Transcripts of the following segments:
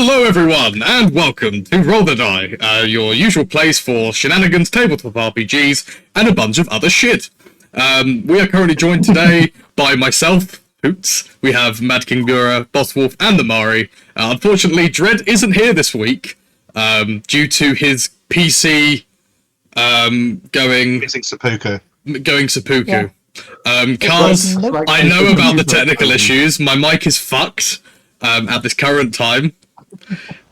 Hello everyone, and welcome to Roll the Die, your usual place for shenanigans, tabletop RPGs, and a bunch of other shit. We are currently joined today by myself, Hoots. We have Mad King Gura, Boss Wolf, and the Mari. Unfortunately, Dread isn't here this week, due to his PC going seppuku. Yeah. Cars, I know about the technical issues. My mic is fucked at this current time.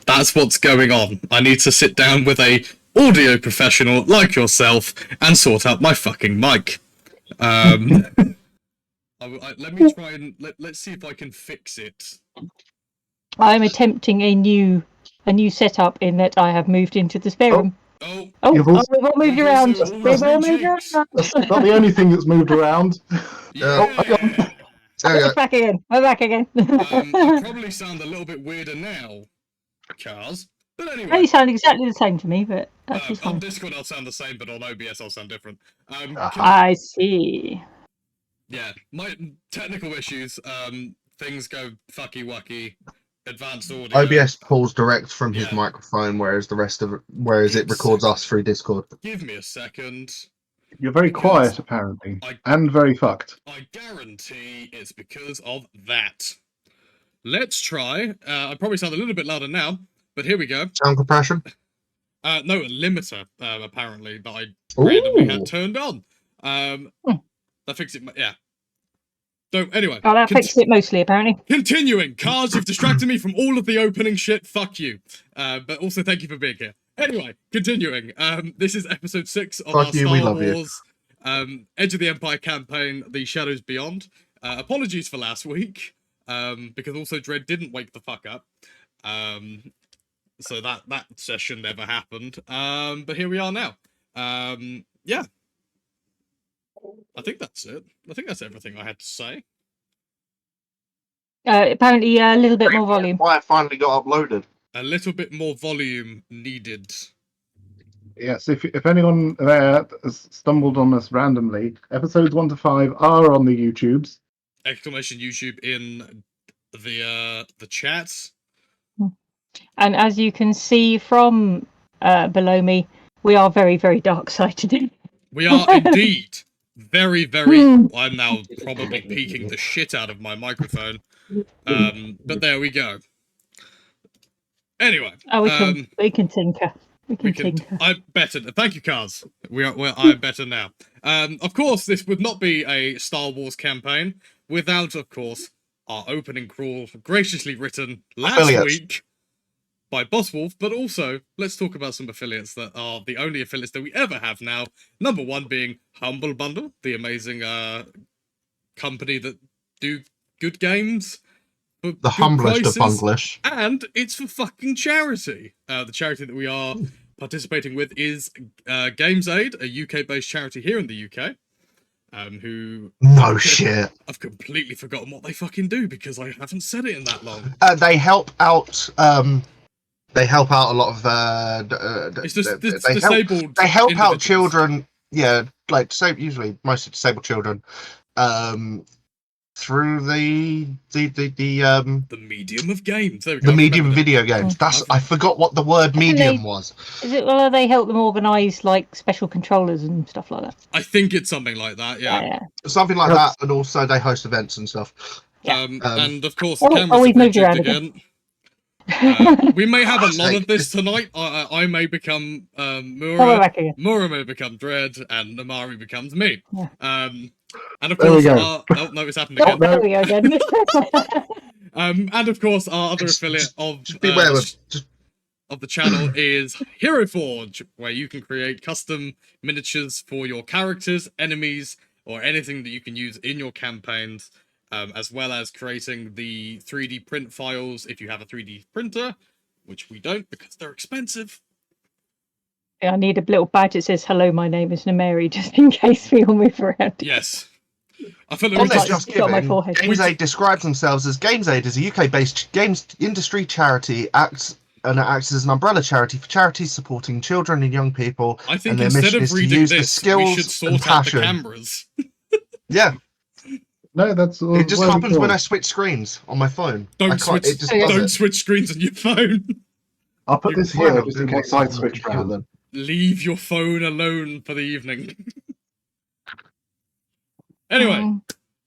That's what's going on. I need to sit down with a audio professional like yourself and sort out my fucking mic. Let me try and let's see if I can fix it. I'm attempting a new setup in that I have moved into the spare room. We've all moved around. We've all moved around. That's not the only thing that's moved around. Yeah. We're back again. I probably sound a little bit weirder now, Cars. But anyway. You sound exactly the same to me, but that's just fine. On Discord I'll sound the same, but on OBS I'll sound different. I see. Yeah, my technical issues, things go fucky-wucky, advanced audio. OBS pulls direct from his microphone, whereas it records us through Discord. Give me a second. You're very quiet, apparently, and very fucked. I guarantee it's because of that. Let's try. I probably sound a little bit louder now, but here we go. Sound compression? No, a limiter, apparently, that I randomly had turned on. That fixed it, yeah. So, anyway. Oh, that fixed it mostly, apparently. Continuing. Cars, you've distracted me from all of the opening shit. Fuck you. But also, thank you for being here. Anyway, continuing. This is episode 6 of our Star Wars Edge of the Empire campaign, The Shadows Beyond. Apologies for last week, because also Dread didn't wake the fuck up. So that session never happened. But here we are now. Yeah. I think that's it. I think that's everything I had to say. Apparently, a little bit more volume. Why it finally got uploaded. A little bit more volume needed. Yes, if anyone there has stumbled on us randomly, episodes 1 to 5 are on the YouTubes. Exclamation YouTube in the chats. And as you can see from below me, we are very, very dark-sided. We are indeed very, very... I'm now probably peeking the shit out of my microphone. But there we go. Anyway. We can tinker. We can tinker. I'm better. Thank you, Cars. I'm better now. Of course, this would not be a Star Wars campaign without, of course, our opening crawl, graciously written last week by Boss Wolf, but also, let's talk about some affiliates that are the only affiliates that we ever have now. Number one being Humble Bundle, the amazing company that do good games. The humblest of Bunglish. And it's for fucking charity. The charity that we are participating with is Games Aid, a UK-based charity here in the UK. Shit. I've completely forgotten what they fucking do because I haven't said it in that long. They help out. They help out a lot of. It's just disabled. They help out children. Yeah, like usually mostly disabled children. Through the medium of games. There we go. The medium of video games. I forgot what the word medium was. Is it? Well, they help them organise like special controllers and stuff like that. I think it's something like that. Yeah. Something like that, and also they host events and stuff. And of course, the cameras have jigged again. We may have a lot of this tonight. I may become Mura may become Dread, and Namari becomes me. Yeah. And of course, oh no, it's happened again. There we go again. And of course, our other affiliate of the channel is Hero Forge, where you can create custom miniatures for your characters, enemies, or anything that you can use in your campaigns. As well as creating the 3D print files if you have a 3D printer, which we don't because they're expensive. I need a little badge that says, "Hello, my name is Namari," just in case we all move around. Yes. I feel like Games Aid describes themselves as Games Aid is a UK-based games industry charity, acts as an umbrella charity for charities supporting children and young people. I think instead of reading this, we should sort out the cameras. Yeah. No, that's all. It just happens when I switch screens on my phone. Don't switch. It just does Don't it. switch screens on your phone. I'll put You- this Fine, here I'll just do in it case on I my switch computer around. then. Leave your phone alone for the evening. Anyway,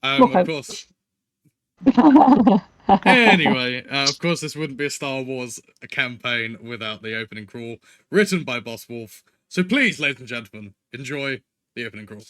of course. Anyway, of course, this wouldn't be a Star Wars campaign without the opening crawl written by Boss Wolf. So please, ladies and gentlemen, enjoy the opening crawl.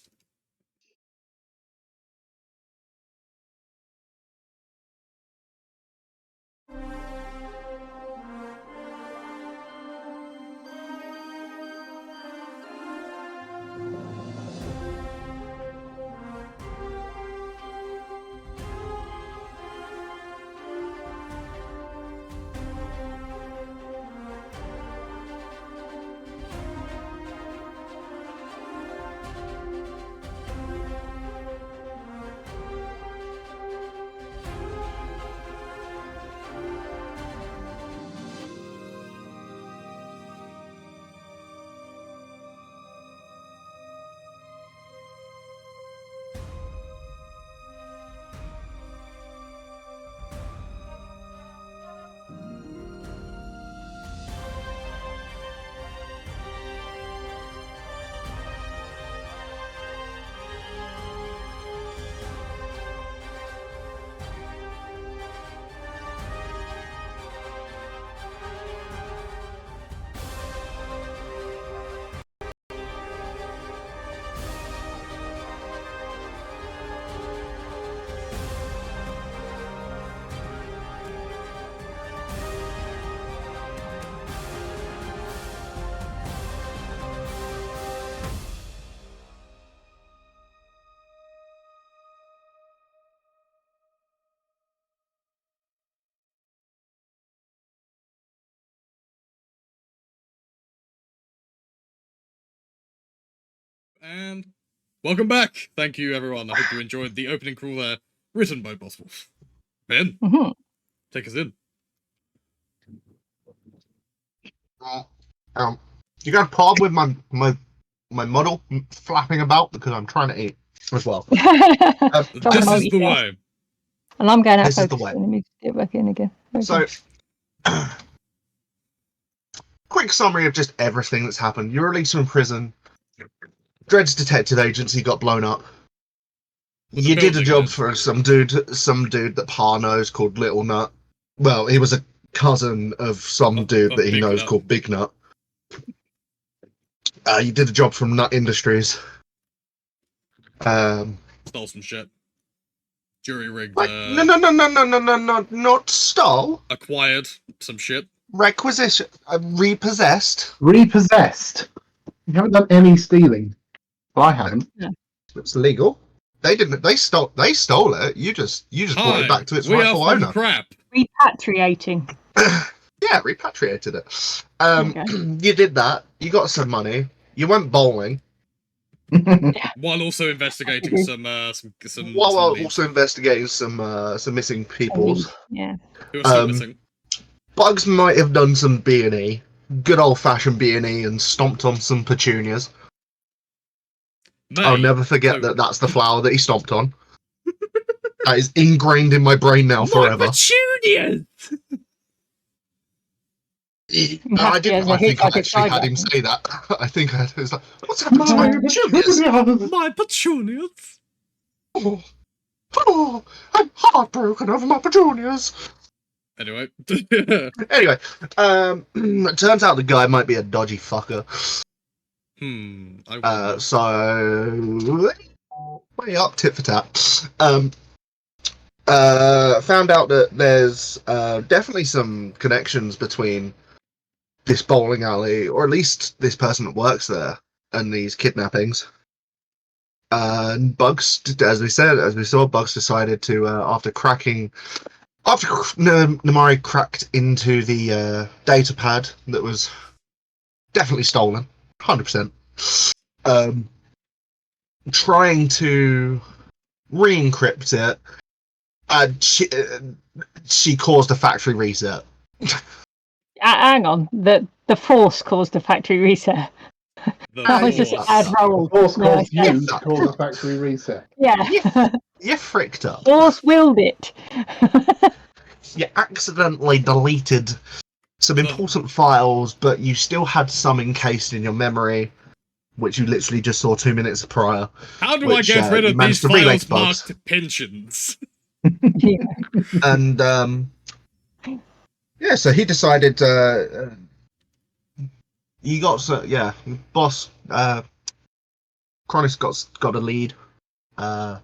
And welcome back. Thank you, everyone. I hope you enjoyed the opening crawl there, written by Boss Wolf. Ben, take us in. You got a problem with my model flapping about because I'm trying to eat as well. This is the way. And I'm going out This is the focus. way. Let me get back in again. So, quick summary of just everything that's happened. You're released from prison. Dred's detective agency got blown up. Well, the You did a building job did. for some dude that Pa knows called Little Nut. Well, he was a cousin of some dude that he Big knows Nut. called Big Nut. You did a job from Nut Industries. Stole some shit. Jury rigged. No, not stole. Acquired some shit. Requisition, repossessed. Repossessed. You haven't done any stealing. Well, I haven't. It's legal. They didn't. They stole it. You just brought it back to its we rightful are from owner. crap. Repatriating. Yeah, repatriated it. Okay. You did that. You got some money. You went bowling. While also investigating some While leads also investigating some missing peoples. Yeah. who are still missing. Bugs might have done some B&E, good old fashioned B&E, and stomped on some petunias. I'll never forget that's the flower that he stomped on. That is ingrained in my brain now forever. Petunias! I think I actually had him say that. I think I was like, "What's happened to my petunias? My petunias! Oh, I'm heartbroken over my petunias." Anyway. Anyway, it turns out the guy might be a dodgy fucker. So way up tit for tat. Found out that there's definitely some connections between this bowling alley, or at least this person that works there, and these kidnappings. And Bugs, as we saw, Bugs decided to after Namari cracked into the data pad that was definitely stolen, 100%. Trying to re-encrypt it, and she caused a factory reset. Hang on. The Force caused a factory reset. The That was just a Force. bad roll. Force No, caused you to cause a factory reset. Yeah. You fricked up. Force willed it. You accidentally deleted some important files, but you still had some encased in your memory, which you literally just saw 2 minutes prior. How do I Which, get rid you of managed these to relay files bugs. marked pensions? Yeah. And yeah, so he decided he got boss Cronus got a lead on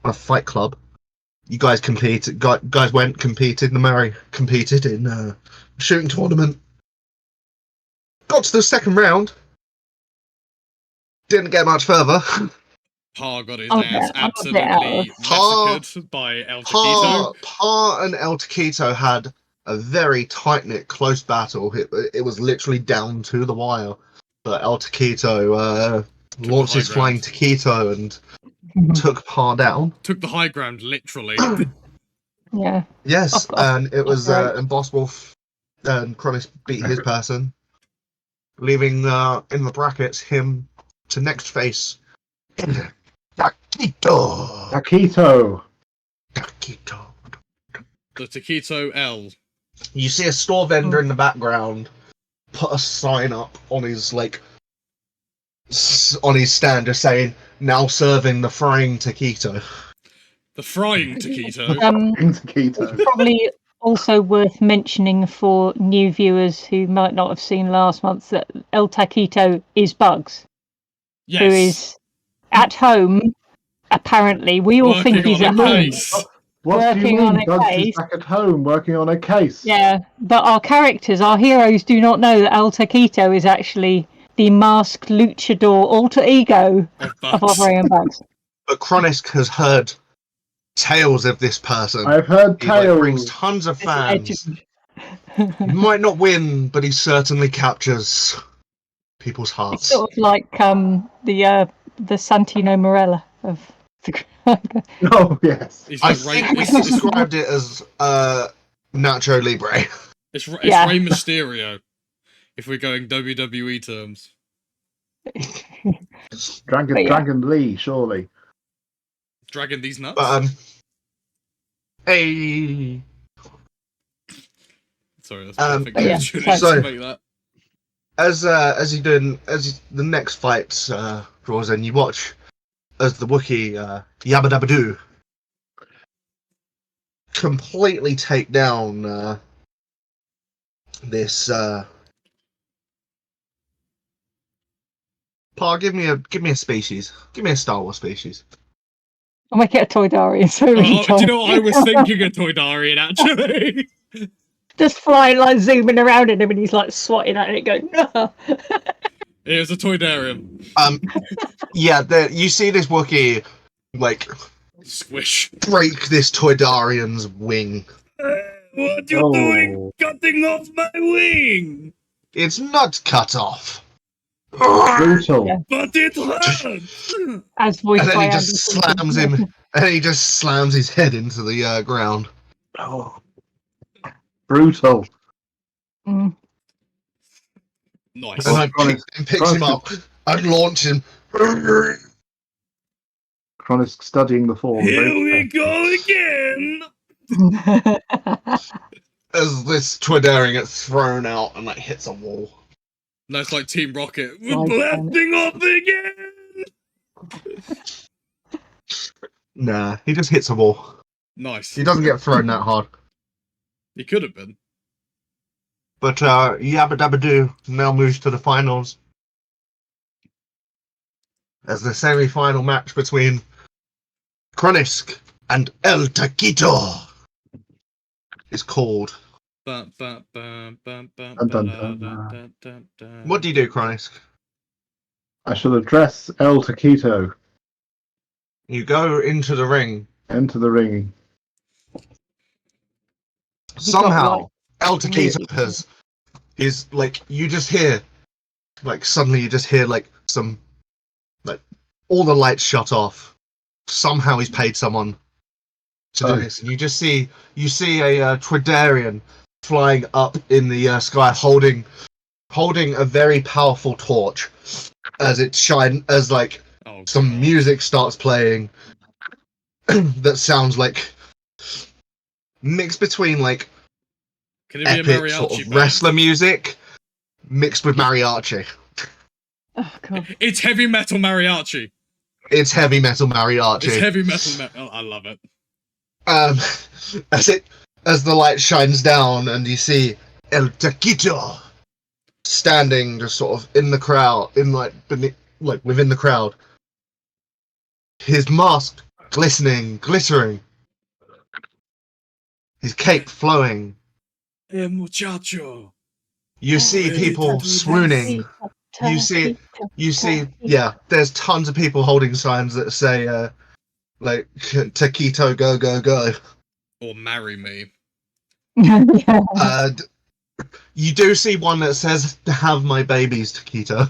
a fight club. You guys competed. Guys went competed. Namari competed in a shooting tournament. Got to the second round. Didn't get much further. Pa got his I'm ass a bit out absolutely Pa- massacred by El Taquito. Pa and El Taquito had a very tight-knit, close battle. It was literally down to the wire. But El Taquito launched high his flying ground. Taquito and took Pa down. Took the high ground, literally. Yeah. Yes, and it was Right. and Boss Wolf and Cronus beat his person, leaving in the brackets him to next face Taquito. Taquito. Taquito. The Taquito L. You see a store vendor in the background put a sign up on his on his stand just saying "Now serving the frying taquito." The frying Taquito. Taquito. It's probably also worth mentioning for new viewers who might not have seen last month that El Taquito is Bugs, Yes. who is at home. Apparently, we all Working think he's on at a home. case. What do you Working on mean? a Bugs case. is back at home working on a case. Yeah, but our characters, our heroes, do not know that El Taquito is actually the masked luchador alter ego Of of our Bugs. very own Bugs. But Chronisk has heard tales of this person. I've heard He brings tales. tons of This fans. legend. He might not win, but he certainly captures people's It's hearts. sort of like the Santino Morella of the. Oh yes. He's I like think Rey, we described it as Nacho Libre. it's Yeah. Rey Mysterio. If we're going WWE terms. Dragon But yeah. Dragon Lee, surely. Dragging these nuts. But hey, Sorry, that's perfect. but yeah, opportunity so- to make that. as the next fight draws in, you watch as the Wookiee Yabba Dabba Doo completely take down this. Pa, give me a species. Give me a Star Wars species. I'll make it a Toydarian. So Do you know what I was thinking of Toydarian, actually? Just flying, like zooming around at him, and he's like swatting at it, going, no. It was a Toydarian. Yeah, you see this Wookiee like Squish. break this Toydarian's wing. What you Oh. doing? Cutting off my wing! It's not cut off. Brutal. Yeah. But it hurts! As voiced And then by he just Andy slams Simpson. him, and he just slams his head into the ground. Oh. Brutal. Mm. Nice. And I Chronisk- picks him up and launch him. Chronisk studying the form. Here very we carefully. go again! As this Toydarian gets thrown out and like hits a wall. No, it's like Team Rocket. We're Like, blasting off again! Nah, he just hits a wall. Nice. He doesn't get thrown that hard. He could have been. But Yabba Dabba Doo now moves to the finals. As the semi-final match between Chronisk and El Taquito is called. Dun, dun, What do you do, Chronisk? I shall address El Taquito. You go into the ring. Enter the ring. Somehow, El Taquito is like, you just hear, like, suddenly you just hear, like, some, like, all the lights shut off. Somehow he's paid someone to do this. And you just see, a Toydarian flying up in the sky, holding a very powerful torch as it some Oh, music starts playing. that sounds like mixed between like Can it be a epic sort mariachi of band? wrestler music mixed with mariachi. Oh god. It's heavy metal mariachi. It's heavy metal It's mariachi. heavy metal. Oh, I love it. As the light shines down and you see El Taquito standing just sort of in the crowd, within the crowd. His mask glittering. His cape flowing. Muchacho. You see people swooning. You see, yeah, there's tons of people holding signs that say, like, Taquito, go, go, go. Or marry me. You do see one that says, have my babies, Taquito.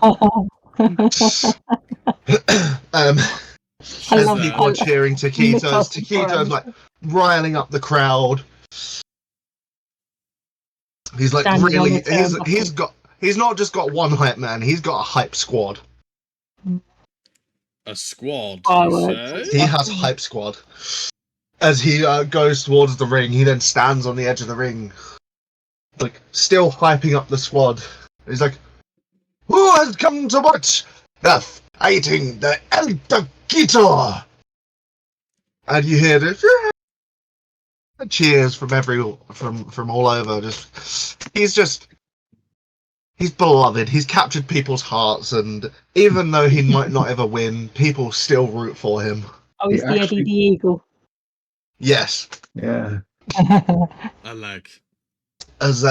Oh, God. As people are cheering Taquito's like riling up the crowd. He's like really, he's not just got one hype man, he's got a hype squad. A squad. He has hype squad. As he goes towards the ring, he then stands on the edge of the ring, like still hyping up the squad. He's like, "Who has come to watch the fighting the El Taquito?" And you hear the cheers from from all over. He's beloved. He's captured people's hearts, and even though he might not ever win, people still root for him. Oh, he's the Eddie the Eagle. Yes. Yeah. I like. As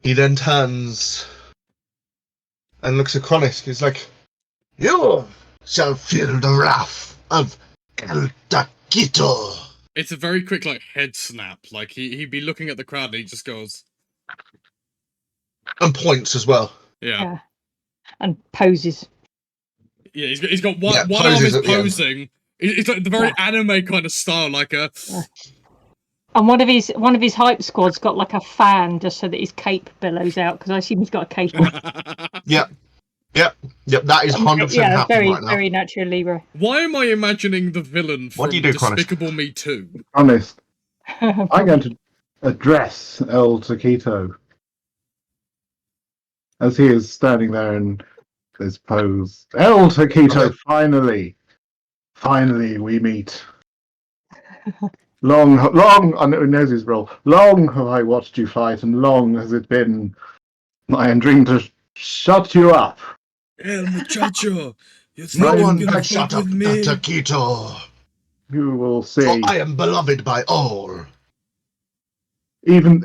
he then turns and looks at Chronisk. He's like, "You shall feel the wrath of El Taquito." It's a very quick like head snap. Like he'd be looking at the crowd and he just goes and points as well. Yeah. And poses. Yeah, he's got one arm is posing. It's like the very anime kind of style, like a. Yeah. And one of his hype squad's got like a fan just so that his cape billows out, because I assume he's got a cape on. Yep. That is 100% happening right now. Very natural Libra. Why am I imagining the villain from Despicable Me 2? Honest, I'm going to address El Taquito as he is standing there in his pose. El Taquito, finally we meet. Long, I know he knows his role. Long have I watched you fight, and long has it been my dream to shut you up. El muchacho, no one can shut up the Taquito. You will see. For I am beloved by all. I'm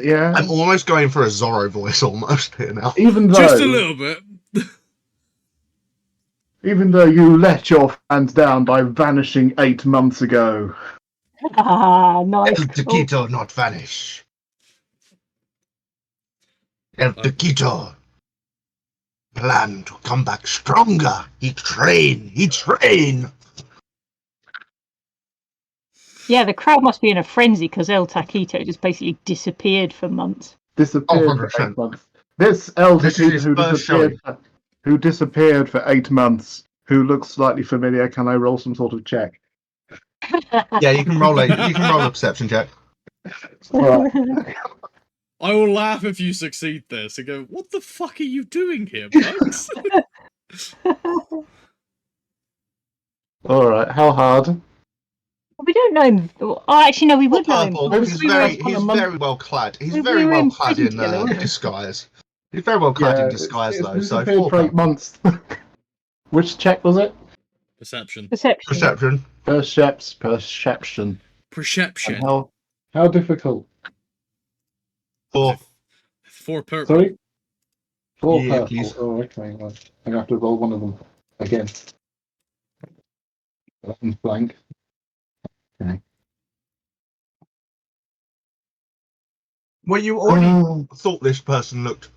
almost going for a Zorro voice almost here now. Even though, just a little bit. Even though you let your fans down by vanishing 8 months ago. Nice. El Taquito not vanish. El Taquito plan to come back stronger. He train. Yeah, the crowd must be in a frenzy because El Taquito just basically disappeared for months. Disappeared for 8 months. This El Taquito who disappeared for 8 months, who looks slightly familiar. Can I roll some sort of check? Yeah, you can roll a perception check. Right. I will laugh if you succeed this and go, "What the fuck are you doing here, Bugs?" All right, how hard? We don't know him. Oh, actually, no, we would know him. He's very well clad. He's very well clad in disguise. He's very well clad in disguise, though. So for 8 months. Which check was it? Perception. Perception. Perception. And how difficult? 4 purple. Sorry? 4 Yeah, purple. please. Oh, okay. Well, I'm going to have to roll one of them again. That's blank. Okay. Well, you already thought this person looked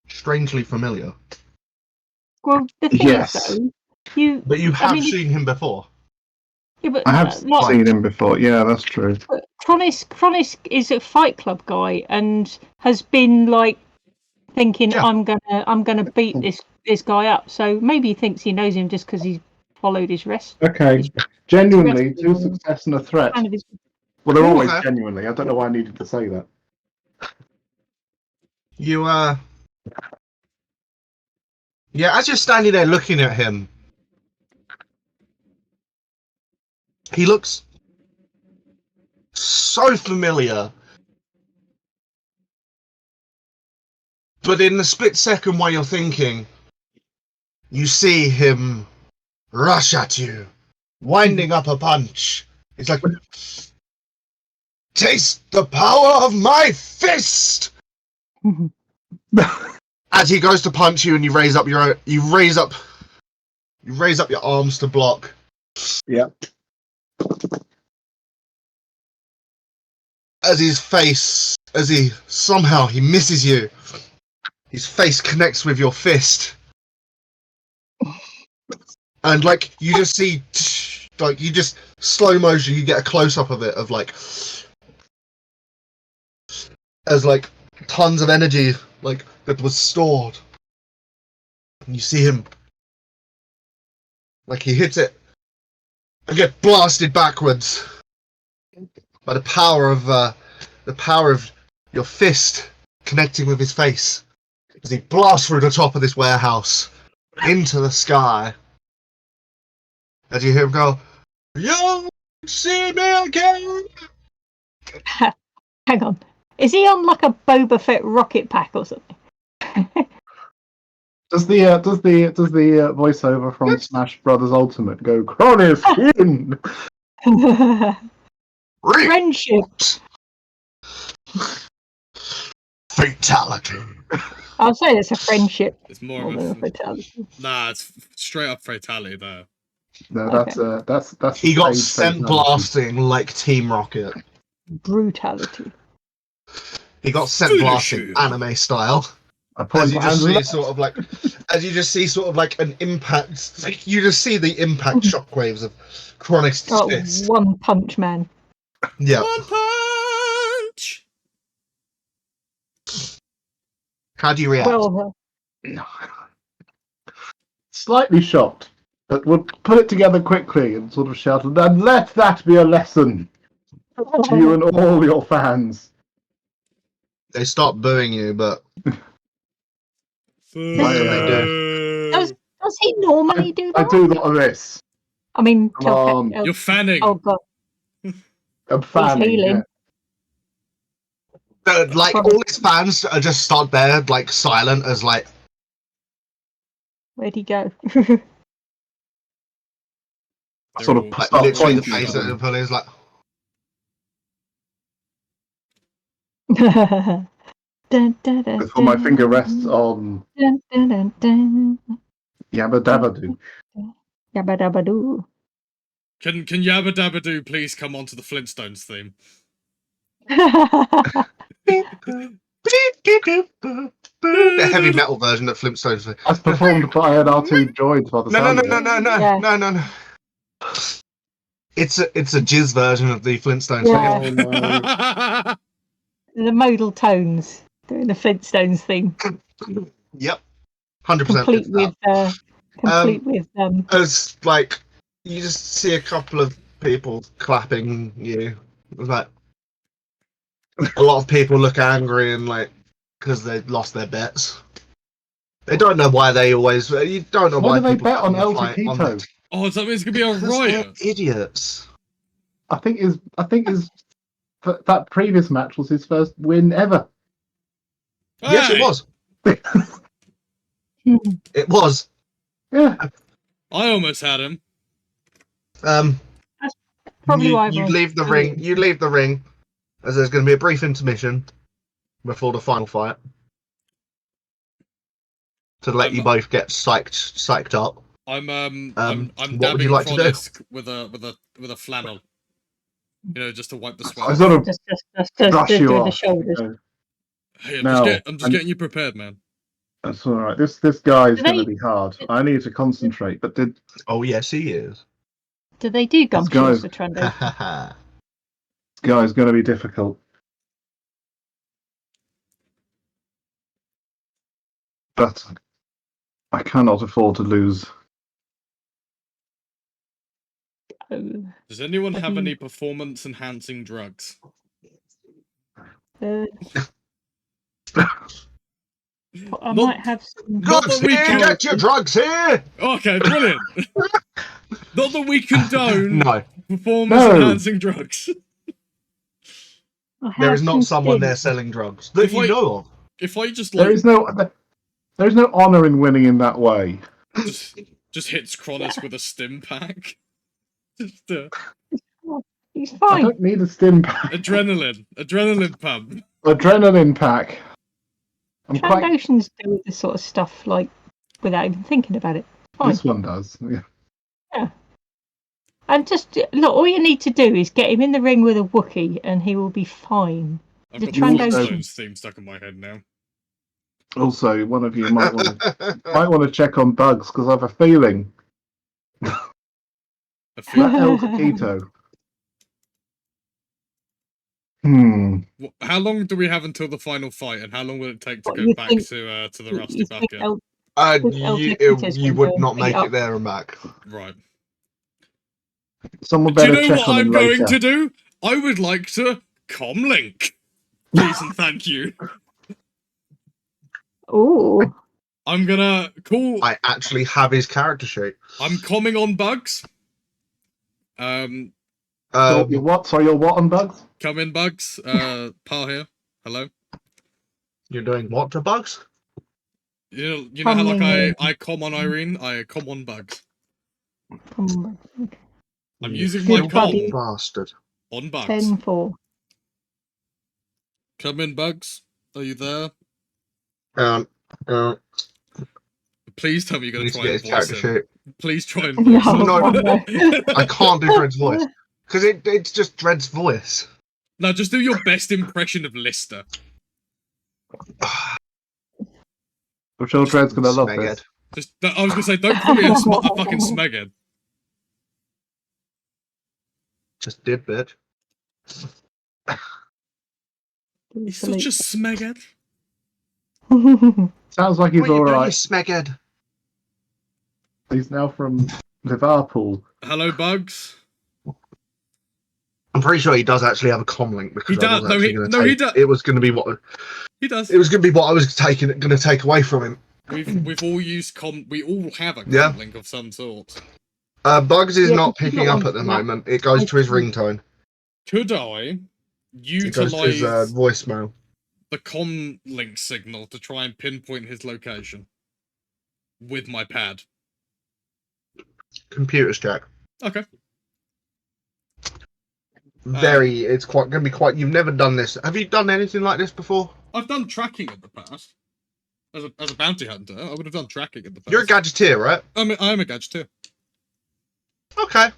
strangely familiar. Well, the thing is, though, but you have seen him before. Yeah, but I have seen him before. Yeah, that's true. Chronisk is a Fight Club guy and has been like thinking, I'm gonna beat this guy up. So maybe he thinks he knows him just because he's followed his rest. Okay, Genuinely, two success and a threat. Kind of his- Well, they're always Okay. genuinely. I don't know why I needed to say that. You yeah, as you're standing there looking at him, he looks so familiar. But in the split second while you're thinking, you see him rush at you, winding up a punch. It's like, taste the power of my fist! As he goes to punch you, and you raise up your arms to block. Yep. As he somehow misses you. His face connects with your fist. And like you just see slow motion, you get a close up of it of like as like tons of energy like that was stored. And you see him like he hits it and get blasted backwards by the power of your fist connecting with his face as he blasts through the top of this warehouse into the sky. As you hear him go, "You see me again!" Hang on. Is he on like a Boba Fett rocket pack or something? Does the voiceover from Smash Brothers Ultimate go Cronus in? Friendship. Fatality. I'll say it's a friendship. It's more More of than a a fatality. nah. It's straight up fatality there. No, Okay. that's He got stage sent fatality. blasting like Team Rocket. Brutality. He got sent Finish blasting him. anime style. I point As you my just hands see up. sort of like an impact. Like, you just see the impact shockwaves of Chronic's Oh, fist. One Punch Man. Yeah. One punch. How do you react? Well, Slightly shocked, but would put it together quickly and sort of shout, and let that be a lesson to you and all your fans. They start booing you, but what can they do? does he normally do I that? do lot of this. I mean, Come on. You're fanning. Oh god, I'm fanning. healing. Yeah. Like all his fans are just stood there, like silent, as like where'd he go? I sort of They're all- start literally the pointing face at of him. the is like. Dun, dun, dun, Before my dun, finger rests on dun, dun, dun, dun. Yabba Dabba Doo. Yabba dabba doo. Can Yabba Dabba Doo please come onto the Flintstones theme? The heavy metal version that Flintstones. As performed by an R2 Droid by the sound of it. Yeah. No. It's a jizz version of the Flintstones. Yeah. Oh no. The modal tones doing the Flintstones theme, Yep, 100%. complete with As like you just see a couple of people clapping you. Like a lot of people look angry and like because they lost their bets. They don't know why they always. You don't know Why why do they people bet on El fight on Taquito? that. Oh, does that mean it's gonna be a Because they're riot? idiots. I think that previous match was his first win ever. Yes, it Hey! was. It was. Yeah. I almost had him. probably you, why you everyone's leave the ring. You leave the ring, as there's going to be a brief intermission before the final fight to let you both get psyched up. I'm what dabbing would you like to do? Kronisk with a flannel. You know, just to wipe the sweat I off. sort of just brush you do the off. shoulders. Hey, No, I'm just getting you prepared, man. That's all right. This guy's Do going to they- be hard. I need to concentrate. But this Oh yes, he is. Do they do gum guy's- shoes for Trendo? guy's going to be difficult. But I cannot afford to lose. Does anyone have Mhm. any performance-enhancing drugs? I Not- might have some. Not Drugs that we here! can- Get your drugs here! Okay, brilliant. Not that we condone No, performance-enhancing drugs. I have there is not some someone there stim. selling drugs that If you I- know of. If I just There like is no honor in winning in that way. just hits Cronus with a stim pack. Just He's I fine. don't need a stim pack. adrenaline pump. Adrenaline pack. I'm quite. Trandoshans do this sort of stuff like without even thinking about it. Fine. This one does. Yeah. And just look, all you need to do is get him in the ring with a Wookiee, and he will be fine. I've The got the Flintstones Trandoshans. theme stuck in my head now. Also, one of you might want to check on Bugs because I have a feeling I that feel, El Taquito. how long do we have until the final fight, and how long will it take to What, go you back think- to the You Rusty think Bucket? El Taquito's You gonna would go not and make beat it up- there and back. Right. Someone Do you better know check what on I'm him going later. to do? I would like to comlink. Please and thank you. Ooh. I'm gonna call. I actually have his character sheet. I'm comming on Bugs. So your what? So your what on Bugs? Come in, Bugs. Par here. Hello. You're doing what to Bugs? You know how like Coming I com on Irene, I com on Bugs. Come I'm You using my Good com buddy. bastard. on Bugs. 10-4. Come in, Bugs. Are you there? Please tell me you're I gonna need to try get and his voice character him. sheet. Please try and No, voice him. No. no. I can't do Dred's voice because it's just Dred's voice. No, just do your best impression of Lister. I'm sure Dred's gonna love Smeghead. this. I was gonna say, don't call me a fucking smeghead. Just did, bitch. He's such a smeghead. Sounds like he's What are you all doing, you right. Smeghead? He's now from Liverpool. Hello, Bugs. I'm pretty sure he does actually have a comlink because He does. I was No, actually he- going no, to he take. does. It was going to be what He does. it was going to be what I was going to take away from him. We've all used we all have a Yeah. link of some sort. Bugs is Yeah, not but you picking don't up want at the that. moment. It goes to his ringtone. Could I It goes to his utilize voicemail. the com link signal to try and pinpoint his location with my pad? Computers check. Okay. It's quite going to be quite. You've never done this. Have you done anything like this before? I've done tracking in the past. As a bounty hunter, I would have done tracking in the past. You're a gadgeteer, right? I am a gadgeteer. Okay.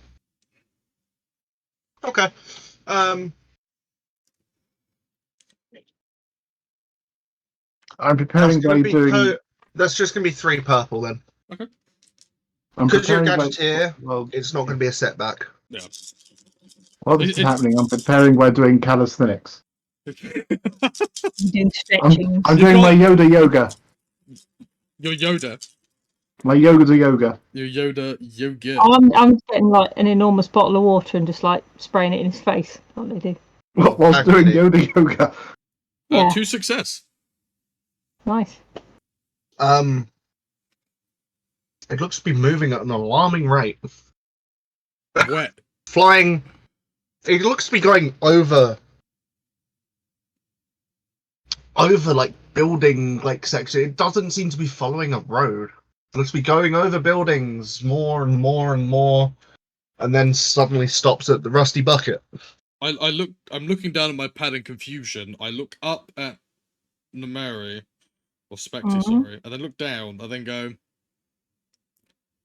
Okay. I'm That's preparing by gonna be doing. that's just going to be 3 purple then. I'm Because you're a preparing by. gadgeteer, Well, it's not going to be a setback. Yeah. while this is it's- happening, I'm preparing by doing calisthenics. Doing stretching. I'm You doing my can't- Yoda yoga. You're Yoda. My Yoda yoga. You're Yoda. Yoga. I'm getting like an enormous bottle of water and just like spraying it in his face. What they do. Whilst doing Actually- Yoda yoga. Yeah. To success. Nice. It looks to be moving at an alarming rate. Wet. Flying. It looks to be going over like building like section. It doesn't seem to be following a road. It looks to be going over buildings more and more and more, and then suddenly stops at the Rusty Bucket. I'm looking down at my pad in confusion. I look up at Namari, or Spectre, Mhm. sorry, and then look down, and then go,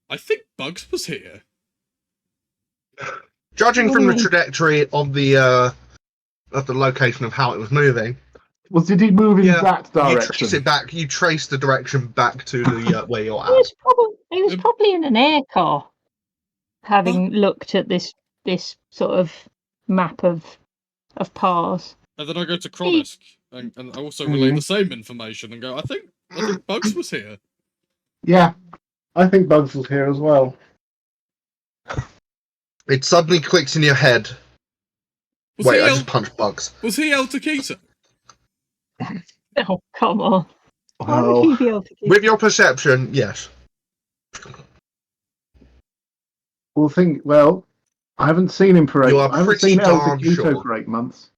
I think Bugs was here. Judging from the Ooh. trajectory of the location of how it was moving, Well, did he move in Yeah, that you trace direction? it back. You trace the direction back to the where you're He at. was probably in an air car, having looked at this sort of map of Pars. And then I go to Kronisk, and I also relay the same information, and go, I think Bugs was here. Yeah, I think Bugs was here as well. It suddenly clicks in your head. Was Wait, he I El, just punched bugs. was he El Taquito? Oh, come on. Why would Well, he be able to keep... With your perception, yes. well, I haven't seen him for You 8 are I haven't pretty seen El darn Taquito sure. for 8 months.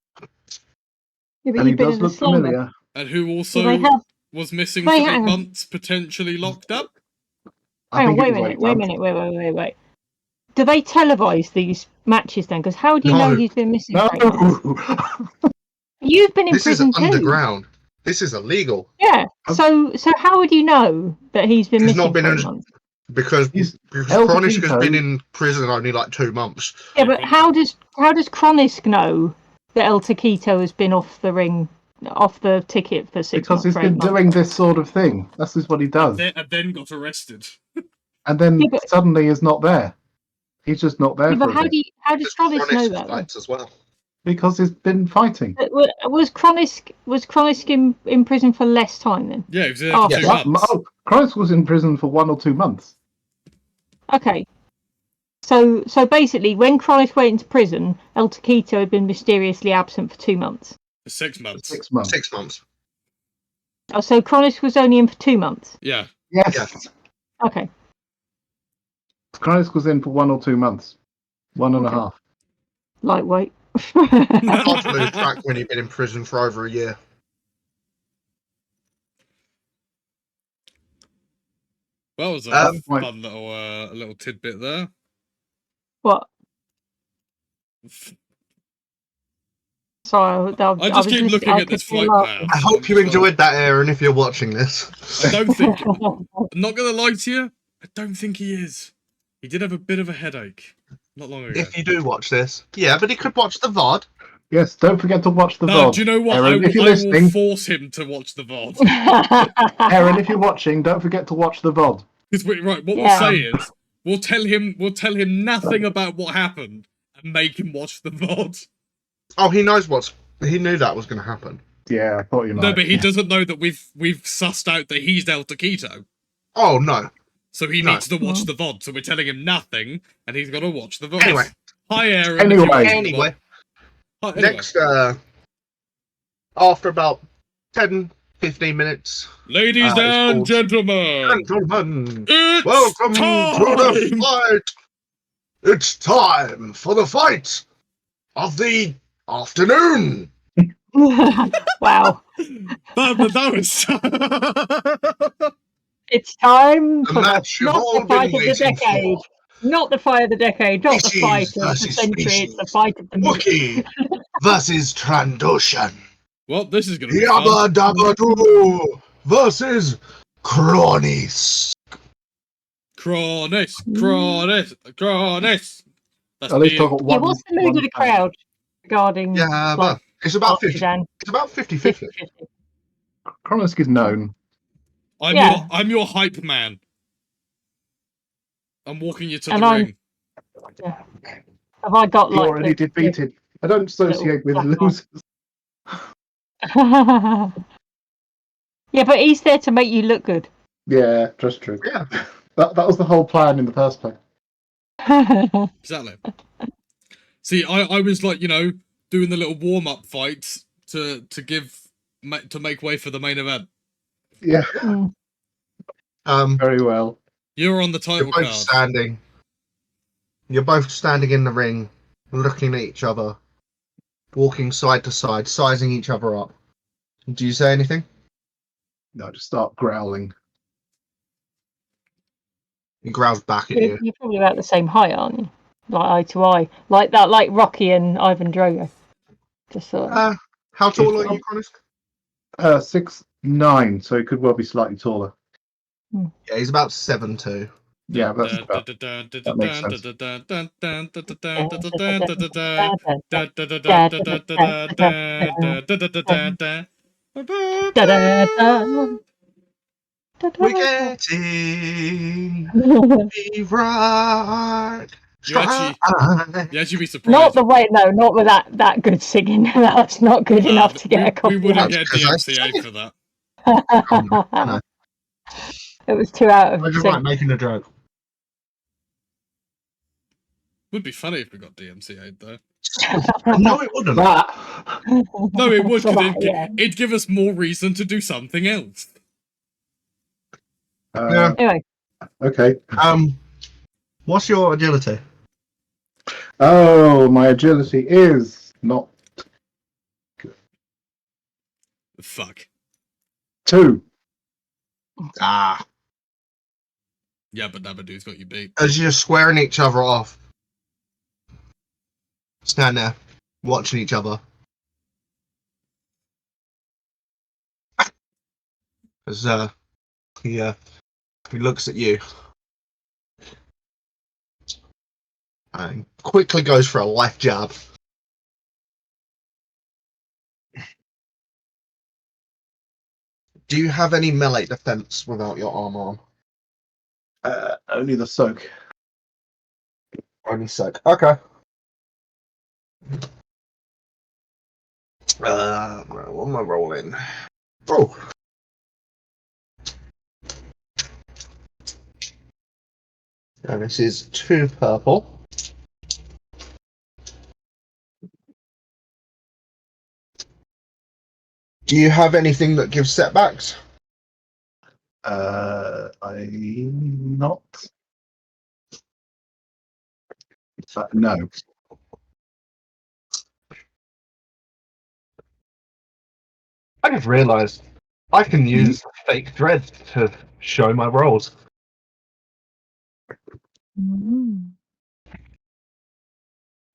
Yeah, but And he you've been does in a look slumber. familiar. And who Well, also they have... was missing Wait, for 8 hang on. months, potentially locked up? I Hang on, think wait it a was minute, 8 wait a months. minute, wait. Do they televise these matches then? Because how do you know No. he's been missing No! for 8 months? You've been in This is prison too. underground. This is illegal. Yeah. So how would you know that he's been He's missing not been for 8 in- months? Because El Chronisk has Taquito- been in prison only like 2 months. Yeah, but how does Kronisk know that El Taquito has been off the ticket for 6 Because months? he's for 8 been months? doing this sort of thing. That's just what he does. And then got arrested. And then Yeah, but- suddenly is not there. He's just not there Yeah, for but a how bit. does Kronisk know that? Then? fights as well. Because he's been fighting. Was Kronisk in prison for less time then? Yeah, he was there Oh, for 2 yes. months. Oh, Christ was in prison for 1 or 2 months. Okay. So basically, when Kronisk went into prison, El Taquito had been mysteriously absent for 2 months. For 6 months. 6 months. 6 months. Oh, so Kronisk was only in for 2 months. Yeah. Yes. Yes. Okay. Christ was in for 1 or 2 months. 1.5. Okay. Lightweight. Hard to lose track when you've been in prison for over a year. Well, that was a Um, fun little tidbit there. What? Sorry, I just keep looking at this flight path. I hope you enjoyed that, Aaron, if you're watching this. I don't think. I'm not gonna lie to you. I don't think he is. He did have a bit of a headache not long ago. If you do watch this. Yeah, but he could watch the VOD. Yes, don't forget to watch the No, VOD. do you know what? Aaron, if you're I will listening, force him to watch the VOD. Aaron, if you're watching, don't forget to watch the VOD. Because right, what Yeah. we'll say is we'll tell him nothing about what happened and make him watch the VOD. Oh, he knows he knew that was going to happen. Yeah, I thought you might. No, but he doesn't know that we've sussed out that he's El Taquito. Oh, no. So he No. needs to watch the VOD. So we're telling him nothing, and he's got to watch the VOD. Anyway. Hi, Aaron. Anyway. if you're watching the Anyway. VOD. Hi, anyway. Next, after about 10, 15 minutes, Ladies it's and called- gentlemen, gentlemen, it's welcome time! to the fight. It's time for the fight of the afternoon. Wow. That was. It's time The for match you've not all the fight been of the waiting decade. for. Not the fight of the decade, not the Species fight of the versus century, it's the species. fight of the minute. Wookiee versus Trandoshan. Well, this is going to be fun. Yabba Dabba Doo versus Cronis. Cronis. That's At least the, I got Yeah, one. what's the mood of the crowd regarding Yeah, like, but it's about 50. Partisan? It's about 50-50. 50-50? Kronisk is known. Yeah. I'm your hype man. I'm walking you to And the I'm- ring. Yeah. Have I got You're like already defeated. I don't associate with black losers. Yeah, but he's there to make you look good. Yeah, just true. Yeah. That was the whole plan in the first place. Exactly. See, I was like, doing the little warm up fights to make way for the main event. Yeah, very well. You're on the You're title both card. standing. You're both standing in the ring, looking at each other, walking side to side, sizing each other up. Do you say anything? No, just start growling. He growls back at you. You're probably about the same height, aren't you? Like eye to eye, like that, like Rocky and Ivan Drogo. Just sort of. How tall are you, Kronisk? 6'9", so he could well be slightly taller. Yeah, he's about 7'2". Yeah, that's about. That makes sense. Da-da-da. We're getting be right. You actually be surprised. Not the way, no, not with that good singing. That's not good enough to get a copy. We wouldn't That's get 'cause I DMCA said for that. I know. It was 2 out I of just 6. like making a joke. Would be funny if we got DMCA though. No, it wouldn't. That. No, it would, because Yeah. it'd give us more reason to do something else. Yeah. Anyway, Okay. What's your agility? Oh, my agility is not Fuck. 2. Ah. Yeah, but Nabadoo's got you beat. As you're squaring each other off, stand there, watching each other. As he looks at you and quickly goes for a left jab. Do you have any melee defense without your armor on? Only the soak. Only soak. Okay. What am I rolling? Oh. And this is 2 purple. Do you have anything that gives setbacks? I'm not. No. I just realised I can use fake thread to show my rolls.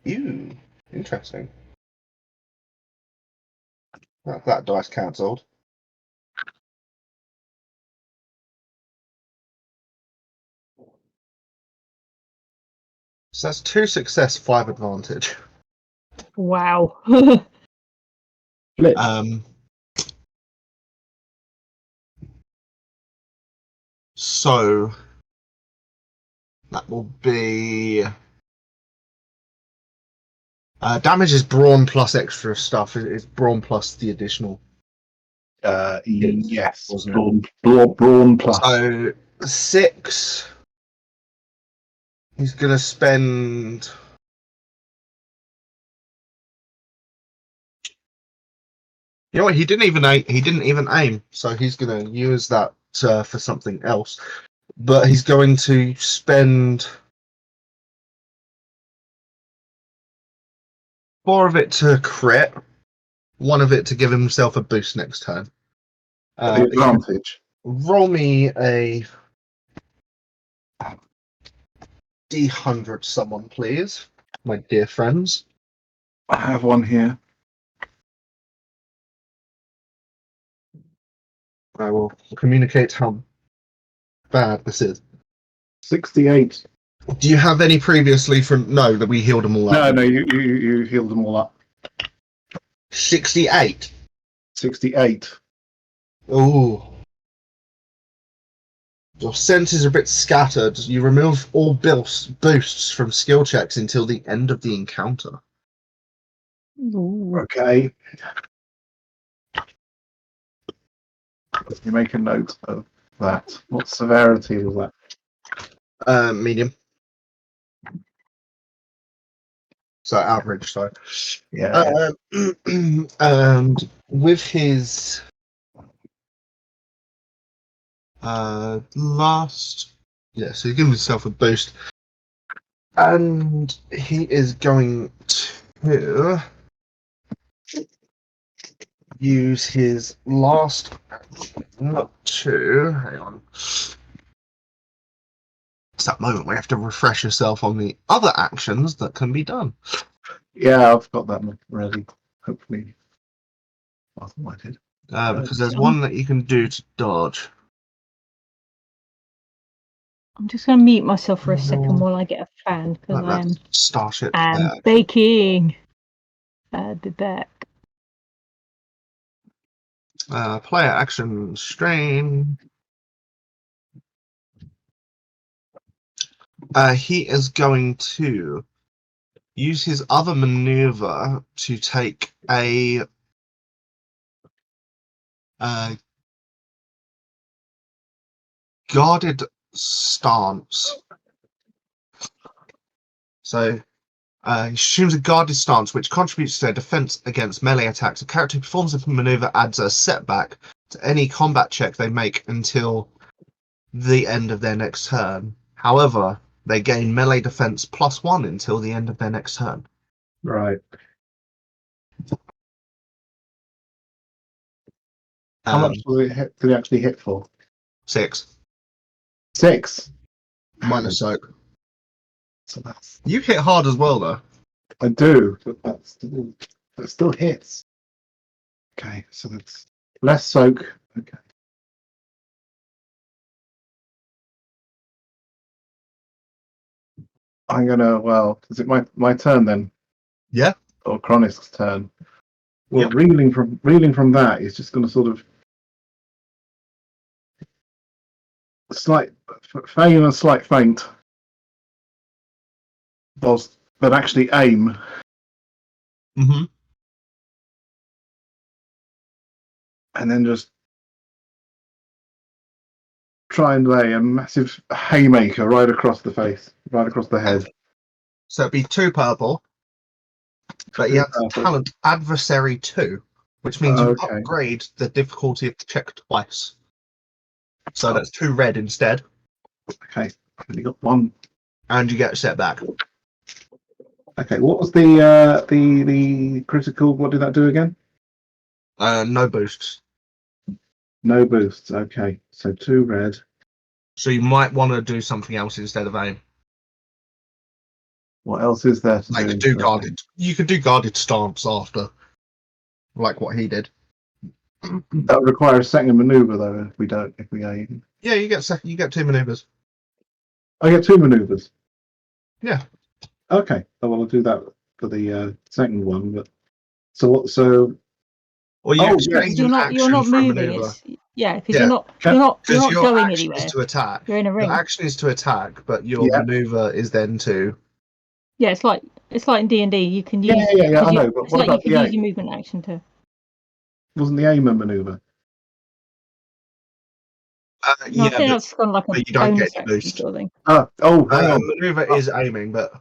Ew, interesting. That dice cancelled. So that's 2 success, 5 advantage. wow. Flip. So that will be damage is brawn plus extra stuff. It's brawn plus the additional. Yes. Wasn't Brawn plus. So 6. He's gonna spend. You know what? He didn't even aim. He didn't even aim. So he's gonna use that for something else. But he's going to spend 4 of it to crit, 1 of it to give himself a boost next turn. The advantage. Roll me a D100, someone, please, my dear friends. I have one here. I will communicate how bad this is. 68. Do you have any previously from? No, that we healed them all up. No, you healed them all up. 68. 68. Ooh. Your senses are a bit scattered. You remove all boosts from skill checks until the end of the encounter. Ooh. Okay. You make a note of that. What severity is that? Medium. So average, sorry. Yeah. And with his last, yeah, so he's giving himself a boost, and he is going to use his last action to hang on. It's that moment where you have to refresh yourself on the other actions that can be done. Yeah, I've got that ready. Hopefully. I thought I did. Because there's one that you can do to dodge. I'm just going to mute myself for a second while I get a fan because I am Starship baking. I'll be back. Player action strain. He is going to use his other maneuver to take a guarded stance. So he assumes a guarded stance, which contributes to their defense against melee attacks. A character who performs a maneuver adds a setback to any combat check they make until the end of their next turn. However, they gain melee defense +1 until the end of their next turn. Right. How much did he actually hit for? 6. 6. Minus soak. So that's. You hit hard as well, though. I do, but that still hits. Okay, so that's less soak. Okay. I'm gonna. Well, is it my turn then? Yeah. Or Chronisk's turn? Well, Yep. reeling from that, he's just gonna sort of feign a slight feint, but actually aim. Mm-hmm. And then just try and lay a massive haymaker right across the face, right across the head. So it'd be 2 purple, but he has talent adversary 2, which means you upgrade the difficulty of the check twice. So that's 2 red instead. Okay, I've only got 1. And you get a setback. Okay, what was the critical? What did that do again? No boosts. No boosts. Okay, so 2 red. So you might want to do something else instead of aim. What else is there to Like do? guarded. You could do guarded stance after, like what he did. That would require a second maneuver though. If we aim. Yeah, you get 2 maneuvers. I get 2 maneuvers. Yeah. Okay. Oh, well, I'll do that for the second one. But so what? So. Or you exchange you're an not action you're not for a moving. maneuver. Because you're not Your going action anywhere. is to attack. You're in a ring. Your action is to attack, but your maneuver is then to. Yeah, it's like in D&D. You can use. Yeah. I know, but it's what like about you the could use aim? your movement action to. Wasn't the aim a maneuver? No, I think that's kind of like a you don't bonus get action boost. sort of thing. Hang on. Maneuver is aiming, but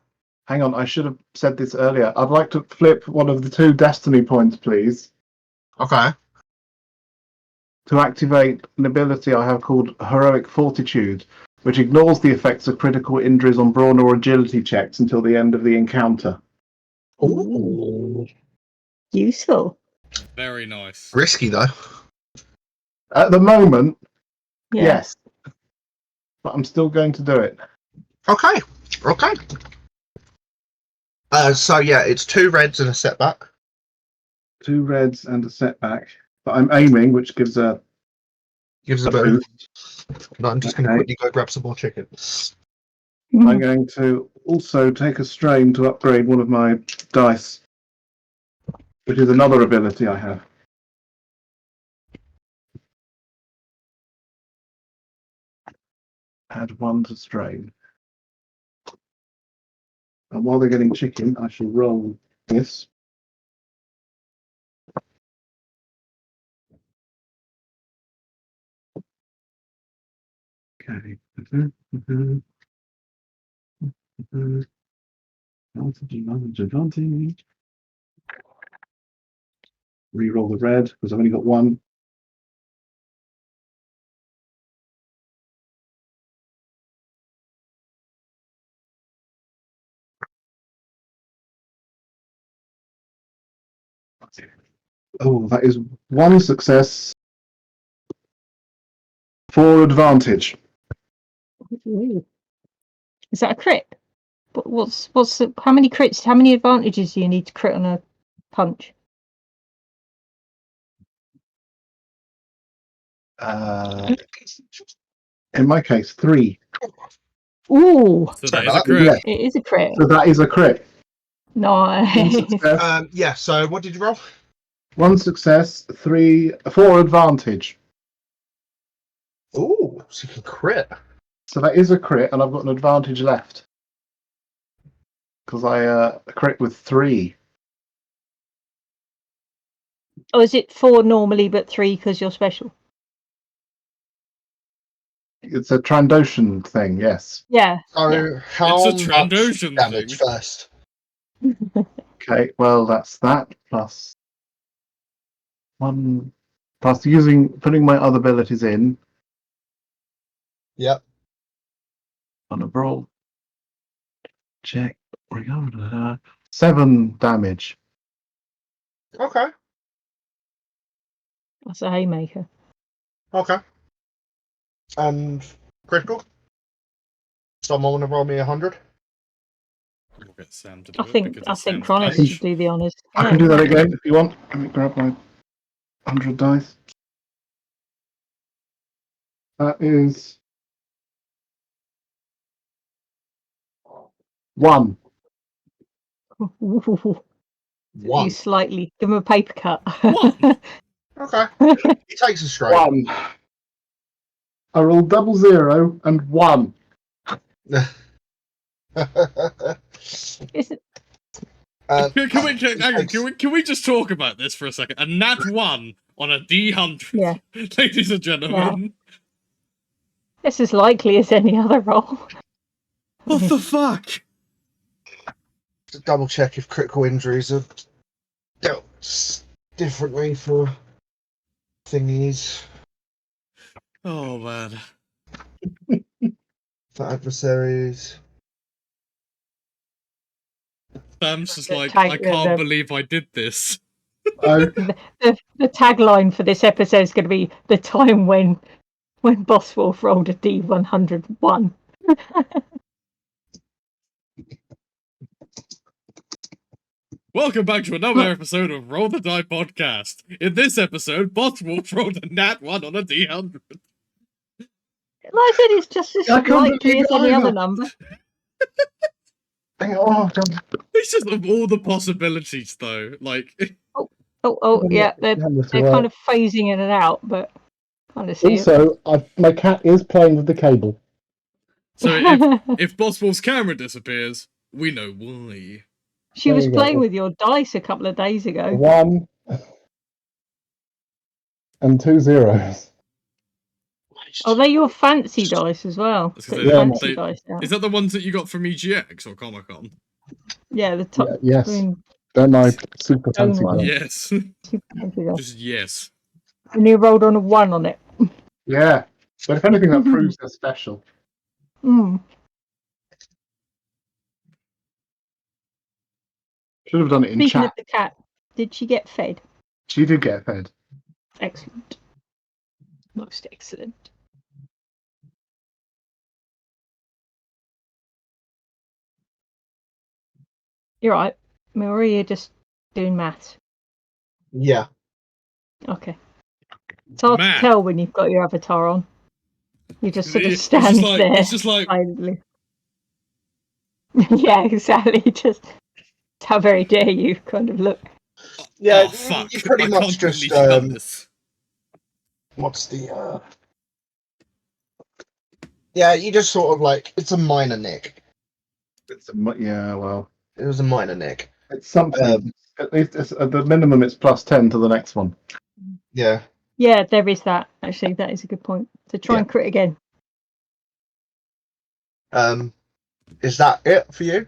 Hang on, I should have said this earlier. I'd like to flip one of the 2 destiny points, please, okay. to activate an ability I have called Heroic Fortitude, which ignores the effects of critical injuries on brawn or agility checks until the end of the encounter. Ooh. Useful. Very nice. Risky though. At the moment, Yeah. yes, but I'm still going to do it. Okay. So yeah, it's 2 reds and a setback. 2 reds and a setback, but I'm aiming, which gives a boost. No, I'm just going to quickly go grab some more chicken. I'm going to also take a strain to upgrade one of my dice, which is another ability I have. Add 1 to strain. And while they're getting chicken, I shall roll this. Okay. Advantage. Reroll the red because I've only got 1. Oh, that is 1 success. 4 advantage. Is that a crit? How many crits? How many advantages do you need to crit on a punch? In my case, 3. Ooh, So that is a crit. Yeah. it is a crit. So that is a crit. Nice. 1 success. Yeah. So what did you roll? 1 success, 4 advantage. Ooh, so you can crit. So that is a crit, and I've got an advantage left because I crit with 3. Oh, is it 4 normally, but 3 because you're special? It's a Trandoshan thing, yes. Yeah. So Yeah. how It's a much Trandoshan damage thing. first? Okay, well, that's that, plus 1, plus putting my other abilities in Yep. on a roll. Check. 7 damage. Okay. That's a haymaker. Okay. And critical? Someone want to roll me 100? We'll get Sam to do I it think because it's Sam's Chronic page. should do the honours. I can do that again if you want. Let me grab my 100 dice. That is 1. You One. slightly give him a paper cut. One? Okay. He takes a straight. 1. I rolled 00 and 1. Isn't Can we just talk about this for a second? A nat 1 on a D100, Yeah. ladies and gentlemen. it's as likely as any other roll. What the fuck? To double check if critical injuries are dealt differently for thingies, Oh man. for adversaries. Sam's just like, Tag- I can't the- believe I did this. Oh, The tagline for this episode is going to be the time when Boss Wolf rolled a D101. Welcome back to another episode of Roll the Die podcast. In this episode, Boss Wolf rolled a nat 1 on a D100. Like I said, it's just as I can't likely believe as any either. other number. oh, God. It's just of all the possibilities, though. Like, Yeah, they're kind of phasing in and out, but kind of see it. Also, my cat is playing with the cable. so if Boss Wolf's camera disappears, we know why. She There was you go. playing with your dice a couple of days ago. 1 and 2 zeros. Oh, they're your fancy dice as well. That's 'cause Put they- your Yeah, fancy they- dice down. Is that the ones that you got from EGX or Comic Con? Yeah, the top. Yes. green Don't I super Stone fancy one. them? Yes. super fancy dice. Just yes. And you rolled on a 1 on it. Yeah. But if anything, that proves they're special. Mm. Should have done it in Speaking of chat. the cat, did she get fed? She did get fed. Excellent. Most excellent. You're right. Or are you just doing maths? Yeah. Okay. It's hard Math. to tell when you've got your avatar on. You just sort of It's stand just like, there it's just like, silently. Yeah, exactly. Just how very dare you kind of look. Yeah, oh fuck, you pretty I much can't just, believe you've done this. what's the yeah, you just sort of like, it's a minor nick. Yeah, well, It was a minor nick. it's something. At least at the minimum, it's plus 10 to the next one. Yeah. Yeah, there is that. Actually, that is a good point. So try and crit again. Is that it for you?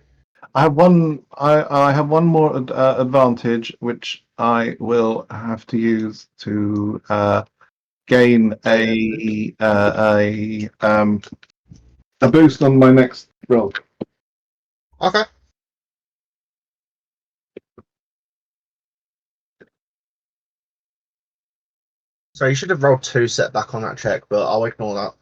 I have one. I have one more advantage, which I will have to use to gain a boost on my next roll. Okay. So you should have rolled 2 setback on that check, but I'll ignore that.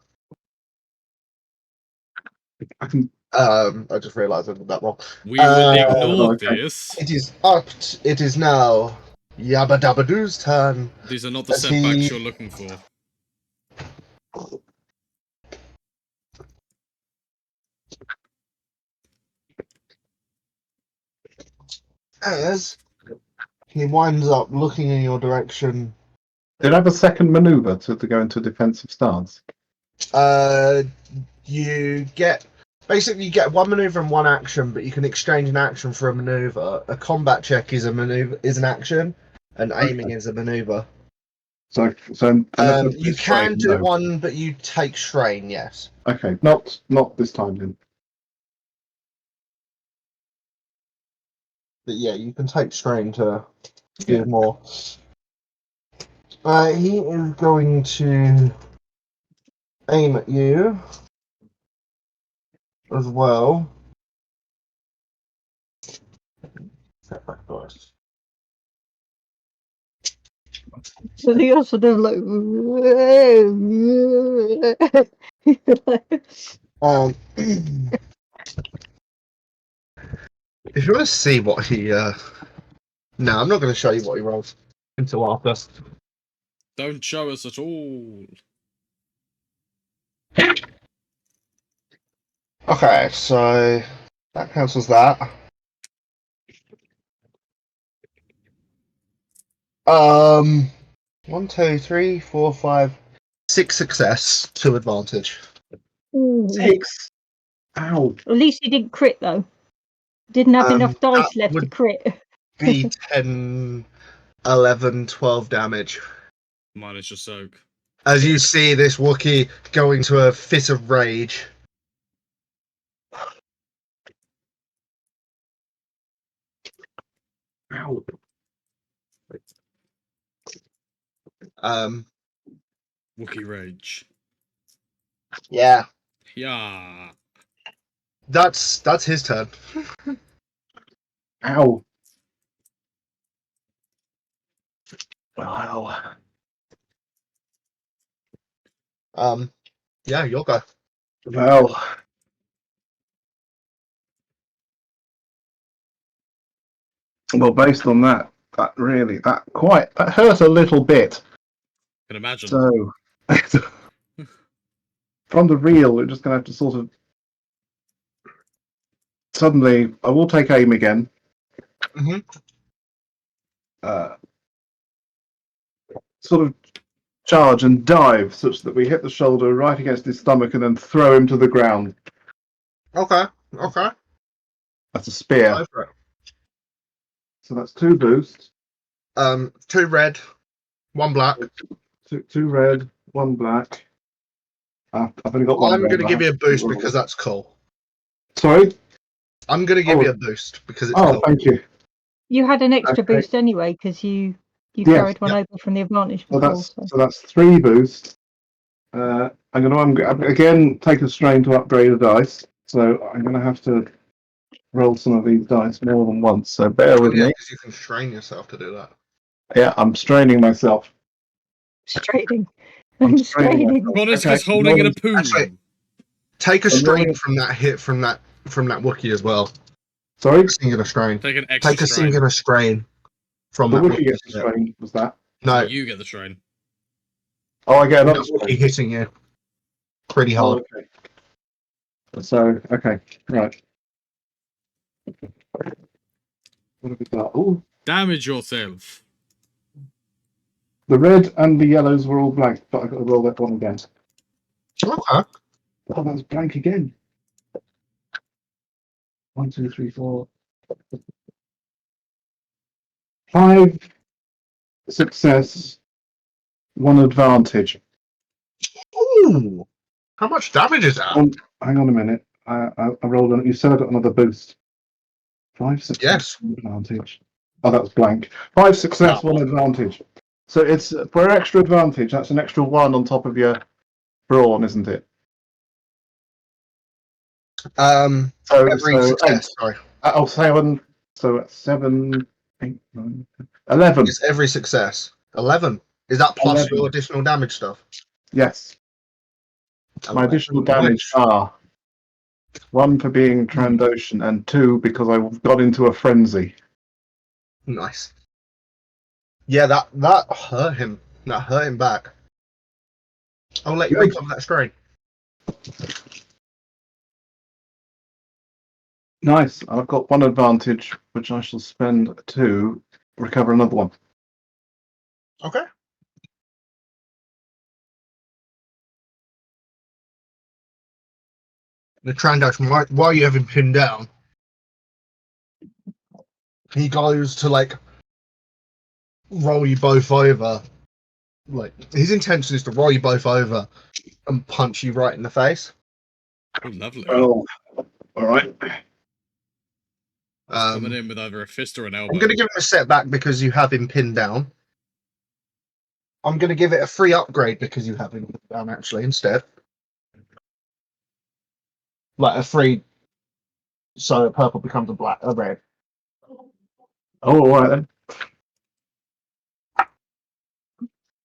I can. I just realised I did that wrong. We will ignore okay. this. It is up. It is now Yabba Dabba Doo's turn. These are not the As setbacks he- you're looking for. As he winds up looking in your direction. Did I have a second maneuver to go into a defensive stance? You get basically you get 1 maneuver and 1 action, but you can exchange an action for a maneuver. A combat check is an action, and aiming is a maneuver. So unless it's You strain, can do no. one, but you take strain. Yes. Okay, not this time then. But yeah, you can take strain to Yeah. do more. He is going to aim at you as well. Step back, guys. So they are sort of like. If you want to see what he, no, I'm not going to show you what he rolls until after. Don't show us at all. Okay, so that cancels that. 1, 2, 3, 4, 5, 6 success, 2 advantage. Ooh. 6. Ow. At least he didn't crit though. Didn't have enough dice that left to would crit. Be 10, 11, 12 damage. Minus your soak. As you see this Wookiee go into a fit of rage. Ow. Wookiee rage. Yeah, Yeah. that's his turn. Ow. Wow. Yeah, you'll go. Well. Well, based on that hurt a little bit. Can imagine. So, from the reel, we're just going to have to sort of. Suddenly, I will take aim again. Mm-hmm. Sort of charge and dive such that we hit the shoulder right against his stomach and then throw him to the ground. Okay. That's a spear. Go for it. So that's 2 boosts. 2 red, 1 black. Two red, 1 black. I've only got 1 I'm red. going to give you a boost because that's cool. Sorry? I'm going to give you a boost because it's cool. Thank you. You had an extra Okay. boost anyway because you Yes, carried one over from the advantage before. So that's 3 boosts. I'm going to again take a strain to upgrade a dice. So I'm going to have to roll some of these dice more than once. So bear with me. Because you can strain yourself to do that. Yeah, I'm straining myself. Straining. I'm I'm straining straining. Connors Okay, is holding in a poo. Actually, take a I'm strain rolling- from that hit from that Wookiee as well. Sorry? A singular strain. Take an extra Take a strain. singular strain from The that Wookiee gets hit. a strain, was that? No, You get the strain. Oh, I get that another Wookiee strain. hitting you pretty hard. Oh, okay. So, okay, right. What have we got? Oh, Damage yourself. the red and the yellows were all blank, but I've got to roll that one again. Okay. Oh, that's blank again. 1, 2, 3, 4. 5 success, 1 advantage. Ooh. How much damage is that? Hang on a minute. I rolled on. You said I got another boost. 5 success, Yes. 1 advantage. Oh, that was blank. 5 success, No. 1 advantage. So it's for extra advantage. That's an extra 1 on top of your brawn, isn't it? So Every success. 8. Sorry. 7. So that's 7, 8, 9, 10, 11. It's every success. 11. Is that plus 11. your additional damage stuff? Yes. My additional damage are 1 for being Trandoshan and 2 because I got into a frenzy. Nice. Yeah, that hurt him. That hurt him back. I'll let you open that strain. Nice. I've got 1 advantage, which I shall spend to recover another one. Okay. The Trandax, while you have him pinned down, he goes to roll you both over, like his intention is to roll you both over and punch you right in the face. Oh, lovely. Oh, all right. He's coming in with either a fist or an elbow. I'm going to give him a setback because you have him pinned down. I'm going to give it a free upgrade because you have him pinned down, actually, instead. Like a free, so purple becomes a red. Oh, all right then.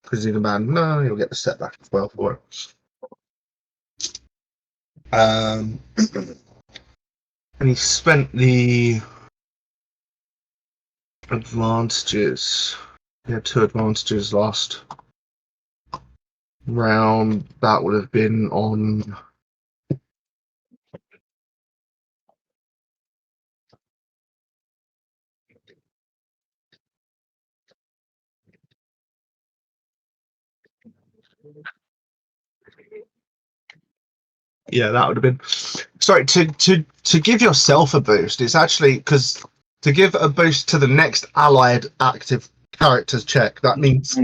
Because he's a man. No, you'll get the setback as well for it. And he spent the advantages. He had 2 advantages last round. That would have been on. Yeah, that would have been. Sorry, to give yourself a boost, it's actually because to give a boost to the next allied active character's check, that means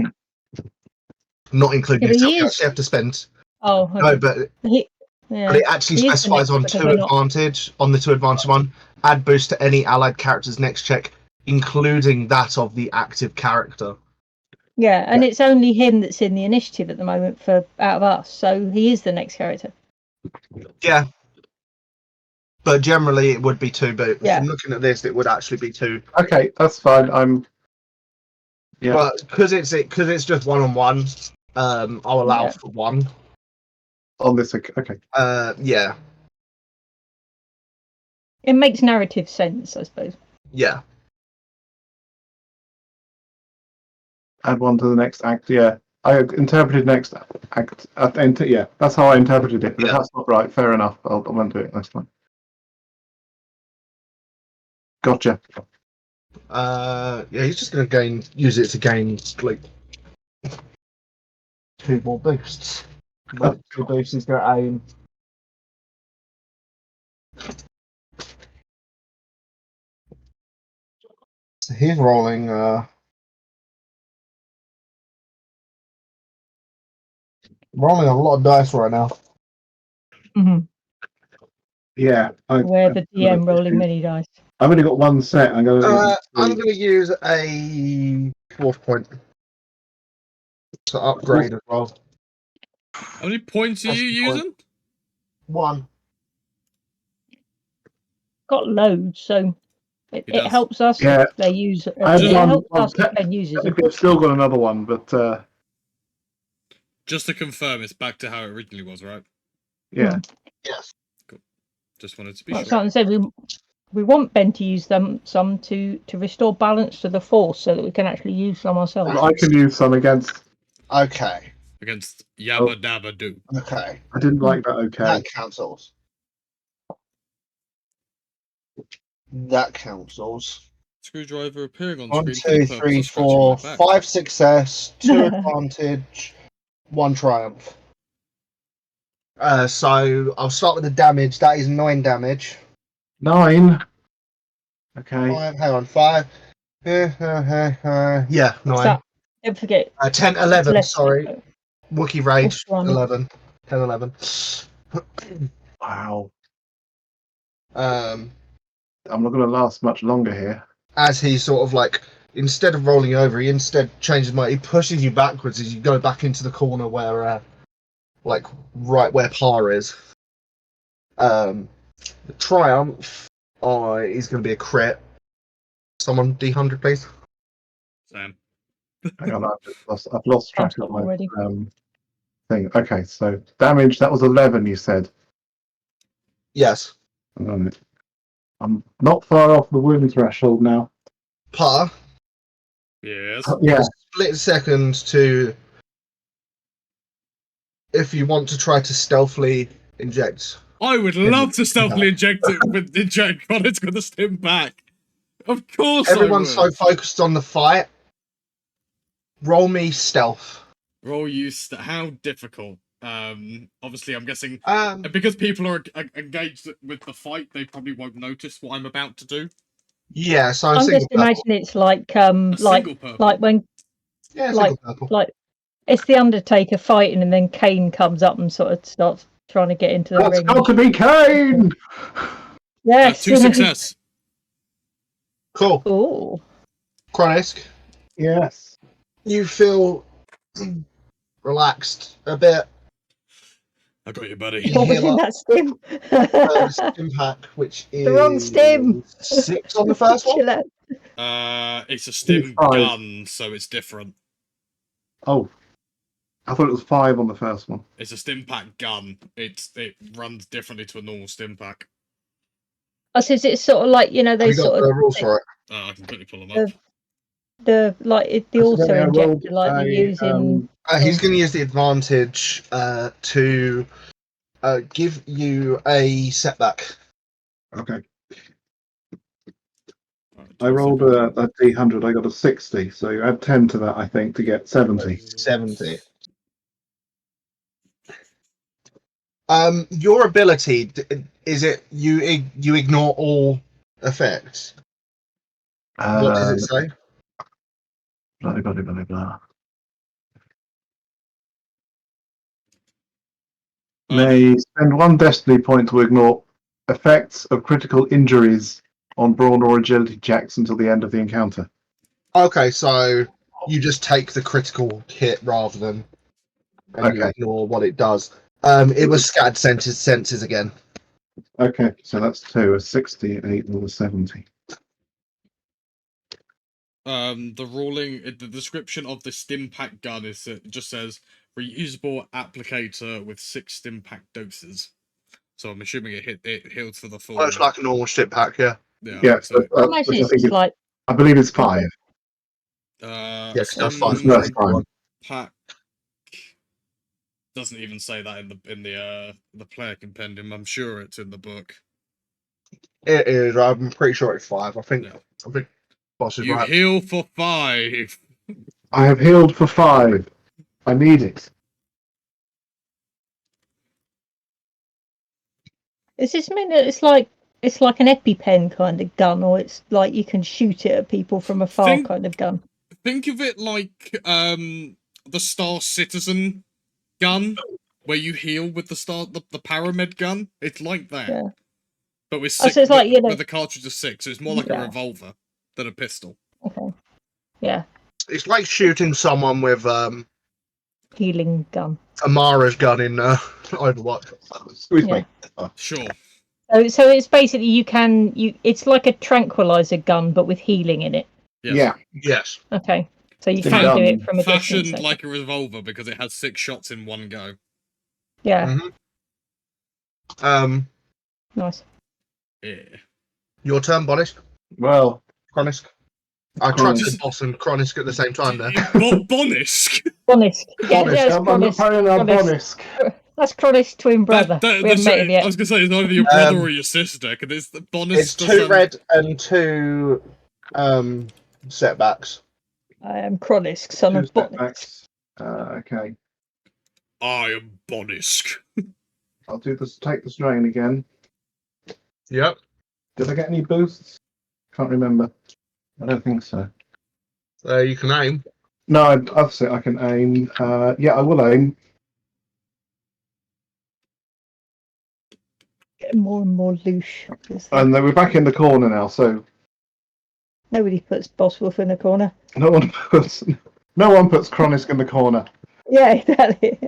not including Yeah, but yourself. he You is- actually have to spend. Oh, No, okay. but Yeah. it actually He is the specifies next on because 2 we're not- advantage. On the 2 advantage one, add boost to any allied character's next check, including that of the active character. Yeah, and it's only him that's in the initiative at the moment for out of us, so he is the next character. Yeah. But generally, it would be 2. But Yeah. from looking at this, it would actually be 2. Okay, that's fine. Yeah. But because it's just 1-on-1, I'll allow Yeah. for 1. On this, okay. Yeah, It makes narrative sense, I suppose. yeah. Add 1 to the next act. Yeah, I interpreted next act. Yeah, that's how I interpreted it. But if Yeah. that's not right, fair enough. I won't do it next time. Gotcha. Yeah, he's just going to use it to gain like 2 more boosts. But 2 boosts, he's going to aim. So he's rolling. Rolling a lot of dice right now. Mm-hmm. Yeah. Where the DM rolling many dice. I've only got 1 set. I'm going I'm going to use a 4th point to upgrade as well. How many points are you Point. using? 1. Got loads, so it does. helps us Yeah. if they use it. I have It one- helps one us if Ben uses it. Technically, I've still got another one, but Just to confirm, it's back to how it originally was, right? yeah. Yes. Just wanted to be Like sure. Simon said, we want Ben to use some to restore balance to the force so that we can actually use some ourselves. I can use some against. Okay. Against Yabba Dabba Doo. Okay. I didn't like that. Okay. That cancels. That cancels. Screwdriver appearing on 1, screen. 2, 3, 4, 5 success, 2 advantage, 1 triumph. So I'll start with the damage. That is 9 damage. 9. Okay. 5, hang on, 5. Yeah, 9. So, don't forget. 10, it's 11, less sorry. than- Wookiee Rage, Plus 1. 11. 10, 11. Wow. Um, I'm not going to last much longer here. as he sort of like, instead of rolling you over, he instead changes he pushes you backwards as you go back into the corner where, like, right where Par is. The Triumph is going to be a crit. Someone D100, please. Sam. Hang on, I've lost track I've of my already. thing. Okay, so damage, that was 11, you said. Yes. Hang on a minute. I'm not far off the wound threshold now. Par, Yes. Yeah, split second to, if you want to try to stealthily inject. I would love to stealthily inject it with inject Connors with a stim back. Of course Everyone's I would. so focused on the fight. Roll me stealth. Roll use. How difficult? Obviously, I'm guessing Because people are engaged with the fight, they probably won't notice what I'm about to do. yeah, so I'm single just purple. imagining it's like A single purple. like when Yeah, like single purple. like It's the Undertaker fighting, and then Kane comes up and sort of starts trying to get into the That's ring. got to be Kane! Yes. 2 success. Cool. Oh. Chronisk, Yes. you feel relaxed a bit. I got you, buddy. You What was heal in up that stim? stim pack, which is The wrong stim. 6 on the first one. Chill out. It's a stim 5. gun, so it's different. Oh. I thought it was 5 on the first one. It's a stim pack gun. It runs differently to a normal stim pack. I says it's sort of like, you know, Have they you got sort the of rules for it? I can quickly pull them up. the auto Accidentally, I rolled injector, like they a, use in. He's going to use the advantage to give you a setback. Okay. Right, I rolled a D100. I got a 60, so you add 10 to that, I think, to get 70. 70. Your ability, is it you ignore all effects? What does it say? Blah, blah, blah, blah, blah. May spend 1 destiny point to ignore effects of critical injuries on brawn or agility checks until the end of the encounter. Okay, so you just take the critical hit rather than you Okay. ignore what it does. It was scattered senses again. Okay, so that's 2, a 60, an 8, and a 70. The ruling, the description of the stim pack gun is it just says reusable applicator with 6 stim pack doses. So I'm assuming it heals for the full. Well, it's like a normal shit pack, yeah. Yeah, So, I imagine which it's just like I believe it's 5. Yeah, 'cause that's stim fine. That's fine. pack doesn't even say that in the player compendium. I'm sure it's in the book. It is. I'm pretty sure it's 5. I think boss is You right. heal for 5. I have healed for 5. I need it. Does this mean that it's like an EpiPen kind of gun, or it's like you can shoot it at people from afar kind of gun? Think of it like the Star Citizen gun, where you heal with the Paramed gun. It's like that. Yeah. But with Oh, 6, so it's like, you know, with a cartridge of 6, so it's more like a Yeah. revolver than a pistol. Okay. Yeah. It's like shooting someone with Healing gun. Amara's gun in Overwatch. Excuse Yeah. me. Sure. So it's basically it's like a tranquilizer gun, but with healing in it. Yes. Yeah. Yes. Okay. So you Been can do done. it from a Fashioned distance. like a revolver because it has 6 shots in one go. Yeah. Nice. Yeah. Your turn, Bonisk. Well, Chronisk. I tried to Just- say boss and Chronisk at the same time there. Bonisk. Bonisk. Yeah, Bonisk. that's I'm Chronisk. playing our Bonisk. That's Chronisk's twin brother. we haven't met him I yet. was gonna say it's either your brother or your sister, because it's the Bonisk. It's 2 red and 2 setbacks. I am Chronisk, son 2 of Bonisk. setbacks. Okay. I am Bonisk. I'll do this. Take the strain again. Yep. Did I get any boosts? Can't remember. I don't think so. You can aim. No, I've said I can aim. Yeah, I will aim. Getting more and more loose. And then we're back in the corner now, so Nobody puts Boss Wolf in the corner. no one puts Chronisk in the corner. Yeah, exactly.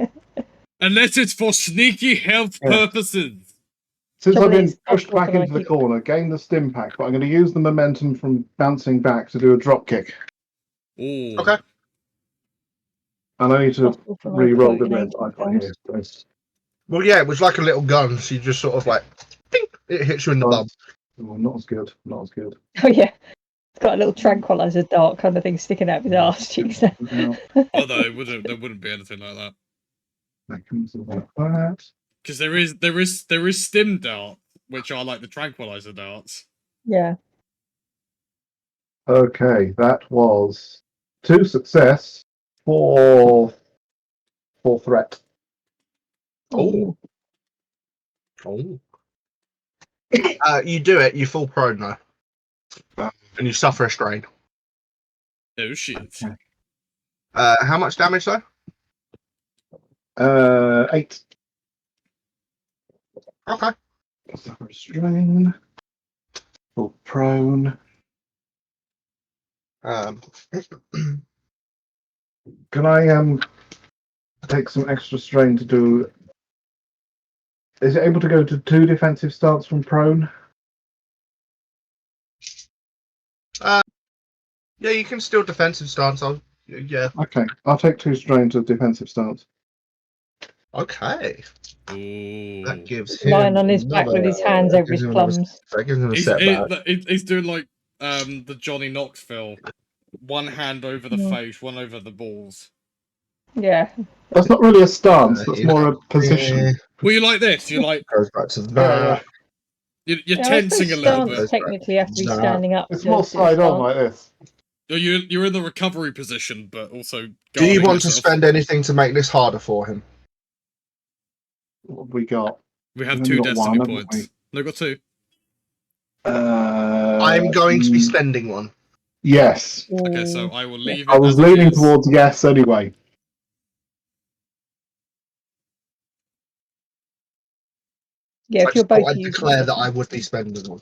Unless it's for sneaky health Yeah. purposes. Since Trouble I've been is, pushed what back can I into the keep- corner, gain the stim pack, but I'm going to use the momentum from bouncing back to do a drop kick. Ooh. Okay. And I need to Boss Wolf and I re-roll the floating red angel I've got guns. here. So Well, yeah, it was like a little gun, so you just sort of like, ping, it hits you in the bum. oh, not as good. Not as good. Oh yeah. It's got a little tranquilizer dart kind of thing sticking out of his arse cheeks. Now, Although there wouldn't be anything like that. seconds like that. Because there is stim darts, which are like the tranquilizer darts. Yeah. Okay, that was 2 success, 4 threat. Oh. Oh. You do it, you fall prone though. And you suffer a strain. Oh shit. Okay. How much damage though? 8. Okay. Restrain. Or prone. Can I take some extra strain to do? Is it able to go to 2 defensive stance from prone? Yeah, you can still defensive stance. Yeah. Okay, I'll take 2 strain to defensive stance. Okay. Ooh. That gives him Lying on his back with his hands over his plums. That gives him a He's, setback. he's doing like the Johnny Knoxville. One hand over the face, one over the balls. Yeah. That's not really a stance. That's more a position. Yeah, Well, you like this. You like goes back to that. Yeah. you're Yeah, I tensing suppose a little stance bit. technically have to be Nah. standing up. It's to more do a side on stance. like this. You're in the recovery position, but also. Do you guarding want to yourself. spend anything to make this harder for him? What have we got? We have We've 2 got destiny one, haven't points. No, got 2. I'm going to be spending one. Yes. Okay, so Ooh. I will leave I it was as it leaning is. towards yes anyway. Yeah, if you're both I using declare it. that I would be spending one.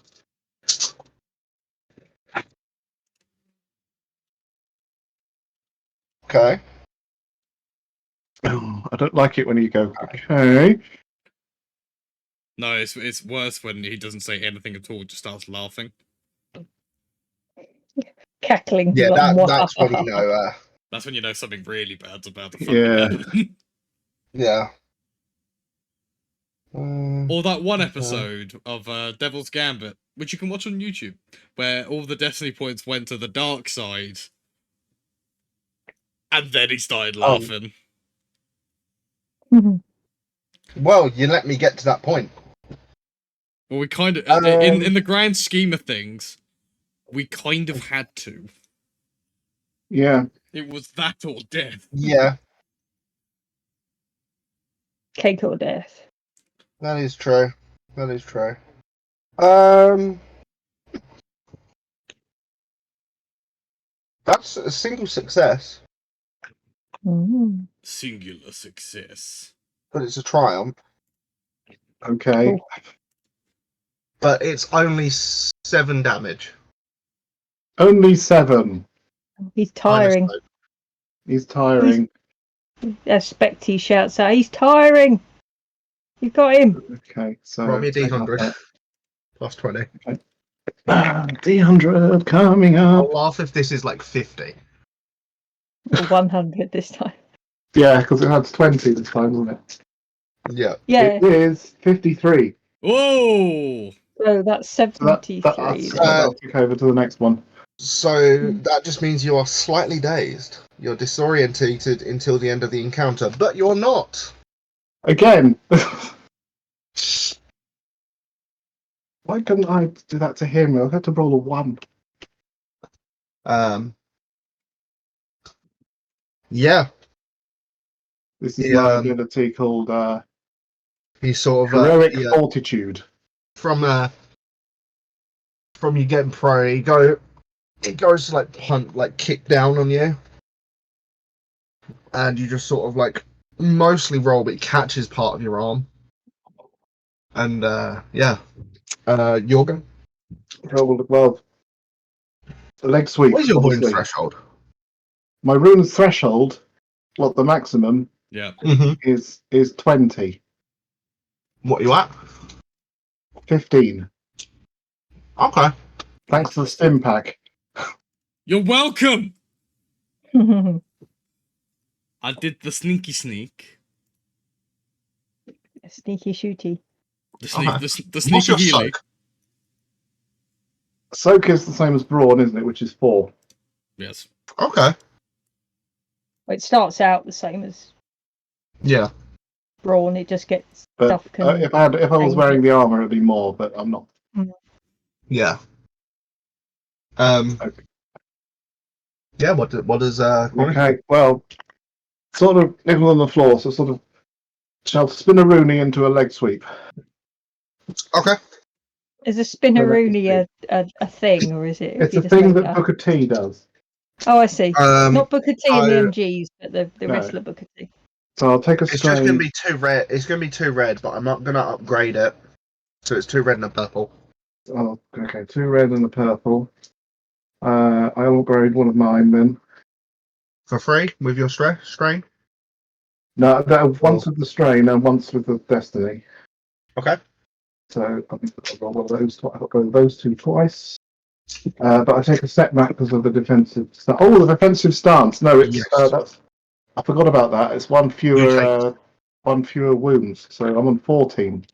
Okay. Oh, I don't like it when you go, okay. No, it's worse when he doesn't say anything at all, just starts laughing. Cackling. Yeah, like, that's when you know. That's when you know something really bad's about to fucking Yeah. happen. Yeah. Or that one episode of Devil's Gambit, which you can watch on YouTube, where all the destiny points went to the dark side, and then he started laughing. Well, you let me get to that point. Well, we kind of, in the grand scheme of things, we kind of had to. Yeah. It was that or death. Yeah, Cake or death. that is true. That is true. That's a single success, Singular success. but it's a triumph. Okay. Cool. But it's only 7 damage. Only 7. He's tiring. Minus He's tiring. As Specty shouts out, he's tiring. You got him. Okay, so Roll me a take D100. off Plus 20. that. D100 coming I'll up. laugh if this is like 50. Or 100 this time. Yeah, because it had 20 this time, wasn't it? Yeah. Yeah. It is 53. Whoa! So that's So 73. that'll kick over to the next one. So that just means you are slightly dazed. You're disorientated until the end of the encounter, but you're not. Again. Why couldn't I do that to him? I had to roll a 1. Yeah. This is Yeah, my ability called He's sort of heroic fortitude. From you getting prone, it goes to like punt, like kick down on you, and you just sort of like mostly roll, but it catches part of your arm, and Jorgen. Well, leg sweep. What is your wound obviously. threshold? My rune threshold, what the maximum Yeah. is 20. What are you at? 15. Okay. Thanks to the stim pack. You're welcome! I did the sneaky sneak. Sneaky shooty. The sneak, Okay. the What's sneaky your healy. soak? Soak is the same as brawn, isn't it? Which is 4. Yes. Okay. It starts out the same as Yeah. brawn. It just gets But stuff. if I was change wearing it. the armor, it'd be more. But I'm not. Yeah. Okay. Yeah. What does Chronic do? Okay. Well, sort of nibble on the floor. So sort of shall spin a Rooney into a leg sweep. Okay. Is a spinneroonie a thing, or is it? It's you a just thing make that up? Booker T does. Oh, I see. Not Booker T and the so- MGs, but the wrestler Booker T. So I'll take a It's just going to strain. be 2 red. It's going to be 2 red, but I'm not going to upgrade it. So it's 2 red and a purple. Oh, okay, 2 red and a purple. I'll upgrade one of mine then. For free with your strain? No, once with the strain and once with the destiny. Okay. So I think I'll roll one of those. I'll go those 2 twice. But I take a setback because of the defensive. Oh, the defensive stance. No, it's Yes. that's. I forgot about that. It's one fewer wounds. So I'm on 14.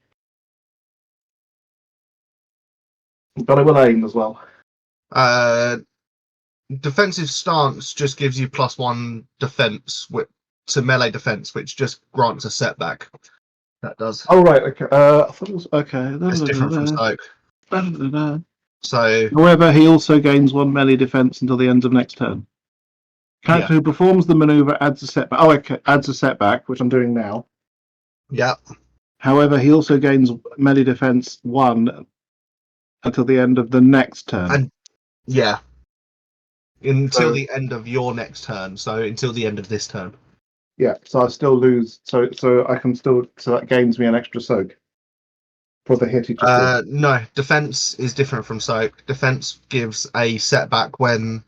But I will aim as well. Defensive stance just gives you +1 defense to melee defense, which just grants a setback. That does. Oh right, okay. I thought it was okay. It's different from soak. So However, he also gains 1 melee defense until the end of next turn. Character who performs the maneuver adds a setback. Oh, okay, adds a setback, which I'm doing now. yeah, However, he also gains melee defense 1 until the end of the next turn. And- yeah. Until So- the end of your next turn. So until the end of this turn. Yeah, so I still lose. So I can still. So that gains me an extra soak for the hit he just did. No, defense is different from soak. Defense gives a setback when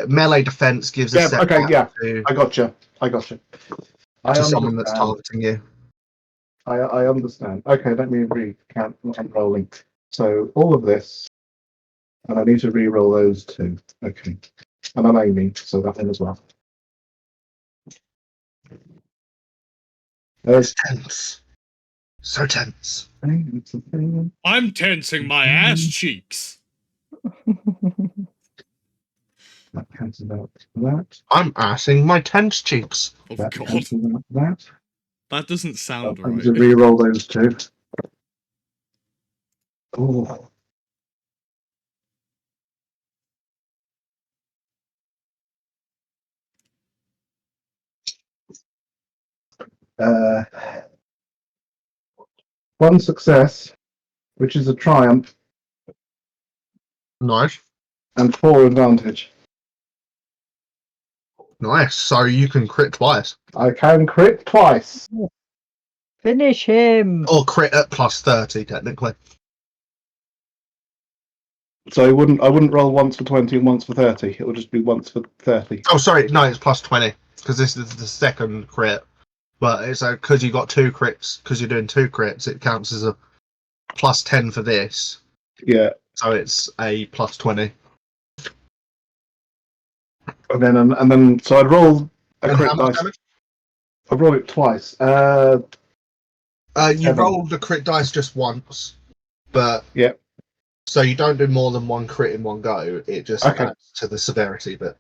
melee defense gives a Yeah, setback okay, yeah. to I gotcha. I someone that's understand. targeting you. I understand. Okay, let me recount what I'm rolling. So all of this, and I need to re-roll those 2. Okay, and I'm aiming, so that one as well. It's tense. So tense. I'm tensing my ass cheeks. That cancels out that. I'm assing my tense cheeks. Oh That god, cancels out that. that doesn't sound I need right. to re-roll those 2. Oh. Uh, 1 success, which is a triumph, Nice. and 4 advantage. Nice. So you can crit twice. I can crit twice. Finish him. Or crit at +30, technically. So I wouldn't roll once for 20 and once for 30. It will just be once for 30. Oh, sorry. No, it's +20. Because this is the second crit. But it's because you got 2 crits. Because you're doing 2 crits, it counts as a +10 for this. Yeah. So it's a +20. And then so I'd roll a And crit how much dice. damage? I'd roll it twice. You 7. rolled the crit dice just once. But Yep. so you don't do more than 1 crit in one go. It just Okay. adds to the severity bit.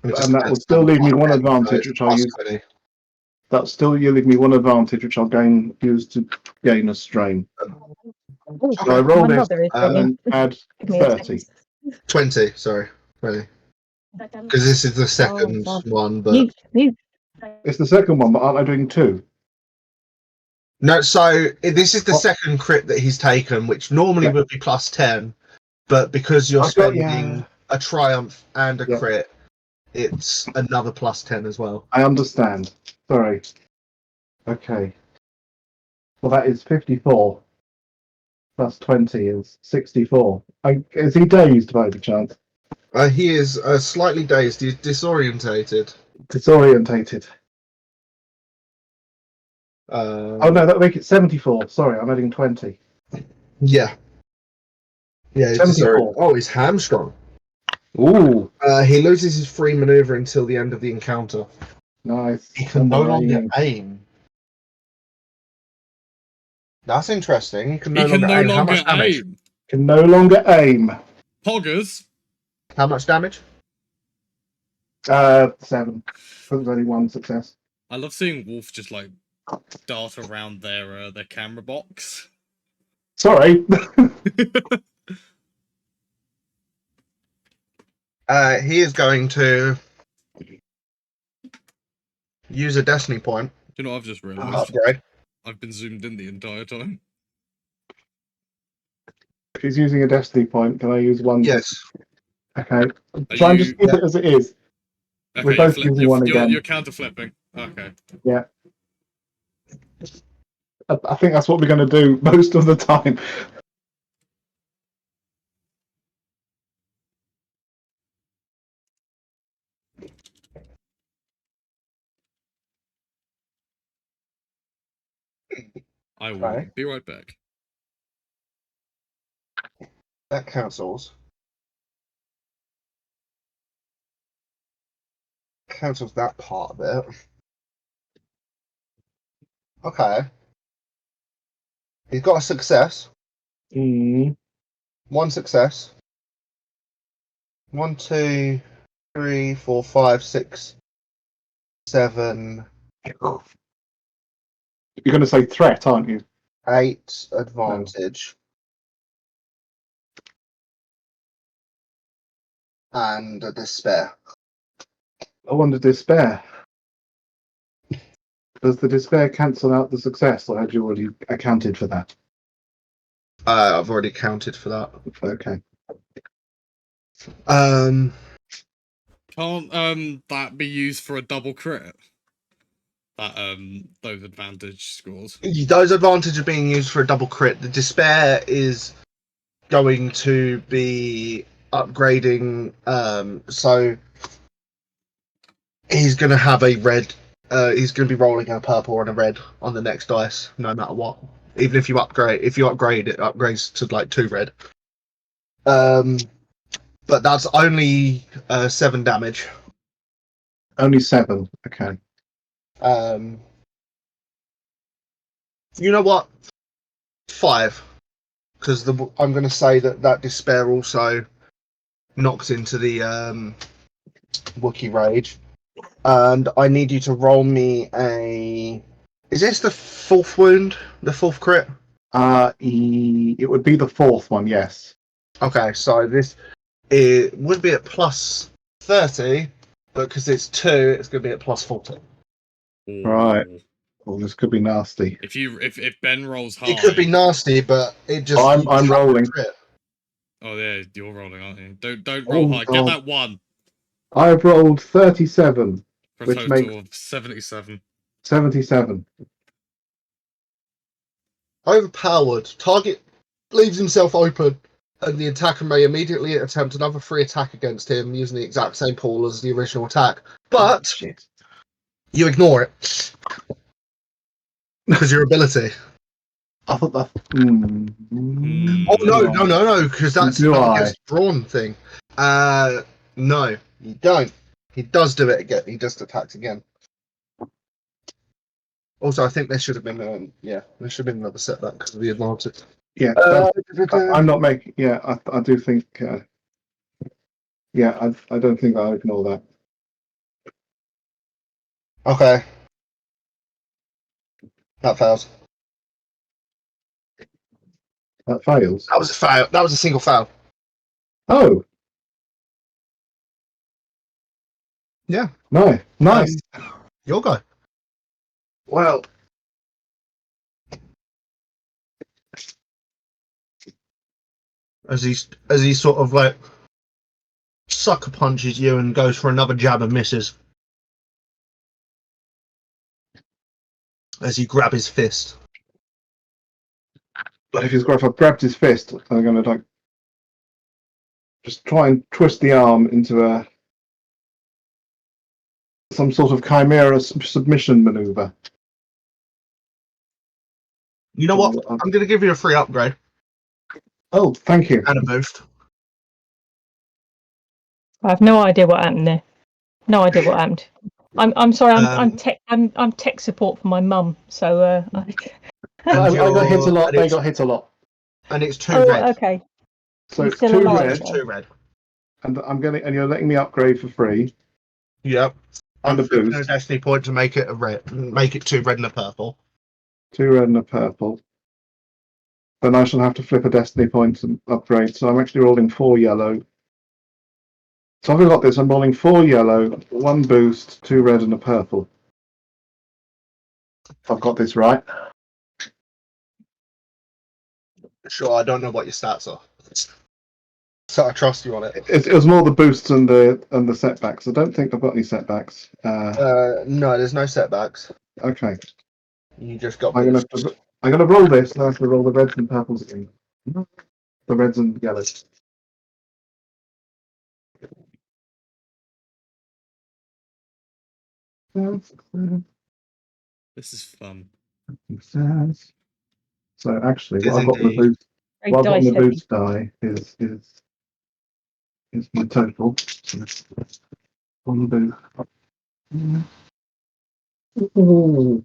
And that will still leave me 1 advantage, which I'll use. +20. That'll still leave me 1 advantage, which I'll use to gain a strain. Oh, So I roll my this mother is and ringing. then add Give me a 30. second. 20, sorry. 20. Because this is the second God. one, but You. It's the second one, but aren't I doing 2? no. So this is the What? second crit that he's taken, which normally Yeah. would be +10, but because you're I've got- spending yeah. a triumph and a Yeah. crit, it's another +10 as well. I understand. Sorry. Okay. Well, that is 54. Plus 20 is 64. Is he dazed by any chance? He is slightly dazed. He's disorientated. Disorientated. Oh Oh no, that would make it 74. Sorry, I'm adding 20. yeah, yeah. He's 74. Oh, he's hamstrung. Ooh, He loses his free maneuver until the end of the encounter. nice. He can no longer aim. That's interesting. He can no He can longer no aim. How longer much damage? aim. Can no longer aim. Poggers. How much damage? 7. There's only 1 success. I love seeing Wolf just like dart around their camera box. Sorry. He is going to use a destiny point. Do you know what I've just realised? Upgrade. I've been zoomed in the entire time. If he's using a destiny point, can I use 1? Yes. Okay. Are Try and you just keep it as it is. Okay, We're both using one again. You're counter flipping. Okay. Yeah. I think that's what we're going to do most of the time. I will Okay. be right back. That cancels. Cancels that part of it. Okay. He's got a success. Mm. One success. 1, 2, 3, 4, 5, 6, 7, You're going to say threat, aren't you? 8 advantage. And a despair. I want to despair. Does the despair cancel out the success, or had you already accounted for that? I've already counted for that. Okay. Can't that be used for a double crit? That those advantage scores. Those advantages are being used for a double crit. The despair is going to be upgrading. So he's going to have a red. He's going to be rolling a purple and a red on the next dice, no matter what. Even if you upgrade, it upgrades to like 2 red. But that's only 7 damage. Only 7. Okay. You know what? 5, because I'm going to say that despair also knocks into the Wookiee rage, and I need you to roll me a. Is this the 4th wound? The 4th crit? It would be the 4th one, yes. Okay, so it would be at plus 30, but because it's 2, it's going to be at plus 40. Right. Ooh. Oh, this could be nasty. If Ben rolls high, It could be nasty, but it just. I'm you have to rolling. crit. Oh yeah, you're rolling, aren't you? Don't roll high. Get God. that 1 I have rolled 37, for a which total makes of 77. 77. Overpowered. Target leaves himself open, and the attacker may immediately attempt another free attack against him using the exact same pool as the original attack. But Shit. you ignore it because your ability. I thought that. Oh no, because that's Do not I? against drawn thing. No, you don't. He does do it again. He just attacks again. Also, I think there should have been there should have been another setback because of the advantage. Yeah, I'm not making. Yeah, I do think. Yeah, I don't think I'll ignore that. Okay, that fails. That fails. That was a fail. That was a single foul. Oh. Yeah. No. Nice. Your go. Well. As he sort of like sucker punches you and goes for another jab and misses. As you grab his fist. But if I've grabbed his fist, I'm going to just try and twist the arm into some sort of chimera submission maneuver. You know what? I'm going to give you a free upgrade. Oh, thank you. And a boost. I have no idea what happened there. No idea what happened. I'm sorry. I'm tech support for my mum. So I got hit a lot. They got hit a lot. And it's 2 red. Okay. So He's it's still 2 alive, red. though. 2 red. And you're letting me upgrade for free. Yep. And I'm a flipping boost. a destiny point to make it a red. Make it 2 red and a purple. 2 red and a purple. Then I shall have to flip a destiny point and upgrade. So I'm actually rolling 4 yellow. So I've got this. I'm rolling 4 yellow, 1 boost, 2 red, and a purple. I've got this right. Sure, I don't know what your stats are. So I trust you on it. It was more the boosts and the setbacks. I don't think I've got any setbacks. No, there's no setbacks. Okay. You just got I'm gonna roll this, and I have to roll the reds and purples again. The reds and yellows. This is fun. So actually, It what is I've got on the indeed. boost, Very what I've got on dice the heavy. boost die is my total. On the boost. Ooh.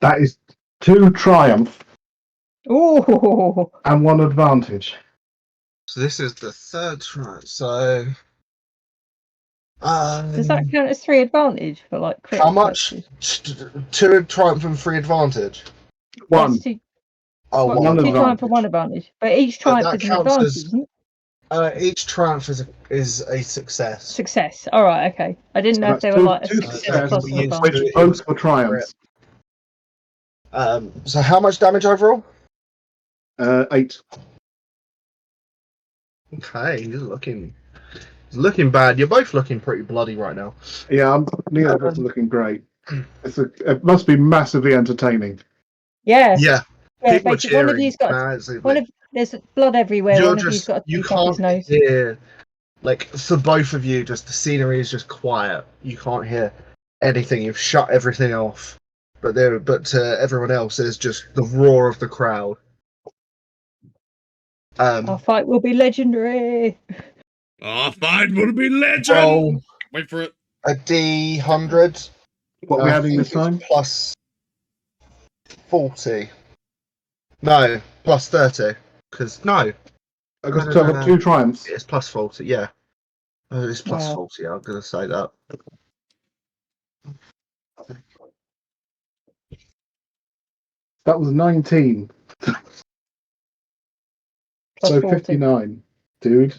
That is 2 triumph Oh, and 1 advantage. So this is the third try. So, does that count as 3 advantage for like crit? how much? purposes? 2 triumph and 3 advantage. 1. Yes, Oh, what, one 2 triumph advantage. and 1 advantage. But each triumph that is an counts advantage, as- isn't it? Each triumph is a success. Success. All right, okay. I didn't So know if that's they were two- like a two success success plus we an use advantage. to- Which both were triumphs. So how much damage overall? 8. Okay, he's looking bad. You're both looking pretty bloody right now. Yeah, neither of us are looking great. It must be massively entertaining. Yeah. Yeah, Yeah, people are basically, one of cheering. you's got Massively. there's blood everywhere. You're One of you's got a you tooth up his can't nose. hear, like, for both of you, just the scenery is just quiet. You can't hear anything. You've shut everything off. But to everyone else, there's just the roar of the crowd. Our fight will be legendary. Our fight will be legend. Roll Wait for it. a D100. What are we having this time? Plus 40. No, plus 30. Because no, Because no, I've got 2 triumphs. it's plus 40. Yeah, it's plus Wow. 40. I'm gonna say that. That was 19. Plus So 40. 59, dude.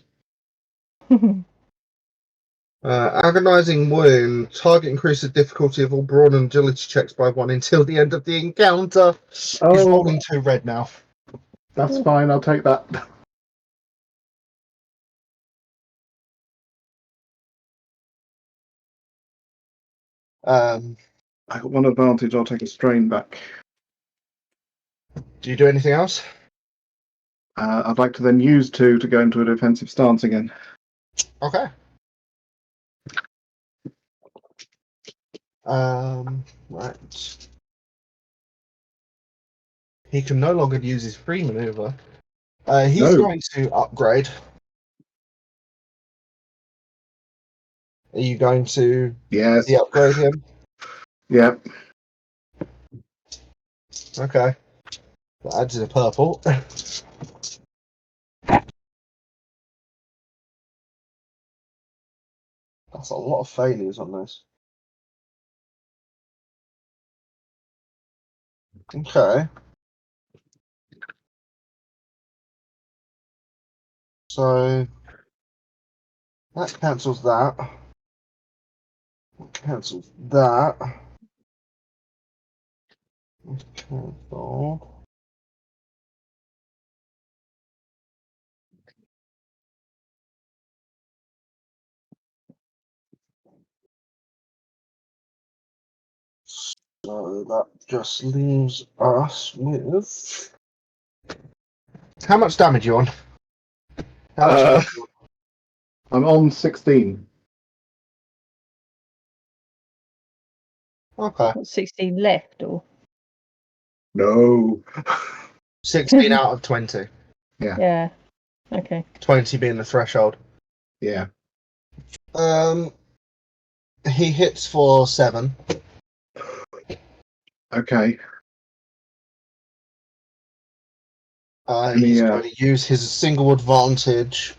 Agonizing wound. Target increases difficulty of all brawn and agility checks by 1 until the end of the encounter. He's Oh, rolling 2 red now. that's fine. I'll take that. Um, I got 1 advantage. I'll take a strain back. do you do anything else? I'd like to then use 2 to go into a defensive stance again. Okay. Right. He can no longer use his free maneuver. He's No. going to upgrade. Are you going to Yes. upgrade him? Yeah. Okay. That adds a purple. That's a lot of failures on this. Okay. So that cancels that. Cancels that. Cancel. So that just leaves us with. How much damage you on? How much Uh, health you I'm on 16. on? Okay. Got 16 left, or No. 16 out of 20. yeah. Okay. 20 being the threshold. Yeah. He hits for 7. Okay. He's going to use his single advantage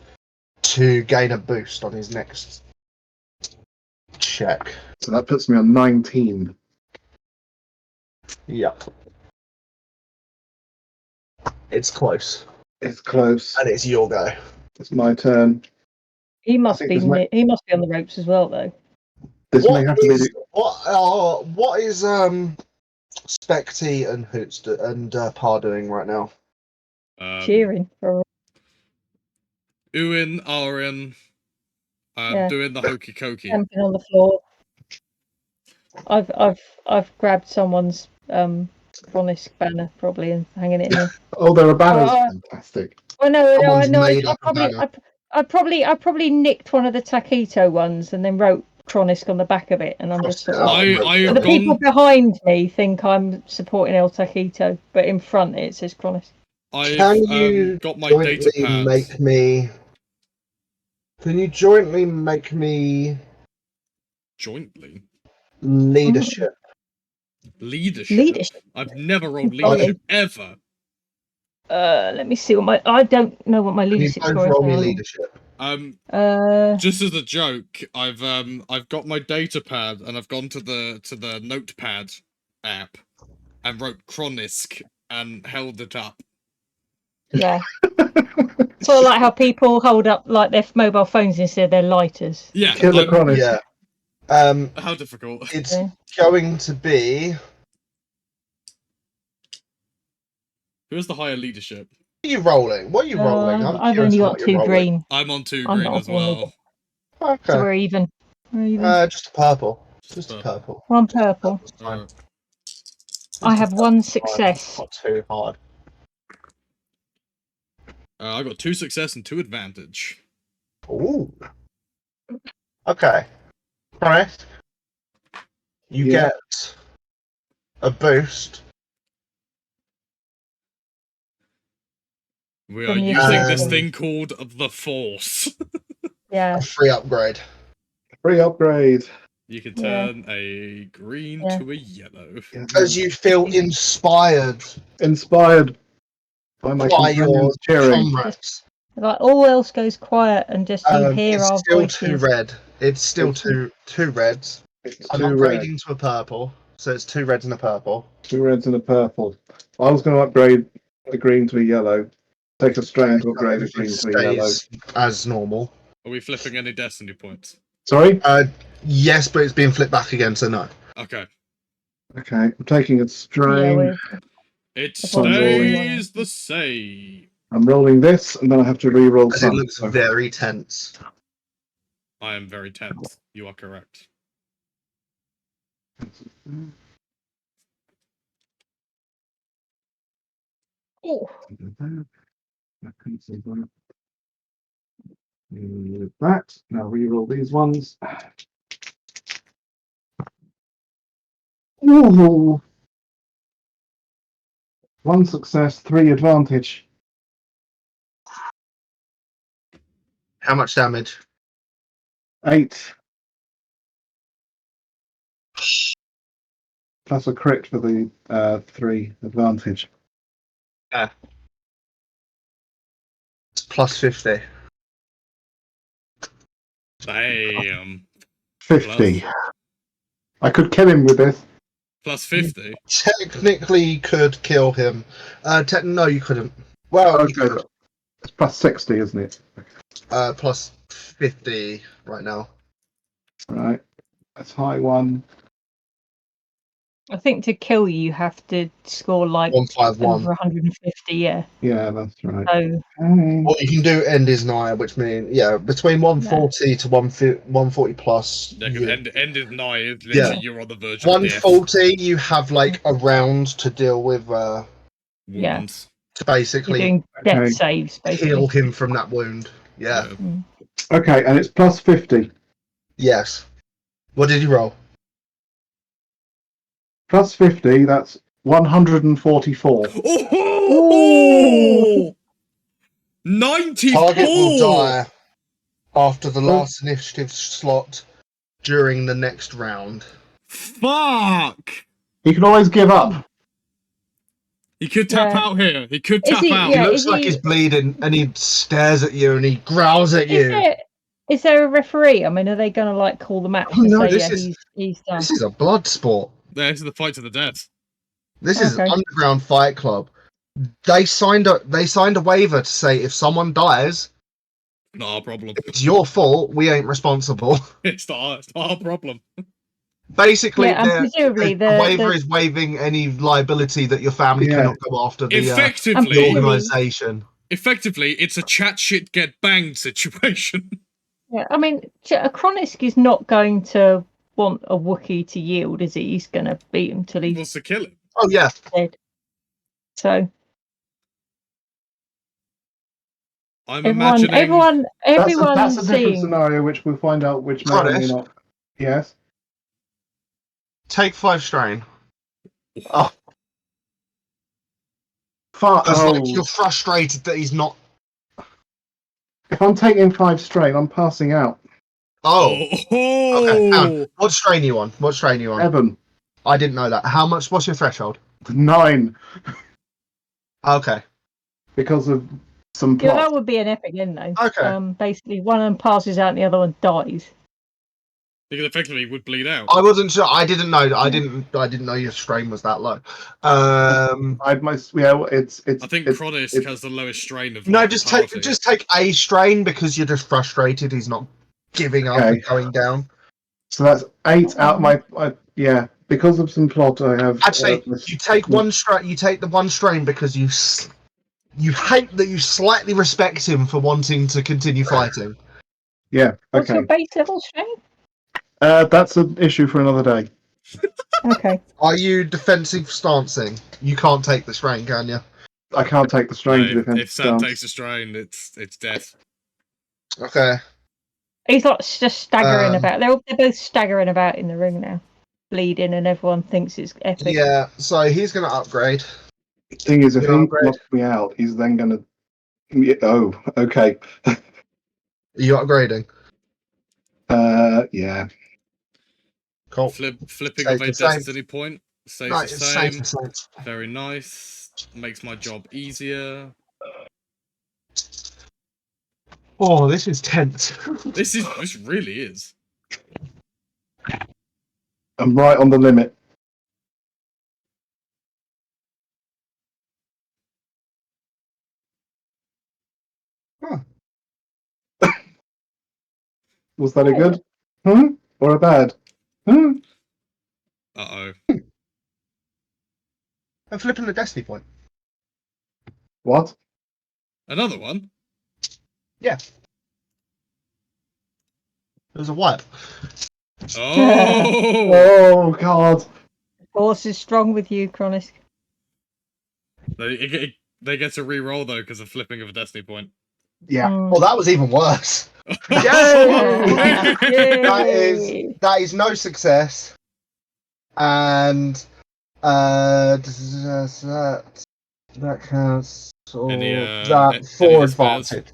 to gain a boost on his next check. So that puts me on 19. Yep. It's close. It's close. And it's your go. It's my turn. He must think be this might- he must be on the ropes as well, though. This may have to be. What is Specty and Hoots and Par doing right now? Cheering for Uin, Arin, Yeah. doing the hokey cokey. camping on the floor. I've grabbed someone's Chronisk banner probably and hanging it in there. Oh, there are banners. Oh, Fantastic. I know. Someone's made up a banner. I probably nicked one of the Taquito ones and then wrote Chronisk on the back of it, and I'm just sort of. I The people behind me think I'm supporting El Taquito, but in front it says Chronisk. I've got my data pad. Can you jointly make me Jointly? leadership? Leadership. I've never rolled leadership ever. Let me see what I don't know what my leadership Can you score both is roll me now. leadership? Just as a joke, I've got my data pad and I've gone to the notepad app and wrote Chronisk and held it up. Yeah. Sort of like how people hold up like their mobile phones instead of their lighters. Yeah. Killer Chronisk. Yeah. How difficult? It's going to be. Who's the higher leadership? What are you rolling? What are you rolling? I've only got 2 green. I'm on 2 I'm green not as well. Okay. So we're even. Just a purple. Just a purple. 1 purple. Alright. I have 1 success. Not too hard. I got 2 success and 2 advantage. Ooh. Okay. Correct. You get a boost. We are using this thing called the Force. Yeah. A free upgrade. Free upgrade. You can turn a green to a yellow. As you feel inspired. Inspired by my companions cheering. Comrades. Like all else goes quiet and just you hear it's our still voices. 2 red. It's still two reds. I'm upgrading to a purple, so it's 2 reds and a purple. 2 reds and a purple. I was going to upgrade a green to a yellow. Take a strain to upgrade a green to a yellow. As normal. Are we flipping any destiny points? Sorry? Yes, but it's being flipped back again, so no. Okay. Okay, I'm taking a strain. It stays the same. I'm rolling this, and then I have to re-roll Because some. it looks very tense. I am very tense. You are correct. Oh. That. Now re-roll these ones. Ooh. 1 success, 3 advantage. How much damage? 8. Plus a crit for the 3 advantage. Yeah. It's plus 50. Damn. 50. I could kill him with this. Plus 50? Technically could kill him. No, you couldn't. Well, okay. It's plus 60, isn't it? Plus 50 right now. Right. That's high one. I think to kill you have to score like 151. over 150, yeah. Yeah, that's right. So, Or you can do end is nigh, which means between 140 to 140 plus. Yeah, because end is nigh. It's literally you're on the verge of 140, you have like a round to deal with. Wounds. To basically you're doing death saves, basically. Heal him from that wound. Yeah. Okay, and it's plus 50. Yes. What did you roll? Plus 50, that's 144. Oh! 94! Target will die after the last initiative slot during the next round. Fuck! He can always give up. He could tap out here. He could tap out. He looks like he's bleeding and he stares at you and he growls at you. Is there a referee? I mean, are they going to like call the match and say, he's done? This is a blood sport. This is the fight to the death. This is an underground fight club. They signed a waiver to say if someone dies, not our problem. It's your fault. We ain't responsible. It's not our problem. Basically, Yeah, and presumably the waiver the is waiving any liability that your family Yeah. cannot go after the Effectively, organisation. effectively, it's a chat shit get banged situation. yeah, I mean, Kronisk is not going to want a Wookiee to yield, is he? He's going to beat him till He he's wants to kill him. Oh yeah, dead. So I'm everyone, imagining. everyone, That's a everyone's different seeing. scenario, which we'll find out which may or may Cronus, not. Yes. take 5 strain. Oh, you're frustrated that he's not. If I'm taking 5 strain, I'm passing out. Oh, okay. Oh, What strain are you on? What strain are you on? 7, I didn't know that. How much? What's your threshold? 9, Okay. because of some Yeah, plot. that would be an epic end, though. Okay. Basically, one of them passes out and the other one dies. because effectively would bleed out. I wasn't sure. I didn't know. I didn't know your strain was that low. It's I think Kronisk has the lowest strain of. No, like, just power to hit. take a strain because you're just frustrated. He's not giving up Okay. and going down. So that's 8 out my yeah. Because of some plot, I have Actually, you take one strain. You take the one strain because you hate that you slightly respect him for wanting to continue fighting. Yeah. What's Okay. your base level strain? That's an issue for another day. Okay. Are you defensive stancing? You can't take the strain, can you? I can't take the strain to No, defend if Sam stance. takes a strain, it's death. Okay. He's like just staggering Um, about. They're both staggering about in the ring now, bleeding, and everyone thinks it's epic. Yeah. So he's going to upgrade. Thing is, if You're he upgrade. knocks me out, he's then going to. Oh, okay. Are you upgrading? Yeah. Cool. Flipping Stays of a the same. destiny point stays No, the it's same. the same. Very nice. Makes my job easier. Oh, this is tense. This really is. I'm right on the limit. Huh. Was that a good? Or a bad? Uh oh. I'm flipping the destiny point. What? Another one. Yeah. There's a wipe. Oh. Oh God! Force is strong with you, Kronisk. They get to re-roll though because of flipping of a destiny point. Yeah. Oh, that was even worse. Yay! That is no success. And that counts. So that 4 advantage.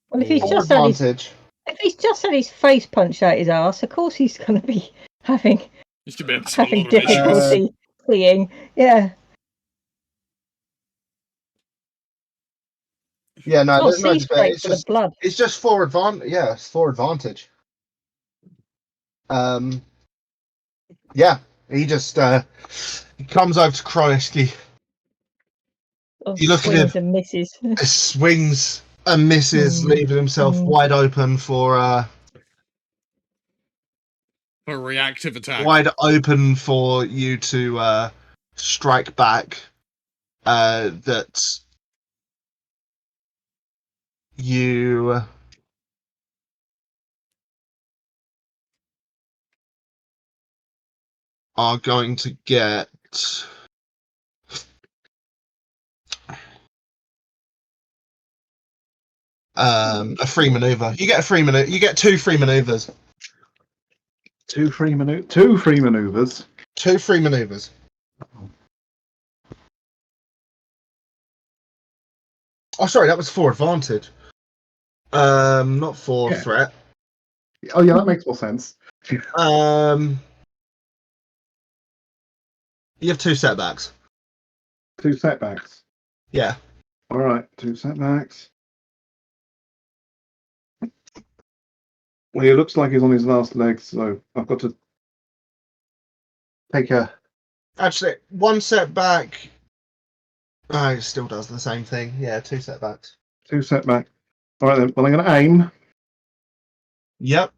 Well, if he's Four just had his, advantage. if he's just had his face punched out his ass, of course he's going to be having You should be able to have a lot of issues. difficulty fleeing. Yeah. Yeah, no, Not there's no sea debate. scrape It's for the just blood. it's just 4 advantage. Yeah, it's 4 advantage. Yeah, he just he comes over to Kronisk. You look at him. Swings and misses. Swings and misses, leaving himself wide open for For a reactive attack. wide open for you to strike back. That you are going to get a free maneuver. You get a free maneuver. You get 2 free maneuvers. 2 free maneuvers. 2 free maneuvers. 2 free maneuvers. Oh, sorry, that was 4 advantage. Not 4 Yeah. threat. Oh yeah, that makes more sense. You have 2 setbacks. 2 setbacks. Yeah. All right, 2 setbacks. Well, he looks like he's on his last legs, so I've got to take a. Actually, 1 setback. Oh, it still does the same thing. Yeah, 2 setbacks. 2 setback. All right then. Well, I'm going to aim. Yep.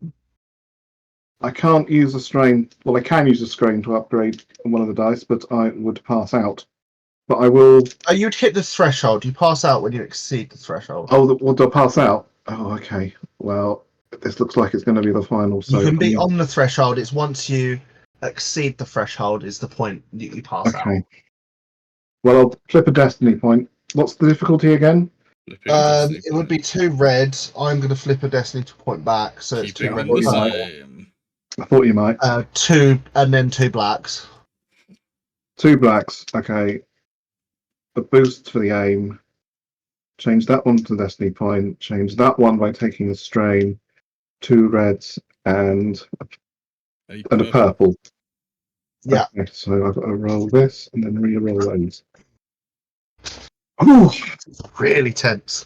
I can't use a strain. Well, I can use a strain to upgrade one of the dice, but I would pass out. But I will. You'd hit the threshold. You pass out when you exceed the threshold. Oh, what do I pass out? Oh, okay. Well, this looks like it's going to be the final. So You can be on the threshold. It's once you exceed the threshold is the point that you pass out. Okay. Well, I'll flip a destiny point. What's the difficulty again? It would be 2 reds. I'm going to flip a destiny point back, so it's 2 keeping red. them the same. I thought you might. 2 and then 2 blacks. 2 blacks. Okay. A boost for the aim. Change that one to the destiny point. Change that one by taking a strain. 2 reds and a purple. Yeah. Okay, so I've got to roll this and then re-roll those. Oh, It's really tense.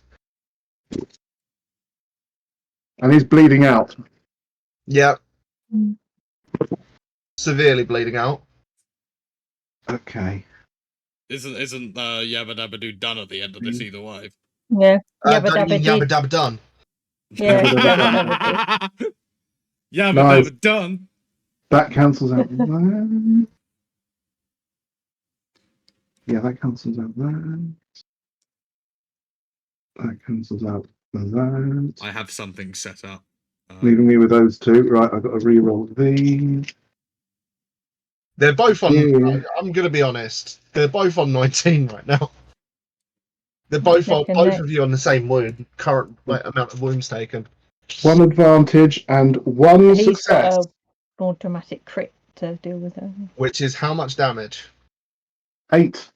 and he's bleeding out. Yeah. Mm. Severely bleeding out. Okay. Isn't Yabba Dabba Doo done at the end of this either way? Yeah. Yabba Don't you dabba mean Yabba did. Dabba Done? Yeah. Yabba Yabba dabba did. Yabba Nice. Dabba done. That cancels out that. Yeah, that cancels out that. That cancels out that. I have something set up. Leaving me with those 2. Right, I've got to re-roll these. They're both on. Yeah. I'm going to be honest. They're both on 19 right now. They're both Neck and both neck. of you on the same wound. Current amount of wounds taken. 1 advantage and 1 He's success. got an automatic crit to deal with that. Which is how much damage? 8.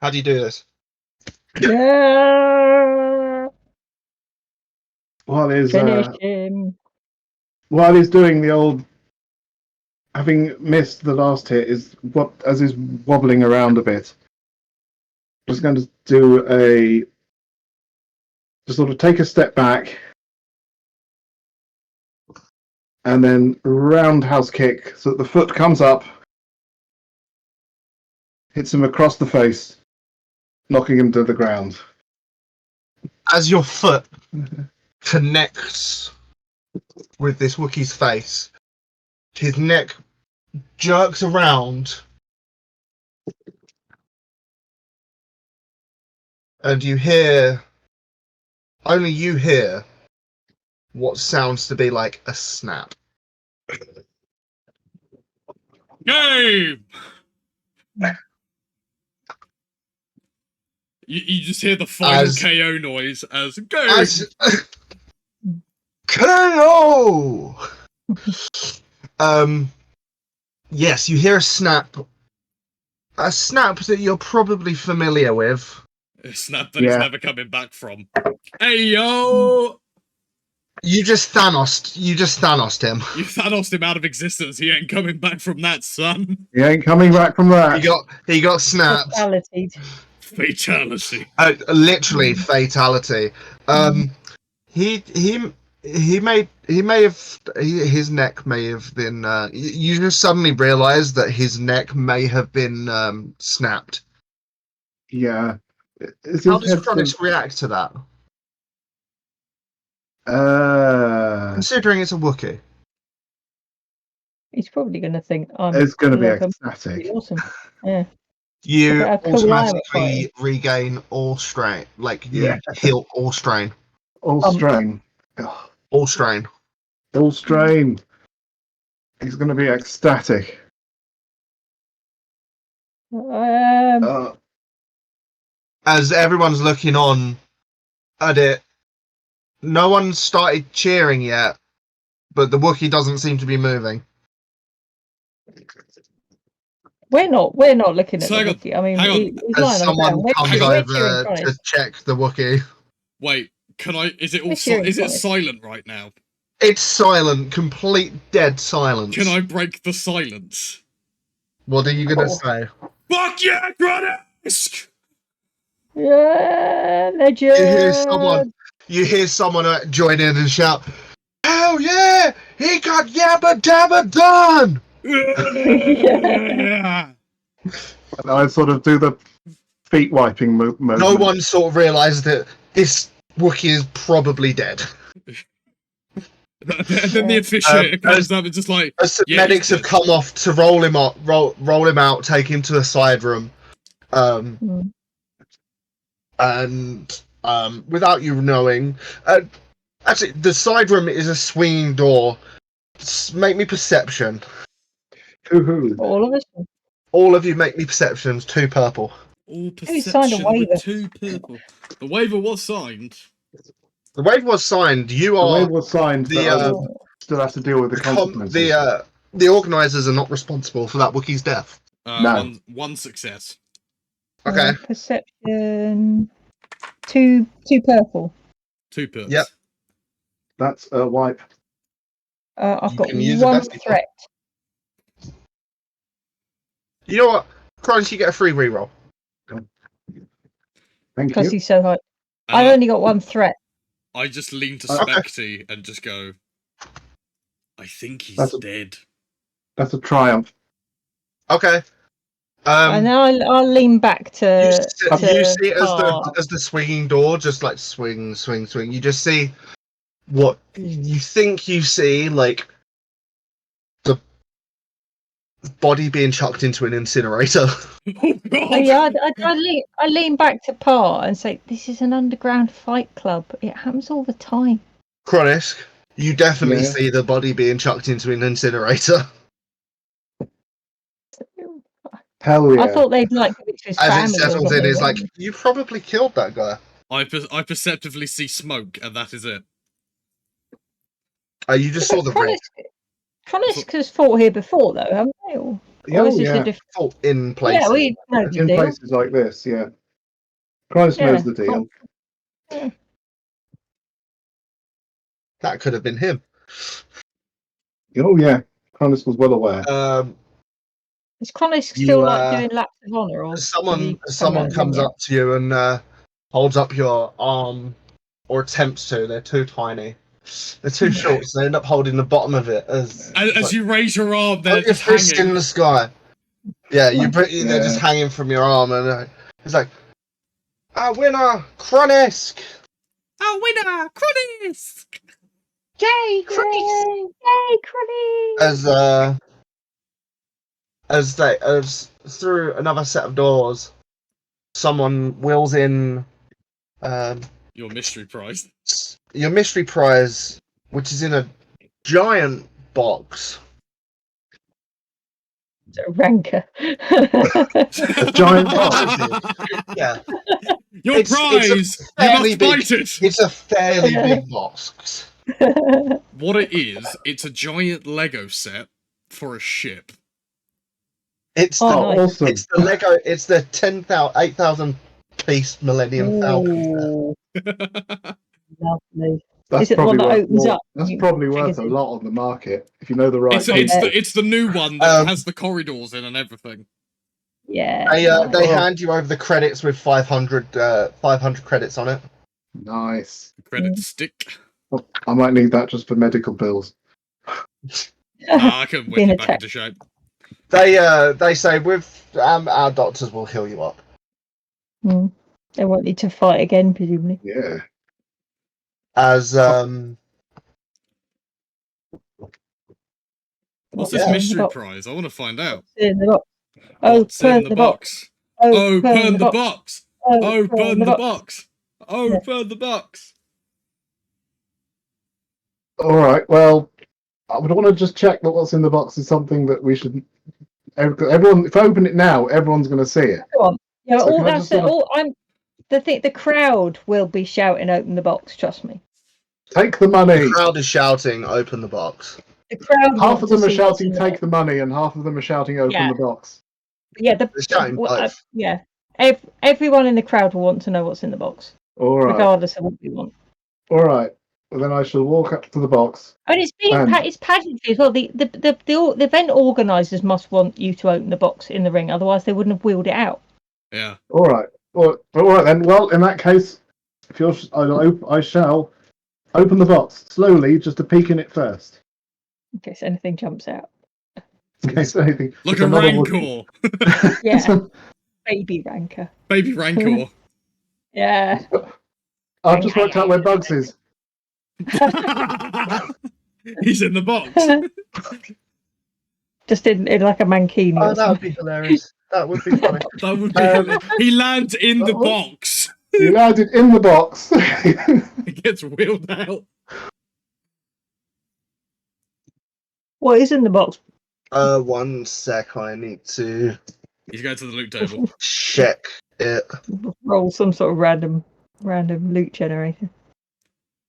How do you do this? Yeah. While Finish him. doing the old, having missed the last hit, as he's wobbling around a bit. Just going to do just sort of take a step back, and then roundhouse kick so that the foot comes up, hits him across the face, knocking him to the ground. As your foot connects with this Wookiee's face, his neck jerks around, and only you hear what sounds to be like a snap. Game! You just hear the final KO noise as game! KO! Yes, you hear a snap. A snap that you're probably familiar with. A snap that he's never coming back from. Hey, yo! You just Thanos'd him. You Thanos'd him out of existence. He ain't coming back from that, son. He ain't coming back from that. He got snapped. Fatality. Literally fatality. His neck may have been. You just suddenly realise that his neck may have been snapped. Yeah. How does Cronus react to that? Considering it's a Wookiee. He's probably going to think it's going to be ecstatic. Awesome. Yeah. You cool automatically regain all strain. You heal all strain. All strain. All strain. All strain. He's going to be ecstatic. As everyone's looking on at it, no one started cheering yet, but the Wookiee doesn't seem to be moving. We're not looking at the Wookiee. I mean, he's lying on the ground. Comes over to check the Wookiee. Wait, is it silent right now? It's silent, complete dead silence. Can I break the silence? What are you gonna say? Fuck yeah, Cronus! Yeah, legend. You hear someone join in and shout, "Hell yeah! He got Yabba Dabba done!" Yeah. And I sort of do the feet wiping moment. No one sort of realised that this Wookiee is probably dead. And then the officiator comes up and just like, As some yeah, medics he's have dead. come off to roll him out, take him to a side room, and without you knowing, actually, the side room is a swinging door. Make me perception. Hoo-hoo. All of us. All of you make me perceptions. 2 purple. All Who signed a perception waiver? with 2 purple. The waiver was signed. The waiver was signed. You The are waiver was signed, but I the will still have to deal with the consequences. the organisers are not responsible for that Wookiee's death. No. One success. Okay. Perception. Two purple. 2 purples. Yep. That's a wipe. I've You got can use a one destiny point. threat. You know what? Cronos, you get a free reroll. Thank Because you. he's so high. And I've only got one threat. I just lean to Okay. Specty and just go, I think he's That's a- dead. That's a triumph. Okay. And then I'll lean back to. You see it Par. as the swinging door, just like swing. You just see what you think you see, like the body being chucked into an incinerator. Oh god! Oh, yeah, I lean back to Par and say, "This is an underground fight club. It happens all the time." Chronisk, you definitely Yeah. see the body being chucked into an incinerator. Hell yeah. I thought they'd like give it to his As family. it or settles in, something. it's like, you probably killed that guy. I perceptively see smoke, and that is it. You just saw the red. Chronisk has fought here before, though, haven't they? Or is this a different? Fault in place. Yeah, we know It's the in deal. places like this, yeah. Christ Yeah. knows the deal. Yeah. That could have been him. Oh yeah, Cronus was well aware. Is Chronisk You, still like doing laps of honour, or Someone comes up to you and holds up your arm, or attempts to. They're too tiny. They're too short, so they end up holding the bottom of it as You raise your arm, they're your just fist hanging. in the sky. Yeah, they're just hanging from your arm, and it's like, our winner, Chronisk! Our winner, Chronisk! Yay, Yay, Chronisk! As through another set of doors, someone wheels in Your mystery prize. your mystery prize, which is in a giant box. Ranker. A giant box. Yeah, Your It's a prize! You fairly must big- bite it! it's a fairly big box. What it is, it's a giant Lego set for a ship. It's Oh, the nice. Awesome. it's the Lego. It's the 8,000 piece Millennium Falcon. Ooh, lovely. That's Is it the one probably that worth opens more. up? That's You probably figure worth a it. lot on the market if you know the right. It's the new one that Um, has the corridors in and everything. Yeah. They nice. hand you over the credits with 500 credits on it. Nice. Credit stick. I might need that just for medical bills. I can whip Being it back attacked. into shape. They say with our doctors will heal you up. They want you to fight again, presumably. Yeah. As What's Yeah. this in the mystery box? prize? I want to find out. In the box. What's in Open the the box. box? Open the box! Open the box. box! Open the box! All right. Well, I would want to just check that what's in the box is something that we should. Everyone, if I open it now, everyone's going to see it. Go on. Yeah, So all can I that's just sort of- all. The crowd will be shouting, "Open the box!" Trust me. Take the money. the crowd is shouting, "Open the box!" The crowd. Half want of to them are see what's shouting, in the "Take box. the money," and half of them are shouting, "Open Yeah. the box." Yeah, They're shouting both. yeah. Everyone in the crowd will want to know what's in the box, All right. regardless of what we want. All right. Well, then I shall walk up to the box. And it's being And- it's pageantry as well. The event organisers must want you to open the box in the ring, otherwise they wouldn't have wheeled it out. Yeah. All right. All right then. Well, in that case, if you're, I shall open the box slowly, just to peek in it first. In case anything jumps out. In case anything. Like it's a another rancor. Yeah. Baby Ranker. Baby Rancor. Yeah. I've just worked out where Bugs is. He's in the box. Just in like a mankini Oh, or that would something. be hilarious. That would be funny. That would be. He lands in the box. He landed in the box. He gets wheeled out. What is in the box? 1 sec. I need to He's going to the loot table. check it. Roll some sort of random loot generator.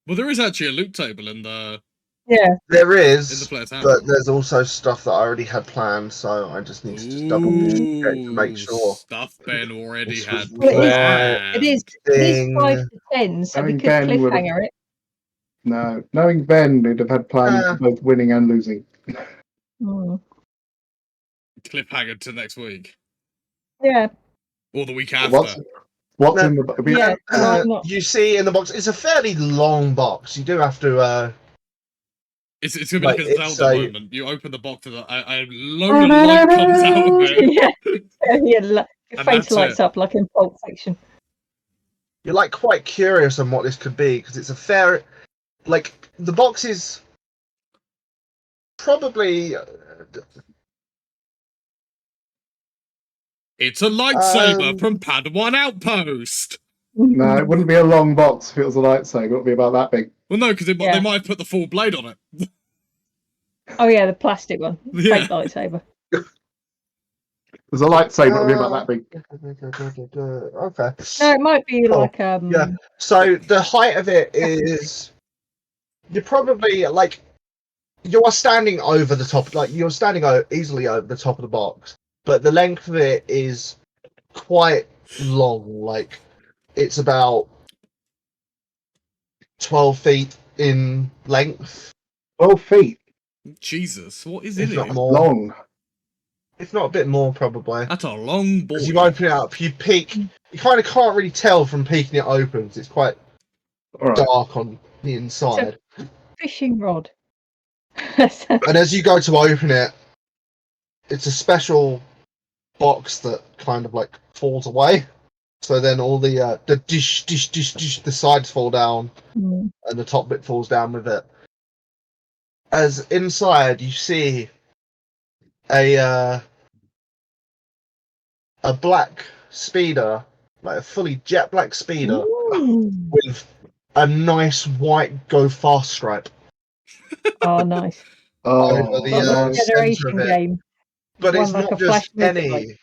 Well, there is actually a loot table in the Yeah. There in the is, player's handbook. but there's also stuff that I already had planned, so I just need to just double check to make sure. Stuff Ben already This had was Well, planned. It is Thing. 5 to 10, so we Knowing could Ben would have- cliffhanger it. No, knowing Ben, he'd have had plans for both winning and losing. Hmm. Cliffhanger to next week. Yeah. Or the week after. What's No, in the box? Yeah. Why not? You see in the box, it's a fairly long box. You do have to. It's going to be like a it's Zelda a- moment. You open the box and a load of light comes out of it. Yeah, your And face that's lights it. up like in Pulp Fiction. You're like quite curious on what this could be because it's a fair. Like the box is probably. It's a lightsaber Um, from Padawan Outpost. No, it wouldn't be a long box if it was a lightsaber. It would be about that big. Well, no, because Yeah. they might have put the full blade on it. Oh yeah, the plastic one. Yeah. Fake lightsaber. There's a lightsaber. It would be about that big. Okay. No, it might be Cool. like Yeah. So the height of it is. You're probably like. You are standing over the top, like you're standing easily over the top of the box, but the length of it is quite long. Like it's about 12 feet in length, 12 feet. Jesus, what is if in not it? more. Long. If not a bit more, probably. That's a long boy. As you open it up, you peek. You kind of can't really tell from peeking it open 'cause it's quite All right. dark on the inside. fishing rod. And as you go to open it, it's a special box that kind of like falls away. So then all the dish, the sides fall down, Mm. and the top bit falls down with it. As inside, you see a black speeder, like a fully jet black speeder, Ooh. with a nice white go fast stripe. Oh, nice. Oh, Over the, Like uh, a centre generation of it. game. But One it's like not a Flash just any motorbike.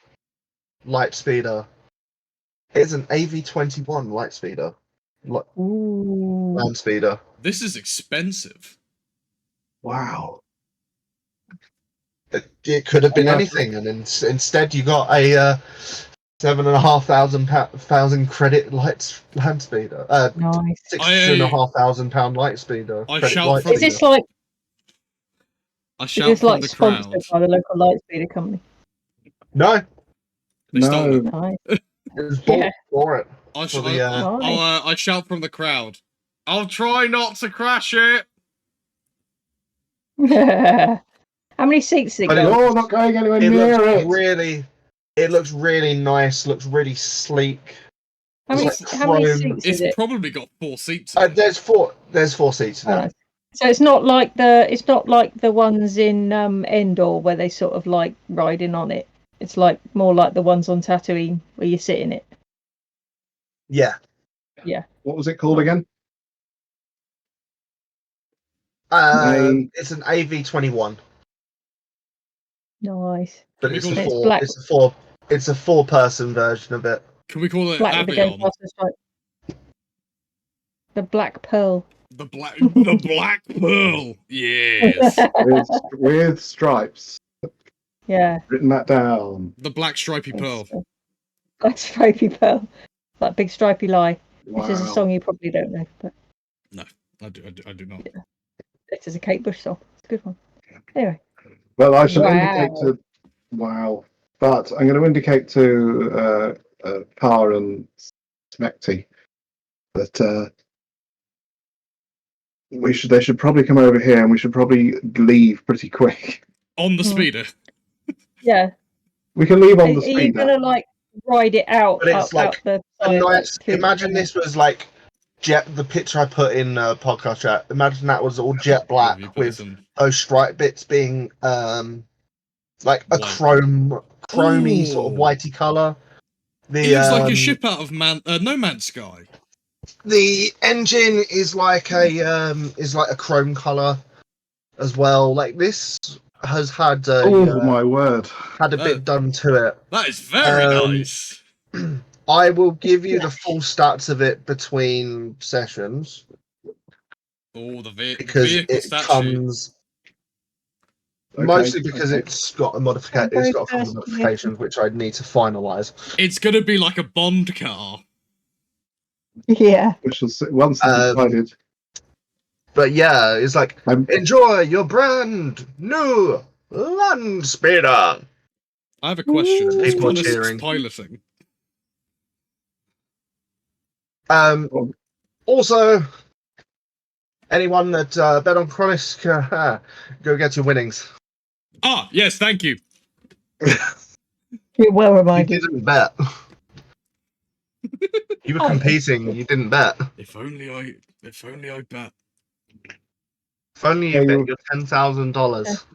light speeder. It's an AV-21 light speeder, Ooh. land speeder. This is expensive. wow. It could have been Yeah. anything, and instead you got a 7,500 credit land speeder. Nice. £6,500 light speeder. I credit shout light from- Is this speeder. like I is shout this from like the sponsored crowd. by the local lightspeeder company? No, They stole No. it. Nice. it was bought Yeah. for it. I, sh- For the, I shout from the crowd. I'll try not to crash it. How many seats did it But go? You're not going anywhere It near looks it. really, it looks really nice. Looks really sleek. How many, It's like how many chrome. seats is It's it? probably got 4 seats. in it. There's four seats in Oh, it. nice. So it's not like the ones in Endor where they sort of like riding on it. It's like more like the ones on Tatooine where you sit in it. Yeah. What was it called again? It's an AV-21, Nice. but Can we it's call a it- It's four. black. It's a four-person version of it. Can we call it Black with the Avion? Ghostbusters stripe. The Black Pearl. The black pearl. Yes. with stripes. Yeah. Written that down. The black stripy pearl. Black stripy pearl. That big stripy lie. Wow. Which is a song you probably don't know, but I do not. it is a Kate Bush song. It's a good one. Anyway. Well, I shall Wow. indicate to. Wow. But I'm going to indicate to Par and Smecty that they should probably come over here, and we should probably leave pretty quick. On the Hmm. speeder. Yeah. We can leave Are on the you speeder. gonna like ride it out, But it's out the a side. nice. through the Imagine tunnel. this was like the picture I put in podcast chat. Imagine that was all jet What have black you put with this in? those stripe bits being like a White. chromy sort of Ooh. whitey color. It looks like a ship out of No Man's Sky. The engine is like a chrome color as well. Like this has had my word! had a bit done to it. That is very Um, nice. I will give you the full stats of it between sessions Oh, the because vehicle it statue. comes Okay, mostly because okay. it's got a modification. It's got a couple of modifications which I need to finalize. It's gonna be like a Bond car. Yeah. Which is once decided. But yeah, it's like I'm- enjoy your brand new land speeder. I have a question. What's People are Connors cheering. piloting? Also, anyone that bet on Cronus, go get your winnings. Ah, yes, thank you. You're well You reminded. didn't bet. You were competing. You didn't bet. If only I bet. If only you bet your $10,000.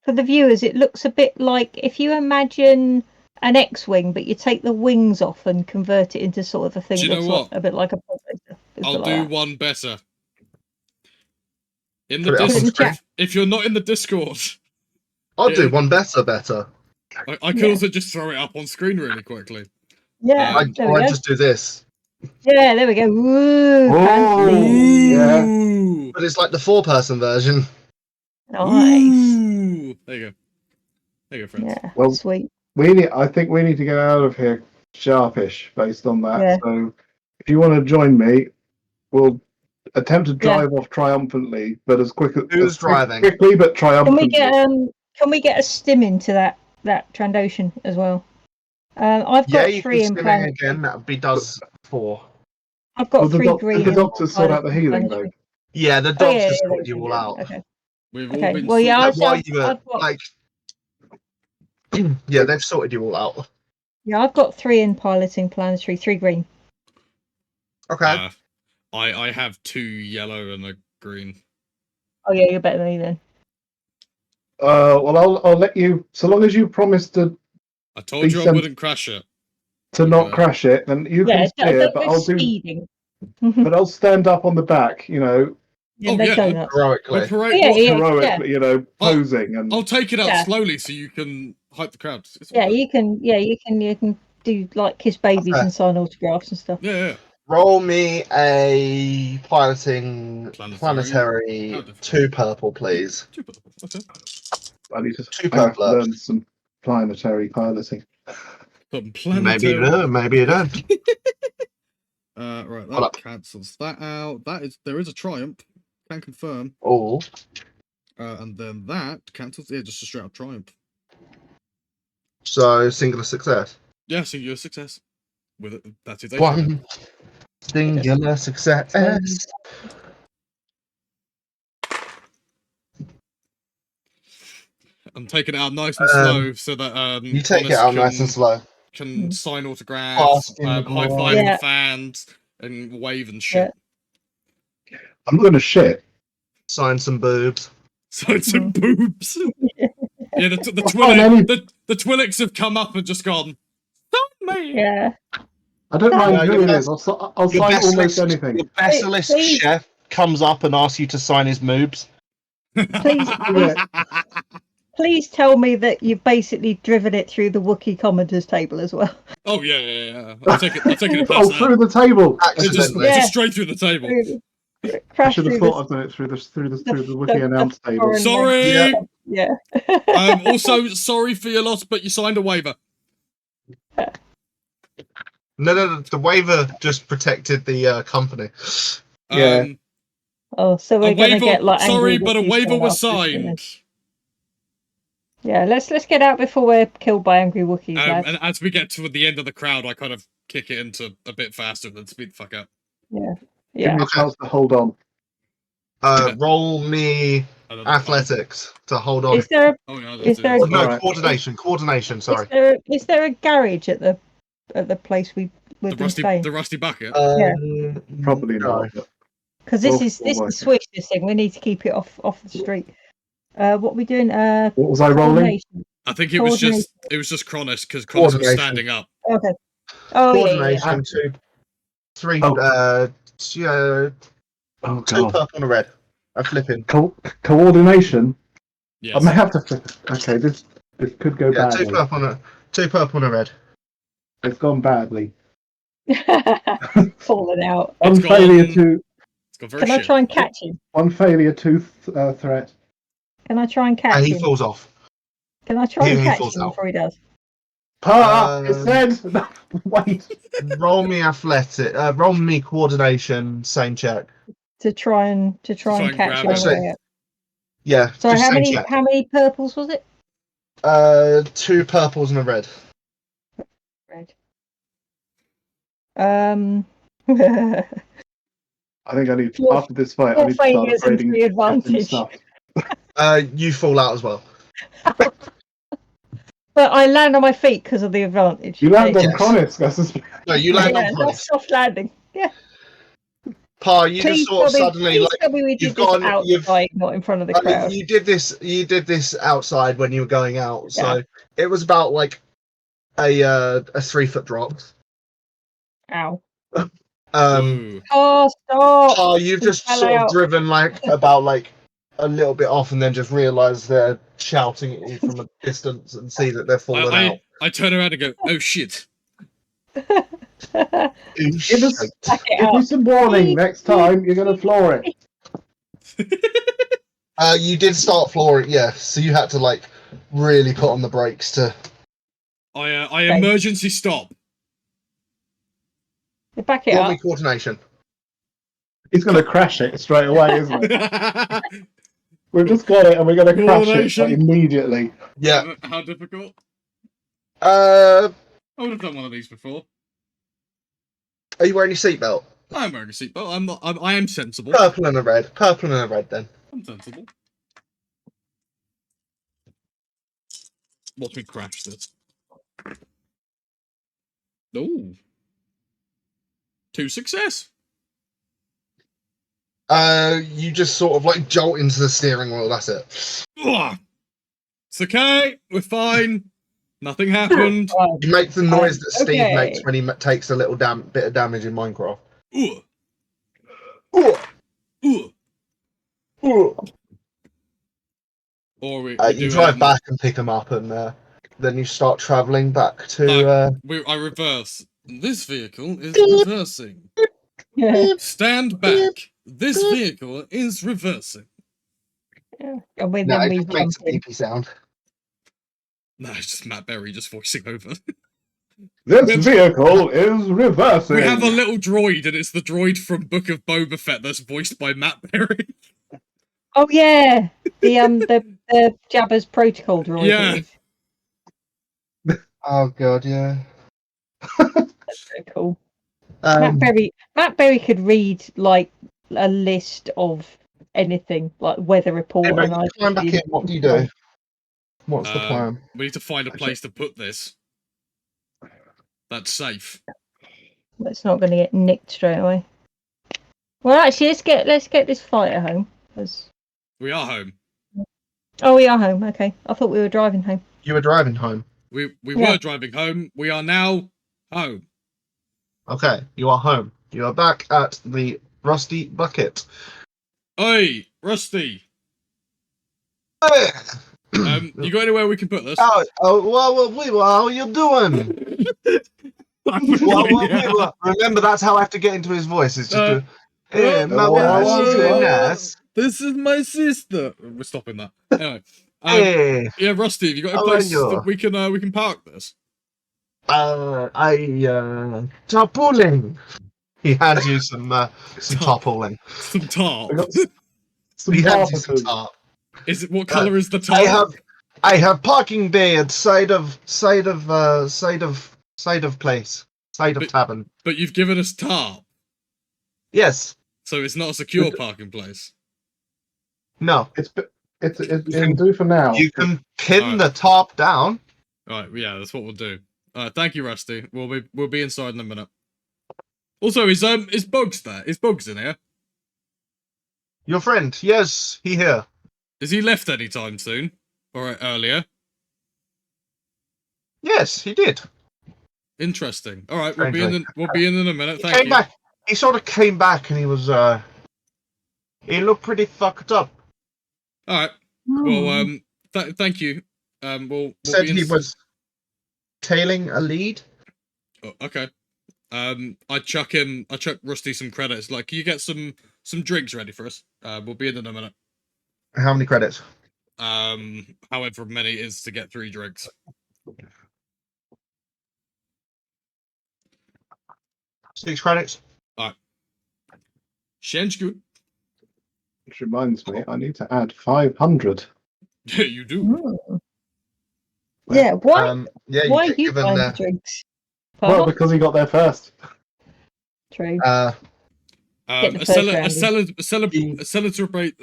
For the viewers, it looks a bit like if you imagine an X-wing, but you take the wings off and convert it into sort of a thing Do you that know looks what? a bit like a pod racer. I'll do one better. In Put the it up on Discord, screen. if you're not in the Discord, I'll do one better. I could also just throw it up on screen really quickly. Yeah, there we I go. just do this. Yeah, there we go. Woo, fancy. Yeah. Ooh. But it's like the 4-person version. Nice. Ooh. There you go. There you go, friends. Yeah, Well, sweet. I think we need to get out of here sharpish based on that. Yeah. So if you want to join me, we'll attempt to drive off triumphantly, but as quickly but triumphantly. Can we get a stim into that Trandoshan as well? I've got you 3 can in stim plan. it again. That would be does 4. I've got Will 3 green. Did the doctors sort out the healing though? planetary. Yeah, the Oh, dogs yeah, just yeah, sorted you all out. Okay. We've all Okay. been Well, yeah, While you were I've got, like, yeah, they've sorted you all out. yeah, I've got 3 in piloting planetary, 3 green. Okay. I have 2 yellow and a green. Oh yeah, you're better than me then. Well, I'll let you. So long as you promise to I told you I wouldn't crash it. not crash it, then you can steer. But go I'll do. speeding. But I'll stand up on the back. You know, Yeah, no donuts. Heroically. heroically. Posing and. I'll take it out slowly so you can hype the crowd. Yeah, you can. Yeah, you can do like kiss babies and sign autographs and stuff. Yeah. Roll me a piloting planetary 2 purple, please. 2 purple. Okay. I need to 2 purple. learn some planetary piloting. Maybe you do, maybe you don't. Right, that cancels that out. There is a triumph. Can confirm. Oh. And then that cancels. Yeah, just a straight up triumph. So singular success. Yeah, singular success. With it, that's it. One singular success. I'm taking it out nice and slow so that you take it out nice and slow. Can sign autographs, high five the fans, and wave and shit. Yeah. I'm not gonna shit. Sign some boobs. Sign some boobs. Yeah, the Twilix have come up and just gone. Sign me. Yeah. I don't mind who it is. I'll sign almost anything. Your basilisk chef comes up and asks you to sign his moobs. Please tell me that you've basically driven it through the Wookiee commenters table as well. Oh yeah. I'll take it past through the table. Just straight through the table. I should have thought I'd done it through the Wiki announce table. Sorry. Yeah. Also, sorry for your loss, but you signed a waiver. No, the waiver just protected the company. Yeah. So we're gonna get like. Sorry, but a waiver was signed. Yeah, let's get out before we're killed by angry Wookiees, lads. And as we get to the end of the crowd, I kind of kick it into a bit faster than speed the fuck up. Yeah. Give me a chance to hold on. Roll me athletics to hold on. Is there? Coordination. Sorry. Is there a garage at the at the place we've been staying? The rusty bucket. Probably no. not. But Because We'll this work is it. Swish. This thing we need to keep it off the street. What are we doing? what was I rolling? Coordination. I think it was just Kronos because Kronos was standing up. Okay. Oh yeah. Coordination, 2, 3, Oh. two Oh purple god. and a red. I'm flipping. Coordination. Yes. I may have to flip it. Okay, this could go Yeah, badly. two purple and a red. It's gone badly. Falling out. One It's failure gone- to It's got very Can I shit. try and catch him? one failure to threat. Can I try and catch And he him? falls off. Can I try and he catch falls him out. before he does? It said. No, wait. Roll me athletic. Roll me coordination. Same check. To try and catch and him grab on him. the way out. Yeah. So just how same many check. purples was it? 2 purples and a red. Red. I think I need Four- after this fight. I Four need to start failures and upgrading 3 advantage. stuff. You fall out as well. But I land on my feet because of the advantage. You land on Yes. Cronus, that's No, you land yeah, on not Cronus. soft landing. Yeah. Pa, you Please just sort of tell me- suddenly please like tell me we did you've this gone- outside, not in front of the I mean, crowd. you did this outside when you were going out, so Yeah. it was about like a 3-foot drop. Ow. Ooh. Oh, stop! Pa, you've just fell sort of out. driven like about like a little bit off, and then just realised they're shouting at you from a distance and see that they're falling out. I turn around and go, oh shit. Give us, Back it give me up. some warning. Next time, you're going to floor it. You did start flooring, yeah. So you had to like really put on the brakes to. I emergency stop. Back it Roll up. me coordination. He's going to crash it straight away, isn't it? How We've just got it, and we're going to crash it Coordination. immediately. Yeah. How difficult? Are I would have done one of these before. you wearing your seatbelt? I'm wearing a seatbelt. I'm not. I am sensible. Purple and a red. Purple and a red. Then. I'm sensible. Watch me crash this. Ooh. 2 success. You just sort of like jolt into the steering wheel. That's it. Ugh. It's okay. We're fine. Nothing happened. You make the noise that Steve Okay. makes when he takes a little bit of damage in Minecraft. Ooh. Ooh. Ooh. Ooh. Or we You do, drive back and pick them up, and then you start travelling back to. No. I reverse. This vehicle is reversing. Yeah. Stand back. This vehicle is reversing. And No, then it we just makes a run. beepy sound. No, it's just Matt Berry just voicing over. This vehicle is reversing. We have a little droid, and it's the droid from Book of Boba Fett that's voiced by Matt Berry. Oh yeah, the Jabba's protocol droid. Yeah. it is. Oh god, yeah. That's very cool. Matt Berry could read like a list of anything, like weather report. Hey, mate, and you climb back in. What do you do? What's the Um, plan? We need to find a place to put this. That's safe. It's not going to get nicked straight away. Well, actually, let's get this fighter home. 'cause- We are home. Oh, we are home. Okay, I thought we were driving home. You were driving home. We Yeah. were driving home. We are now home. Okay, you are home. You are back at the Rusty Bucket. Oi, Rusty. You got anywhere we can put this? How are you doing? Remember, that's how I have to get into his voice. It's just hey, This is my sister. We're stopping that. Anyway, Hey, yeah, Rusty, have you got a How place are you? that we can park this? tarpaulin. He hands you some tarpaulin. Some tarp. I got some He hands you some tarpaulin. tarp. Is it what color is the tarp? I have parking bay at side of place. Side of But- tavern. But you've given us tarp, Yes. so it's not a secure parking place. No. It'll do for now. You can pin Alright. the tarp down. Right, yeah, that's what we'll do. Thank you, Rusty. We'll be inside in a minute. Also, is Bugs there? Is Bugs in here? Your friend, yes, he here. Is he left anytime soon? Or earlier? Yes, he did. Interesting. All right, we'll be in a minute. He Thank came you. back. He sort of came back, and he was he looked pretty fucked up. All right. Well, thank you. We'll Said be in... he was tailing a lead. Oh, okay. I chuck Rusty some credits. Like, can you get some drinks ready for us? We'll be in a minute. How many credits? However many it is to get 3 drinks. 6 credits. Alright. Sounds good. Which reminds me, I need to add 500. Yeah, you do. Yeah, why? Yeah, Why you are get you given buying the drinks? Well, Huh? because he got there first. True. A the first round in. celebrate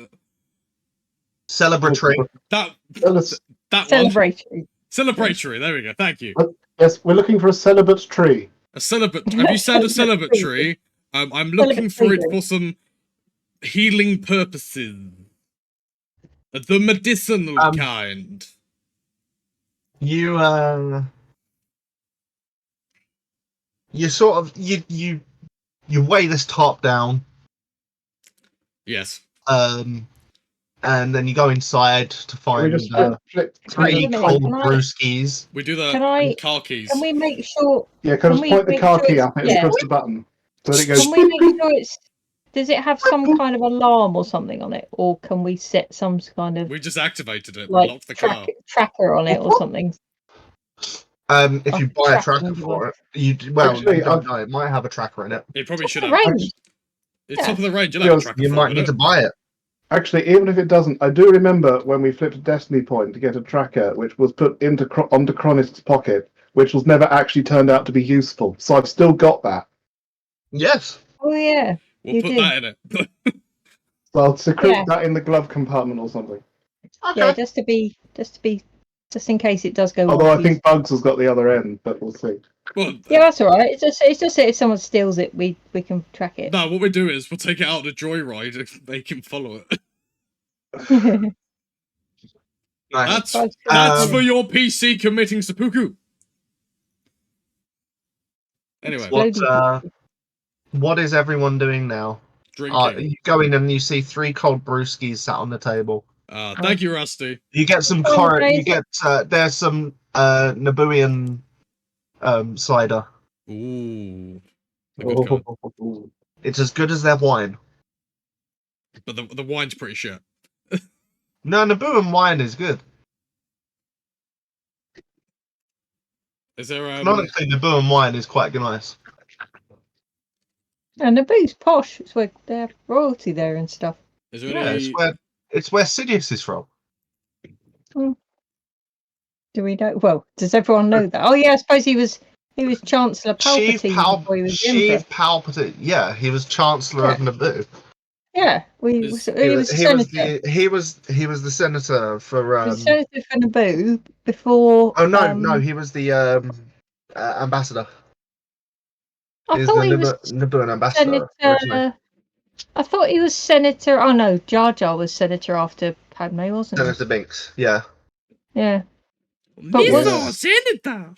celebratory. that Let's- that one. Celebratory. Celebratory. There we go. Thank you. Yes, we're looking for a celibate tree. A celibate. Have you said a celebratory? I'm looking for it for some healing purposes. The medicinal kind. You sort of you weigh this top down. Yes. And then you go inside to Can we find just flip 3 minute, cold can I- brewskis. We do the car keys. Can we make sure? Yeah, can Can we we point the make car sure key it's- up and yeah. press the button? So that it goes. Can we make sure it's? Does it have some kind of alarm or something on it, or can we set some kind of We just activated it. We like locked the car. tracker on it or something? If you buy a tracking tracker for it, Actually, you don't know. It might have a tracker in it. It probably should The have. range. It's Yeah. top of the range. You'll have a Yes, tracker You for might it, need to wouldn't buy it. Actually, even if it doesn't, I do remember when we flipped a Destiny point to get a tracker, which was put onto Chronist's pocket, which was never actually turned out to be useful. So I've still got that. Yes. Oh yeah. We'll You put do. that in it. So I'll secrete Yeah. that in the glove compartment or something. Okay. Yeah, just in case it does go. Although off, I think Bugs has got the other end, but we'll see. Well, Yeah, that's all right. It's just that if someone steals it, we can track it. no, what we do is we'll take it out on a joyride and they can follow it. Nice. That's for your PC committing seppuku. Anyway, What is everyone doing now? drinking. You go in and you see 3 cold brewskis sat on the table. Thank you, Rusty. You get some there's some Nabooian cider. Ooh, a good kind. It's as good as their wine. But the wine's pretty shit. No, Nabooian wine is good. Is there Honestly, Nabooian wine is quite nice. And Naboo's posh. It's where they have royalty there and stuff. Is there Yeah, any? it's where Sidious is from. Do we know? Well, does everyone know that? Oh yeah, I suppose he was Chancellor Palpatine before he was the Emperor. Sheev Palpatine. Yeah, he was Chancellor of Naboo. Yeah, he was a senator. He was the senator for. He was senator for Naboo before. Oh no, he was the ambassador. I He's thought the he was Nabooian ambassador. originally. I thought he was senator. Oh no, Jar Jar was senator after Padme, wasn't he? Senator Binks. Yeah. Yeah. But was senator.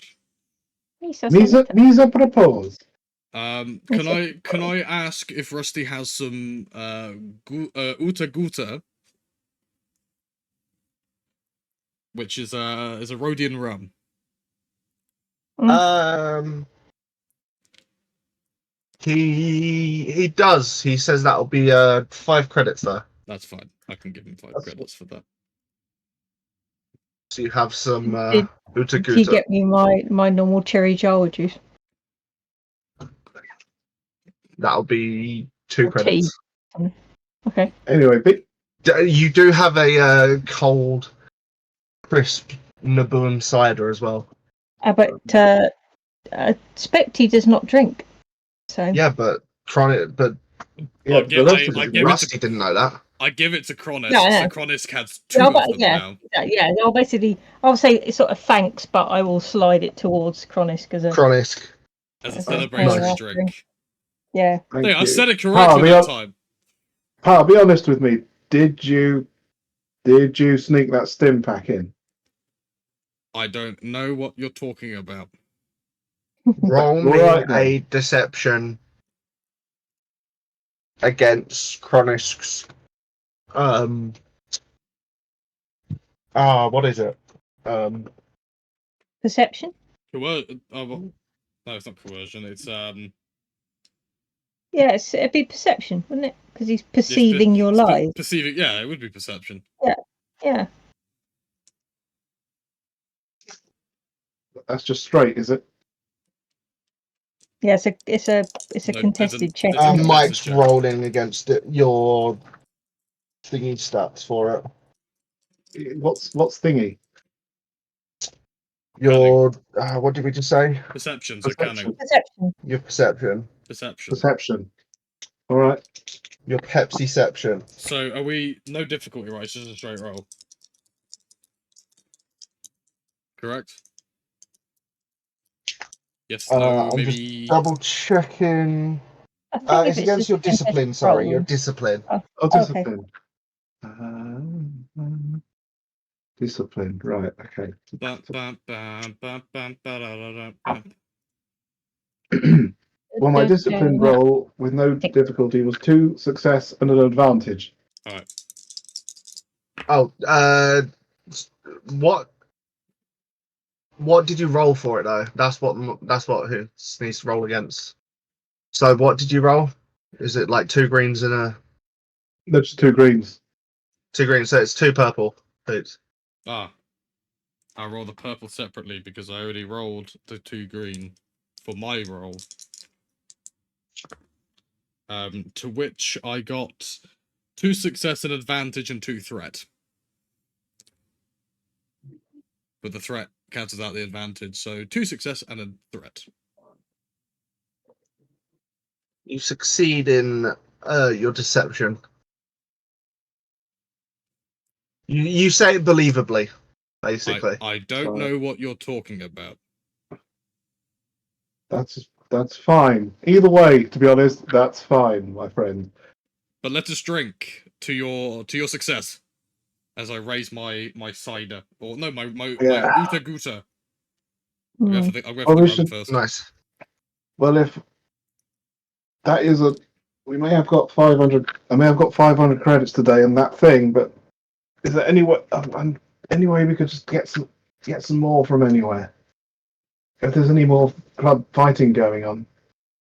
Misa propose. Can I ask if Rusty has some Uta Guta, which is a Rhodian rum? He does. He says that'll be 5 credits though. That's fine. I can give him 5 credits for that. So you have some Did Uta he Guta. get me my normal cherry Jawa juice? That'll be 2 Or credits. tea. Okay. Anyway, You do have a cold, crisp Nabooian cider as well. But Specty does not drink. So Yeah, but Yeah, I'll the rest give, of I, I it. give it Rusty didn't know that. I give it to Cronus. No, So no. Cronus has two Yeah, of them yeah, now. yeah. I'll say it's sort of thanks, but I will slide it towards Cronus because Chronisk. As a As a celebration nice. drink. yeah. Thank Hey, I you. said it correctly that time. Pal, be honest with me. Did you sneak that stim pack in? I don't know what you're talking about. Roll me Right then. a deception against Chronisk's. What is it? Perception. No, it's not coercion. It's Yeah, it'd be perception, wouldn't it? Because he's perceiving your lies. perceiving. Yeah, it would be perception. Yeah. That's just straight, is it? Yeah, it's a No, contested check. it's a contested Mike's check. rolling against it, your thingy stats for it. What's thingy? Your what did we just say? Perception, so canning. Perception. Your perception. Perception. All right. Your Pepsiception. So are we no difficulty, right? It's just a straight roll. Correct? Yes, no, I'm maybe. just double checking. I think if It's against your just discipline. contested Sorry, your roll- discipline. Oh, okay. discipline. Discipline. Right. Okay. Bum, bum, bum, bum, bum, ba-da-da-da-bum. Well, my discipline roll with no difficulty was 2 success and an advantage. Alright. Oh, what did you roll for it though? That's what who needs to roll against. So what did you roll? Is it like 2 greens and a No, just 2 greens. 2 greens? So it's 2 purple boots. I roll the purple separately because I already rolled the 2 green for my roll. To which I got 2 success and advantage and 2 threat. But the threat cancels out the advantage, so 2 success and a threat. You succeed in your deception. You say it believably, basically. I don't know what you're talking about. That's fine. Either way, to be honest, that's fine, my friend. But let us drink to your success. As I raise my cider, or no, my Uta Guta. I'll go for the rum first. Nice. Well, if that is we may have got 500. I may have got 500 credits today in that thing, but is there any way? Any way we could just get some more from anywhere? If there's any more club fighting going on,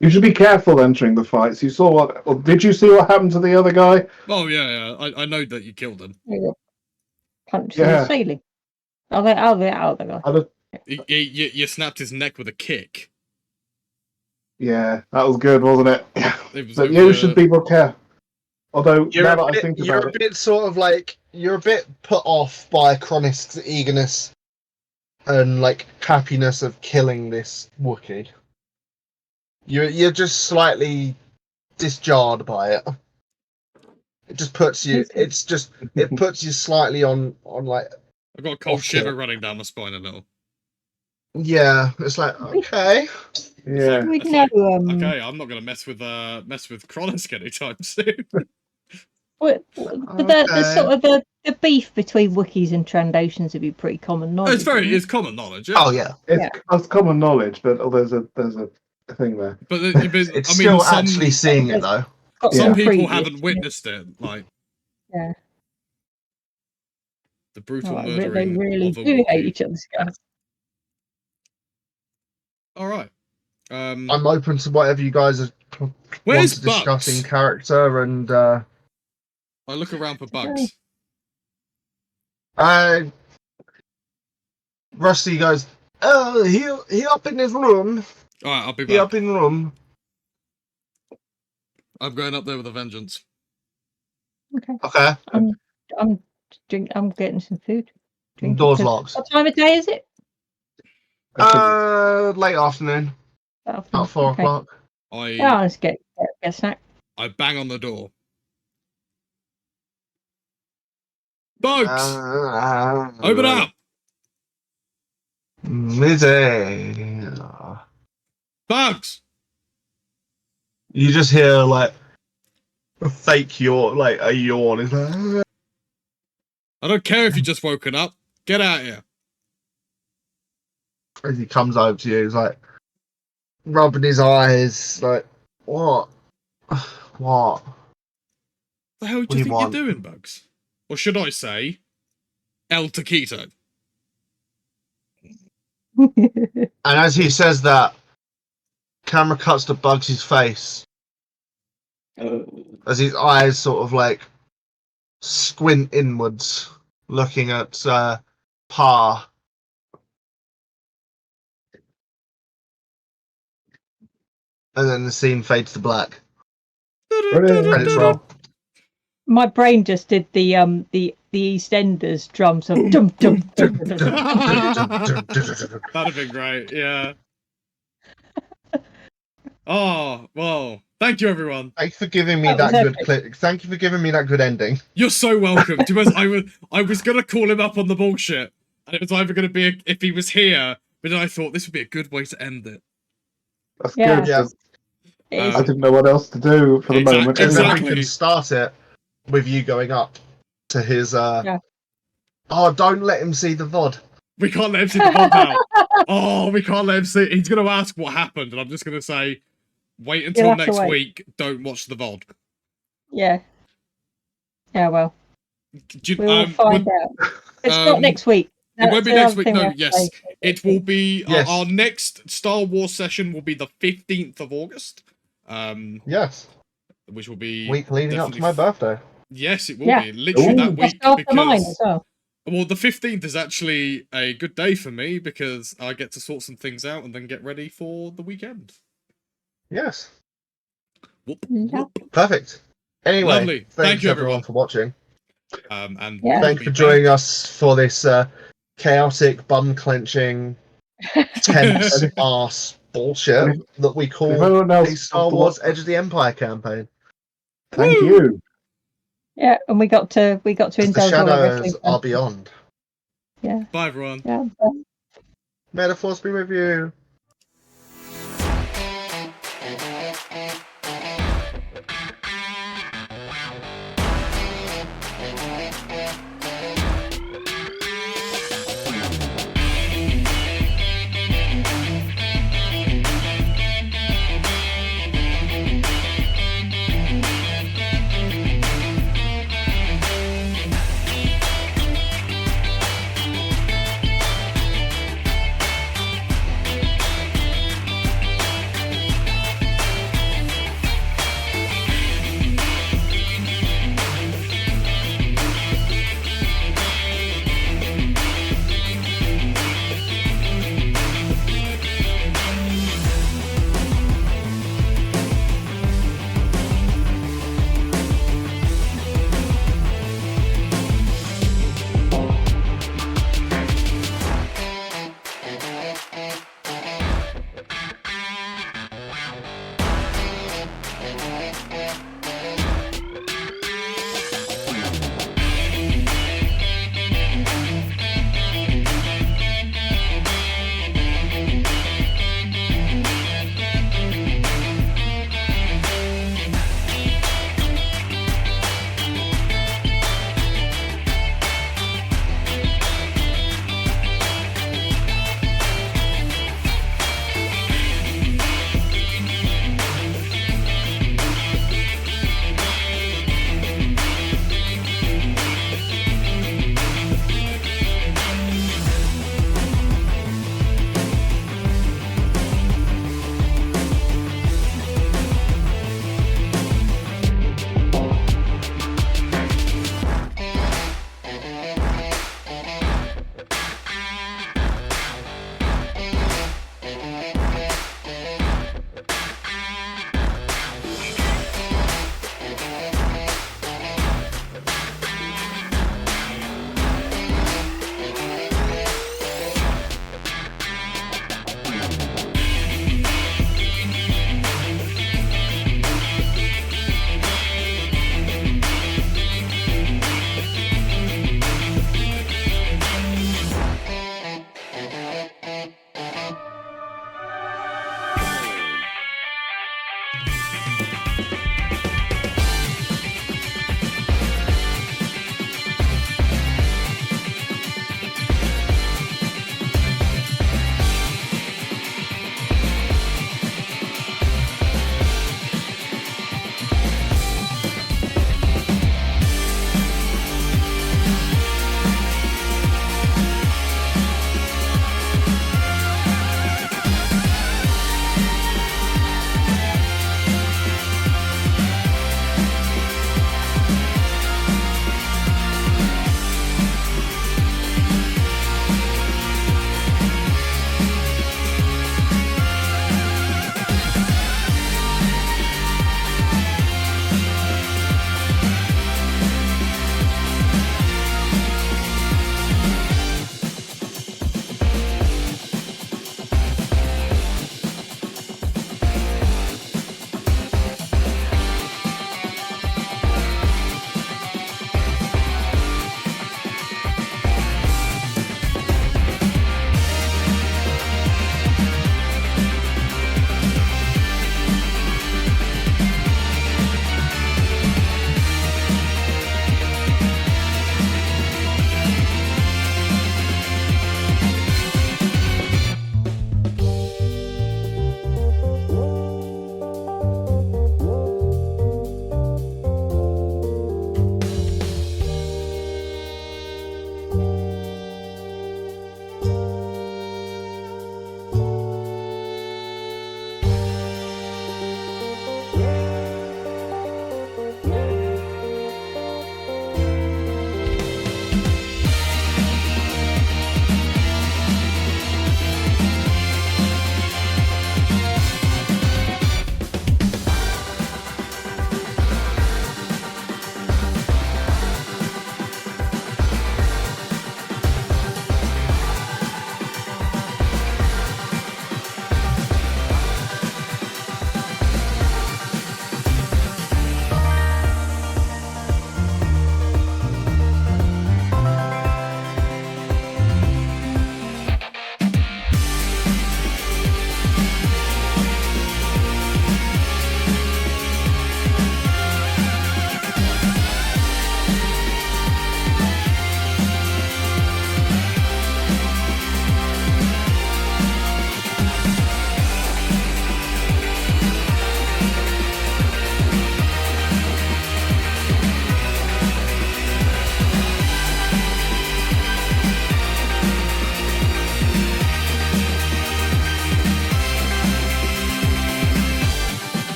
you should be careful entering the fights. You saw what? Well, did you see what happened to the other guy? Oh yeah. I know that you killed him. Punch the ceiling. I'll get out of the guy. You snapped his neck with a kick. Yeah, that was good, wasn't it? But you should be more careful. Although You're now that I think about it, a bit sort of like you're a bit put off by Chronisk's eagerness and like happiness of killing this Wookiee. You're just slightly disjarred by it. It just puts you. It puts you slightly on like. I've got a cold shiver running down my spine a little. Yeah, it's like okay. yeah. Okay, I'm not gonna mess with Kronisk anytime soon. But the sort of the beef between Wookiees and Trandoshans would be pretty common knowledge. It's common knowledge. Yeah. Oh yeah, it's common knowledge, but there's a thing there. But it's still actually seeing it though. Some people haven't witnessed it, like the brutal murdering. They really of a do Wookiee. hate each other's guts. All right. I'm open to whatever you guys want to discuss in character, and I look around for bugs. Rusty goes, "Oh, he up in his room. All right, I'll be back. He up in room." I'm going up there with a vengeance. Okay. I'm getting some food. Doors locked. What time of day is it? Late afternoon. About 4 o'clock. Let's get a snack. I bang on the door. Bugs! Open up! Midday. Bugs! You just hear like a fake yawn, like a yawn. It's like, I don't care if you just woken up. Get out here. as he comes over to you, he's like rubbing his eyes, like, what? What? The hell do do you you think want? you're doing, Bugs? Or should I say, El Taquito? And as he says that, camera cuts to Bugs' face as his eyes sort of like squint inwards, looking at Pa. And then the scene fades to black. Credits roll. My brain just did the EastEnders drums of dum dum dum. That'd have been great, yeah. Oh, well, thank you, everyone. Thank you for giving me That was that good epic. clip. Thank you for giving me that good ending. You're so welcome. To us, I was gonna call him up on the bullshit, and it was either gonna be if he was here, but then I thought this would be a good way to end it. That's Yeah. good. Yeah. 'Cause It is. I didn't know what else to do for the moment. And then we Exactly. can start it with you going up to his. Yeah. Oh, don't let him see the VOD. We can't let him see the VOD now. Oh, we can't let him see. He's gonna ask what happened, and I'm just gonna say, wait until have to next wait. week. Don't watch the VOD. Yeah. Yeah. Well, Do you- we'll find out. It's not next week. It won't be next That's the week. other thing we No, have to yes, say. it will be. Yes. Our next Star Wars session will be the 15th of August. Yes. Which will be Week leading up to my definitely birthday. Yes, it will Yeah. be literally Ooh. that That's week after mine as because well. well, the 15th is actually a good day for me because I get to sort some things out and then get ready for the weekend. Yes. Whoop, Yeah. whoop. Perfect. Anyway, Lovely. Thank thanks you, everyone everyone. for watching. And Yeah. we'll Thanks be for back. joining us for this chaotic, bum clenching, tense ass bullshit And that we if call anyone else a Star wants to Wars watch- Edge of the Empire campaign. Thank Woo! you. Yeah, and we got to As the indulge all our shadows wrestling are fans. beyond. Yeah. Bye, everyone. Yeah. May the force be with you.